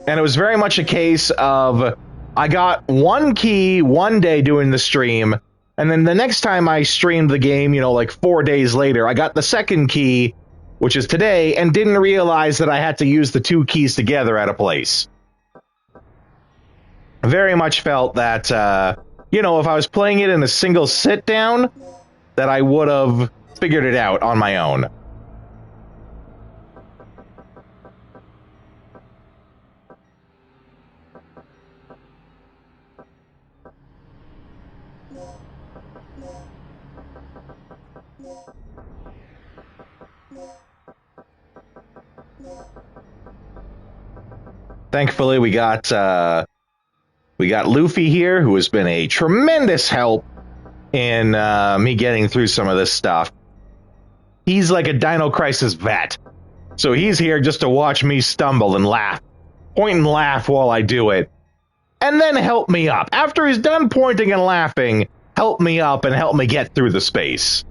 And it was very much a case of, I got one key one day doing the stream, and then the next time I streamed the game, you know, like 4 days later, I got the second key, which is today, and didn't realize that I had to use the 2 keys together at a place. Very much felt that, you know, if I was playing it in a single sit-down, that I would have figured it out on my own. Thankfully, we got Luffy here, who has been a tremendous help in me getting through some of this stuff. He's like a Dino Crisis vet, so he's here just to watch me stumble and laugh, point and laugh while I do it, and then help me up. After he's done pointing and laughing, help me up and help me get through the space.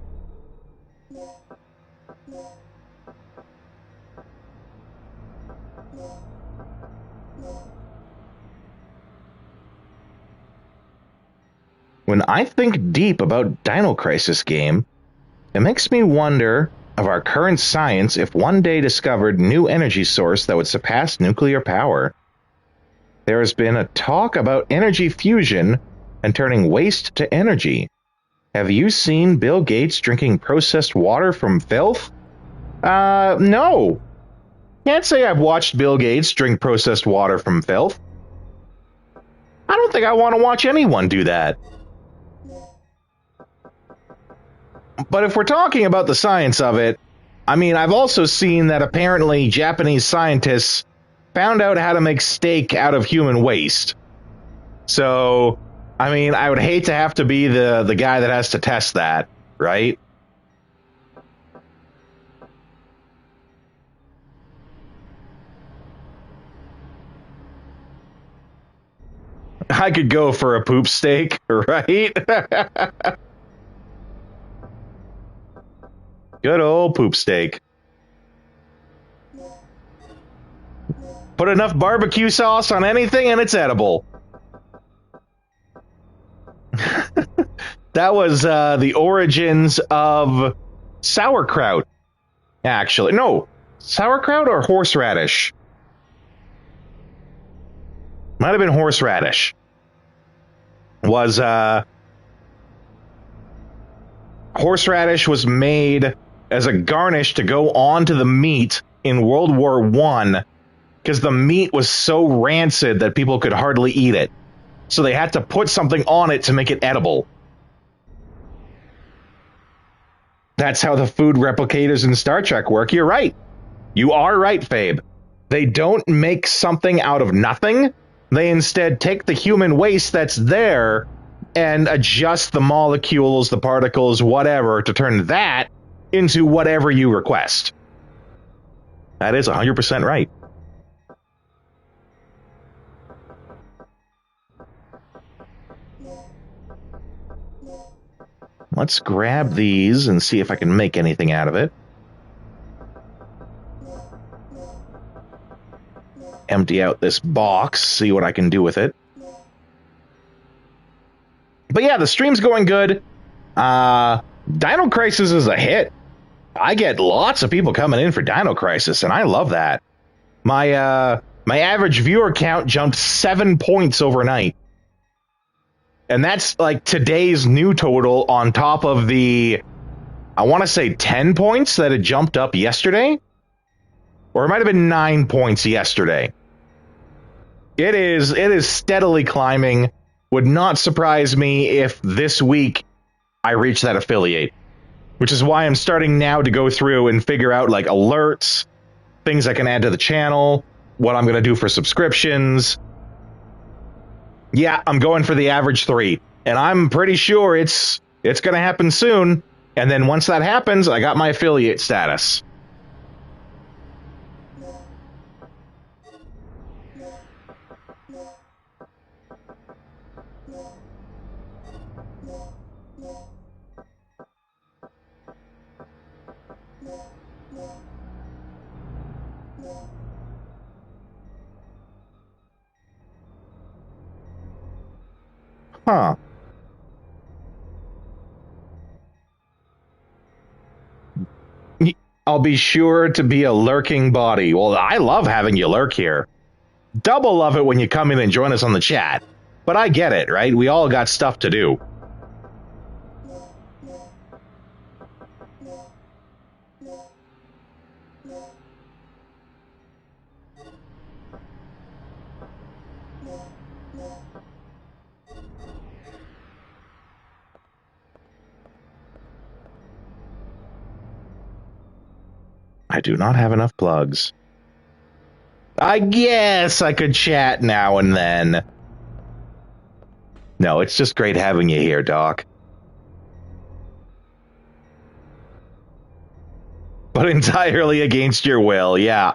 When I think deep about Dino Crisis game, it makes me wonder of our current science if one day discovered new energy source that would surpass nuclear power. There has been a talk about energy fusion and turning waste to energy. Have you seen Bill Gates drinking processed water from filth? No. Can't say I've watched Bill Gates drink processed water from filth. I don't think I want to watch anyone do that. But if we're talking about the science of it, I mean, I've also seen that apparently Japanese scientists found out how to make steak out of human waste. So, I mean, I would hate to have to be the guy that has to test that, right? I could go for a poop steak, right? Good old poop steak. Put enough barbecue sauce on anything and it's edible. That was the origins of sauerkraut. Actually, no. Sauerkraut or horseradish? Might have been horseradish. Horseradish was made as a garnish to go onto the meat in World War I, because the meat was so rancid that people could hardly eat it. So they had to put something on it to make it edible. That's how the food replicators in Star Trek work. You're right. You are right, Fabe. They don't make something out of nothing. They instead take the human waste that's there and adjust the molecules, the particles, whatever, to turn that into whatever you request. That is 100% right. Let's grab these and see if I can make anything out of it. Empty out this box, see what I can do with it. But yeah, the stream's going good. Dino Crisis is a hit. I get lots of people coming in for Dino Crisis, and I love that. My average viewer count jumped 7 points overnight. And that's like today's new total on top of the, I want to say 10 points that had jumped up yesterday. Or it might have been 9 points yesterday. It is steadily climbing. Would not surprise me if this week I reach that affiliate. Which is why I'm starting now to go through and figure out, like, alerts, things I can add to the channel, what I'm going to do for subscriptions. Yeah, I'm going for the average 3. And I'm pretty sure it's going to happen soon. And then once that happens, I got my affiliate status. Huh. I'll be sure to be a lurking body. Well, I love having you lurk here. Double love it when you come in and join us on the chat. But I get it, right? We all got stuff to do. I do not have enough plugs. I guess I could chat now and then. No, it's just great having you here, Doc. But entirely against your will, yeah.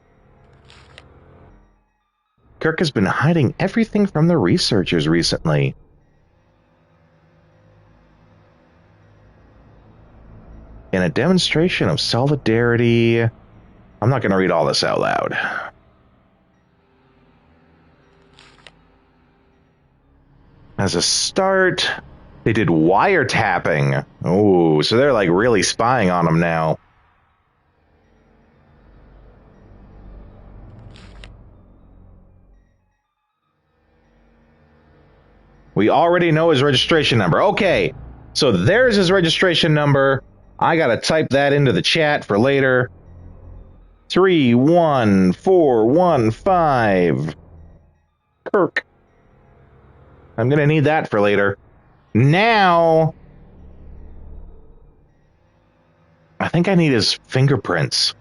Kirk has been hiding everything from the researchers recently. In a demonstration of solidarity... I'm not going to read all this out loud. As a start, they did wiretapping. Oh, so they're like really spying on him now. We already know his registration number. Okay, so there's his registration number. I gotta type that into the chat for later. 31415. Kirk. I'm gonna need that for later. Now, I think I need his fingerprints.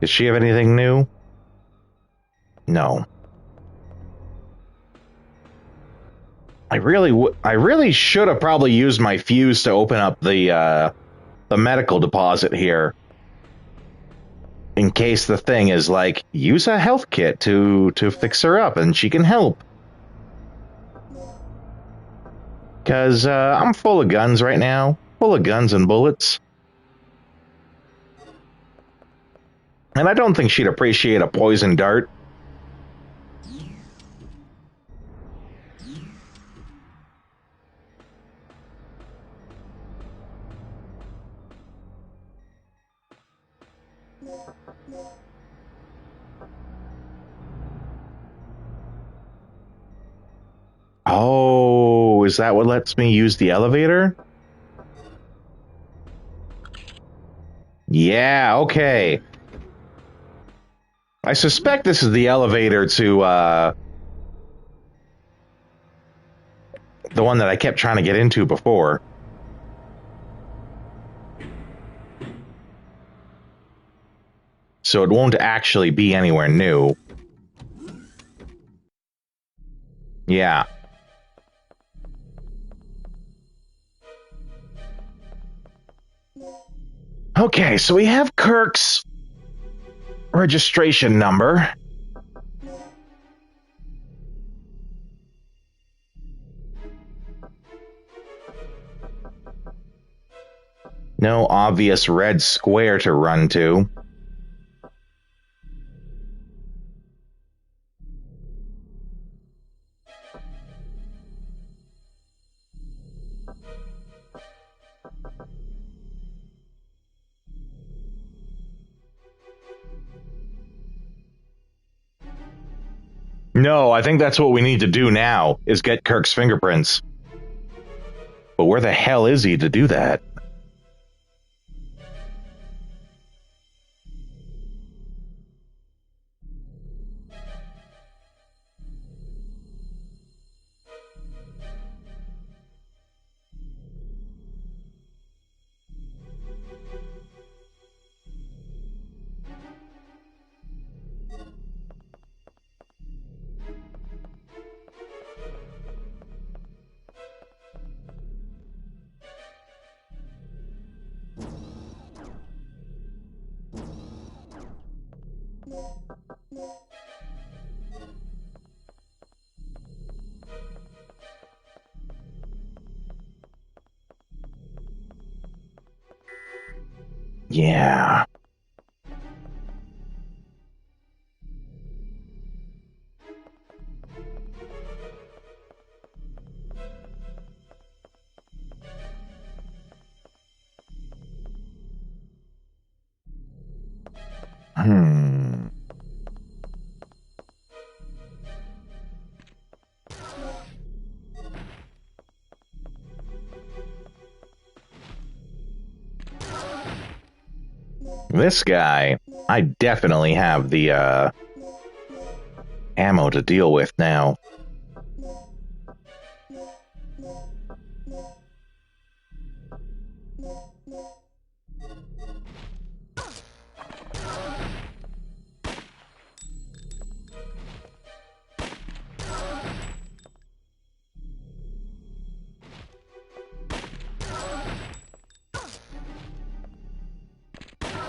Does she have anything new? No. I really should have probably used my fuse to open up the medical deposit here. In case the thing is like, use a health kit to fix her up and she can help. Because I'm full of guns right now. Full of guns and bullets. And I don't think she'd appreciate a poison dart. Oh, is that what lets me use the elevator? Yeah, okay. I suspect this is the elevator to, the one that I kept trying to get into before. So it won't actually be anywhere new. Yeah. Okay, so we have Kirk's registration number. No obvious red square to run to. No, I think that's what we need to do now, is get Kirk's fingerprints. But where the hell is he to do that? Yeah. Hmm. This guy, I definitely have the ammo to deal with now.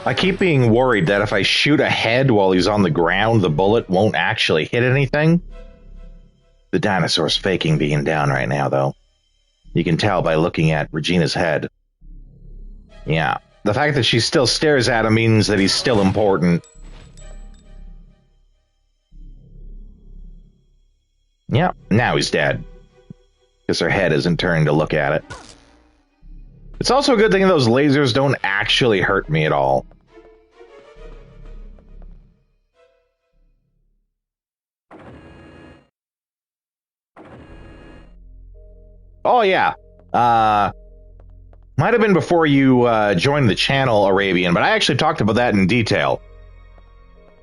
I keep being worried that if I shoot ahead while he's on the ground, the bullet won't actually hit anything. The dinosaur's faking being down right now, though. You can tell by looking at Regina's head. Yeah, the fact that she still stares at him means that he's still important. Yeah, now he's dead. Because her head isn't turning to look at it. It's also a good thing those lasers don't actually hurt me at all. Oh, yeah. Might have been before you joined the channel, Arabian, but I actually talked about that in detail.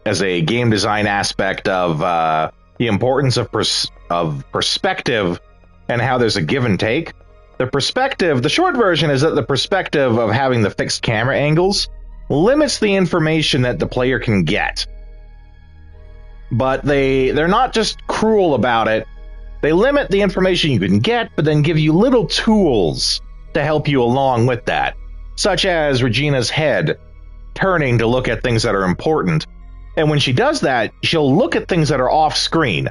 As a game design aspect of the importance of perspective and how there's a give and take. The short version is that the perspective of having the fixed camera angles limits the information that the player can get. But they're not just cruel about it. They limit the information you can get, but then give you little tools to help you along with that, such as Regina's head turning to look at things that are important. And when she does that, she'll look at things that are off screen,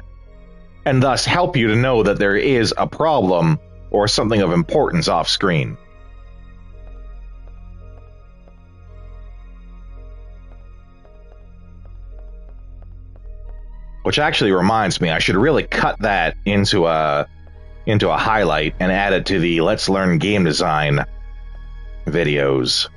and thus help you to know that there is a problem or something of importance off screen. Which actually reminds me, I should really cut that into a highlight and add it to the Let's Learn Game Design videos.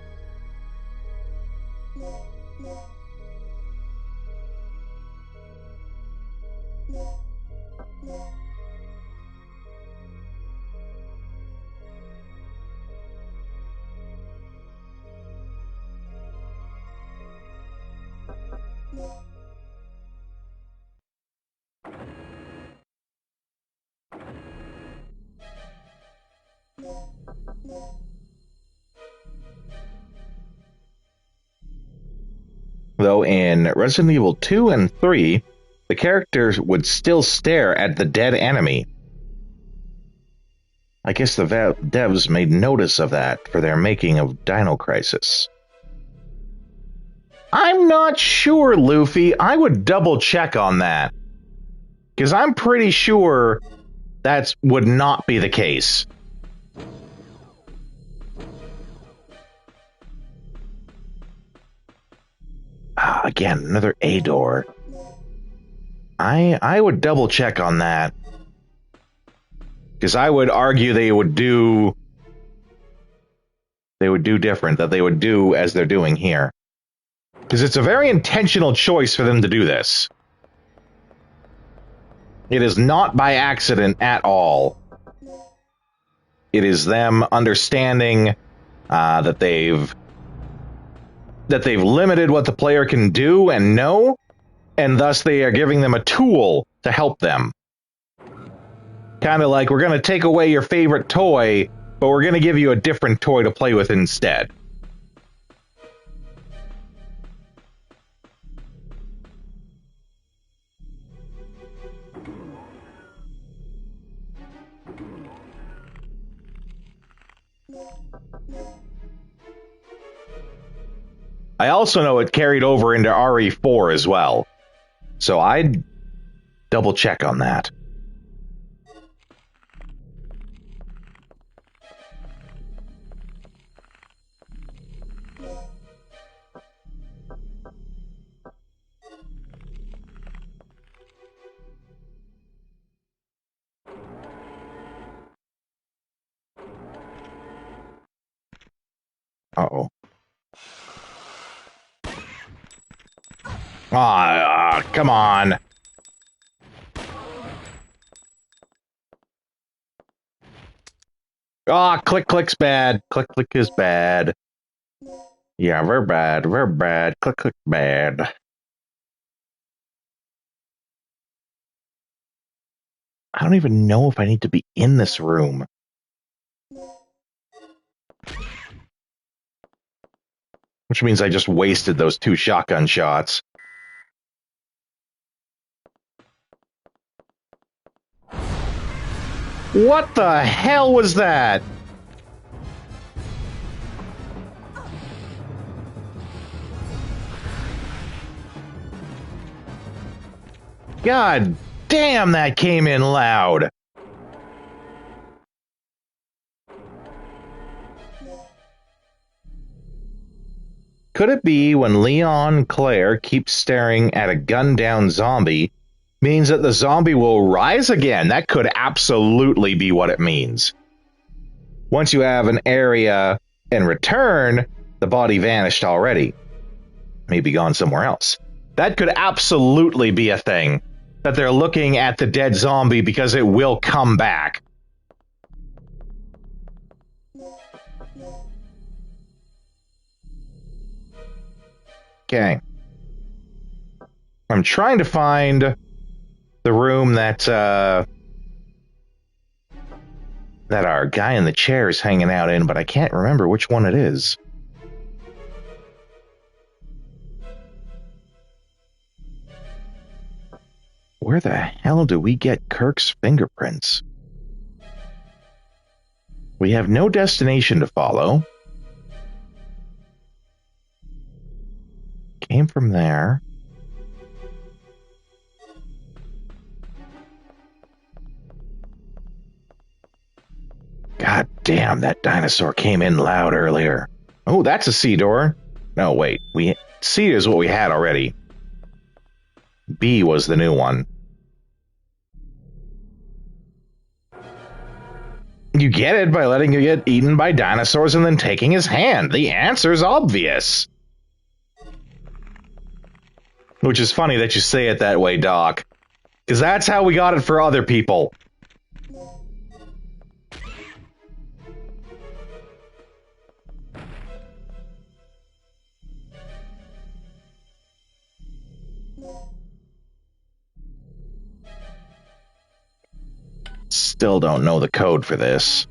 Though in Resident Evil 2 and 3, the characters would still stare at the dead enemy. I guess the devs made notice of that for their making of Dino Crisis. I'm not sure, Luffy. I would double check on that. Because I'm pretty sure that would not be the case. Again, another A door. I would double check on that. Because I would argue they would do different, that they would do as they're doing here. Because it's a very intentional choice for them to do this. It is not by accident at all. It is them understanding that they've limited what the player can do and know, and thus they are giving them a tool to help them. Kind of like, we're going to take away your favorite toy, but we're going to give you a different toy to play with instead. I also know it carried over into RE4 as well, so I'd double check on that. Uh-oh. Come on. Click click's bad. Click click is bad. Yeah, we're bad. We're bad. Click click bad. I don't even know if I need to be in this room. Which means I just wasted those 2 shotgun shots. What the hell was that? God damn, that came in loud. Could it be when Leon Claire keeps staring at a gunned-down zombie means that the zombie will rise again? That could absolutely be what it means. Once you have an area in return, the body vanished already. Maybe gone somewhere else. That could absolutely be a thing. That they're looking at the dead zombie because it will come back. Okay. I'm trying to find the room that our guy in the chair is hanging out in, but I can't remember which one it is. Where the hell do we get Kirk's fingerprints? We have no destination to follow. Came from there. God damn, that dinosaur came in loud earlier. Oh, that's a C door. No, wait. C is what we had already. B was the new one. You get it by letting you get eaten by dinosaurs and then taking his hand. The answer's obvious. Which is funny that you say it that way, Doc. Because that's how we got it for other people. Still don't know the code for this.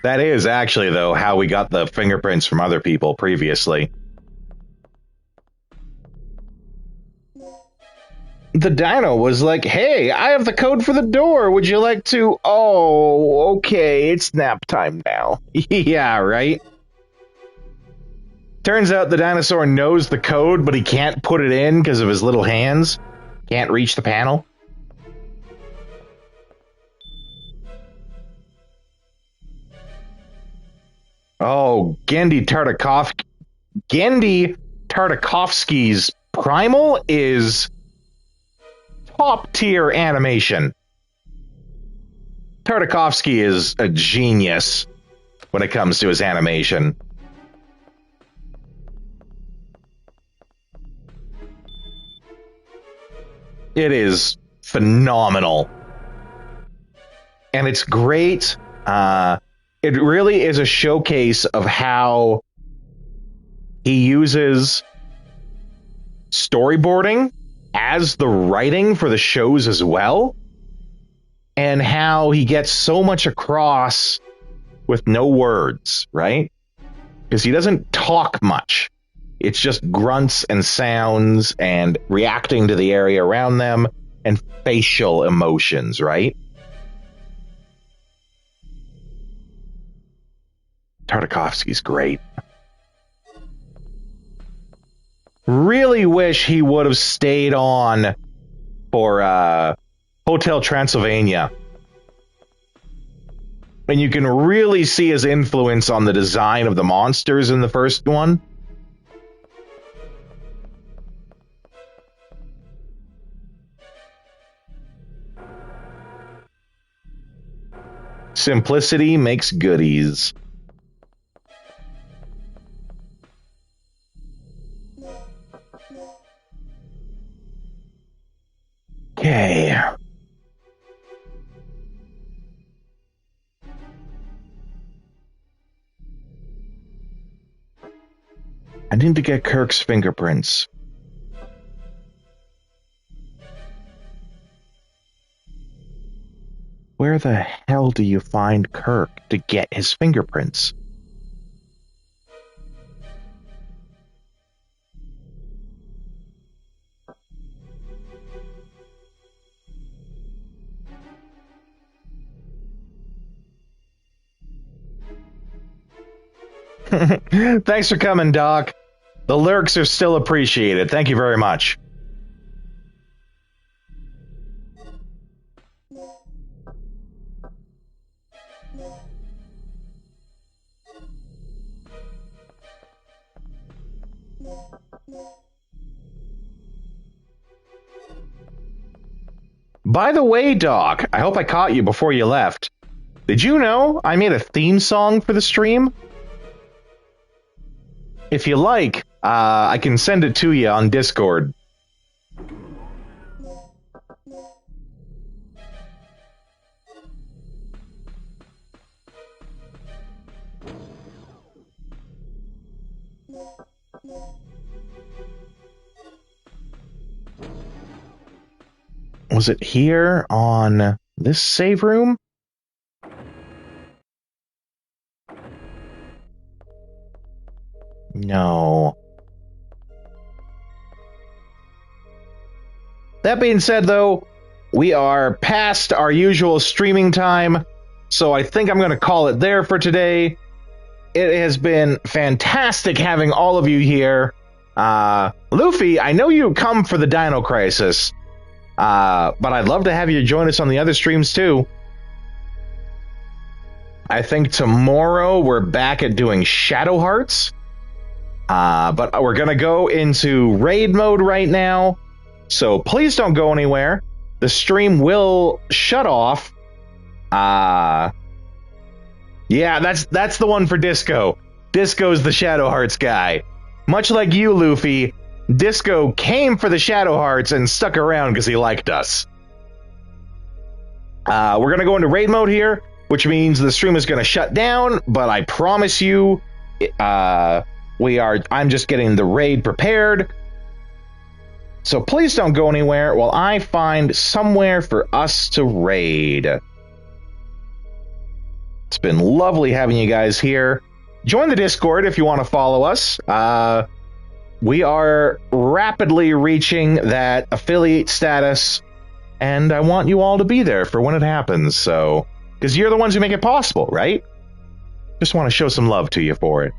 That is actually, though, how we got the fingerprints from other people previously. The dino was like, hey, I have the code for the door. Would you like to... Oh, okay, it's nap time now. Yeah, right? Turns out the dinosaur knows the code, but he can't put it in because of his little hands. Can't reach the panel. Oh, Gendy Tartakovsky's primal is top tier animation. Tartakovsky is a genius when it comes to his animation. It is phenomenal. And it's great. It really is a showcase of how he uses storyboarding as the writing for the shows as well, and how he gets so much across with no words, right? Because he doesn't talk much. It's just grunts and sounds and reacting to the area around them and facial emotions, right? Tartakovsky's great. Really wish he would have stayed on for Hotel Transylvania. And you can really see his influence on the design of the monsters in the first one. Simplicity makes goodies. Okay. I need to get Kirk's fingerprints. Where the hell do you find Kirk to get his fingerprints? Thanks for coming, Doc. The lurks are still appreciated. Thank you very much. By the way, Doc, I hope I caught you before you left. Did you know I made a theme song for the stream? If you like, I can send it to you on Discord. Was it here on this save room? No. That being said, though, we are past our usual streaming time, so I think I'm going to call it there for today. It has been fantastic having all of you here. Luffy, I know you come for the Dino Crisis, but I'd love to have you join us on the other streams too. I think tomorrow we're back at doing Shadow Hearts. But we're going to go into raid mode right now, so please don't go anywhere. The stream will shut off. Yeah, that's the one for Disco. Disco's the Shadow Hearts guy. Much like you, Luffy, Disco came for the Shadow Hearts and stuck around because he liked us. We're going to go into raid mode here, which means the stream is going to shut down, but I promise you, I'm just getting the raid prepared. So please don't go anywhere while I find somewhere for us to raid. It's been lovely having you guys here. Join the Discord if you want to follow us. We are rapidly reaching that affiliate status, and I want you all to be there for when it happens. So, because you're the ones who make it possible, right? Just want to show some love to you for it.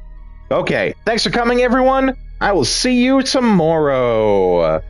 Okay, thanks for coming, everyone. I will see you tomorrow.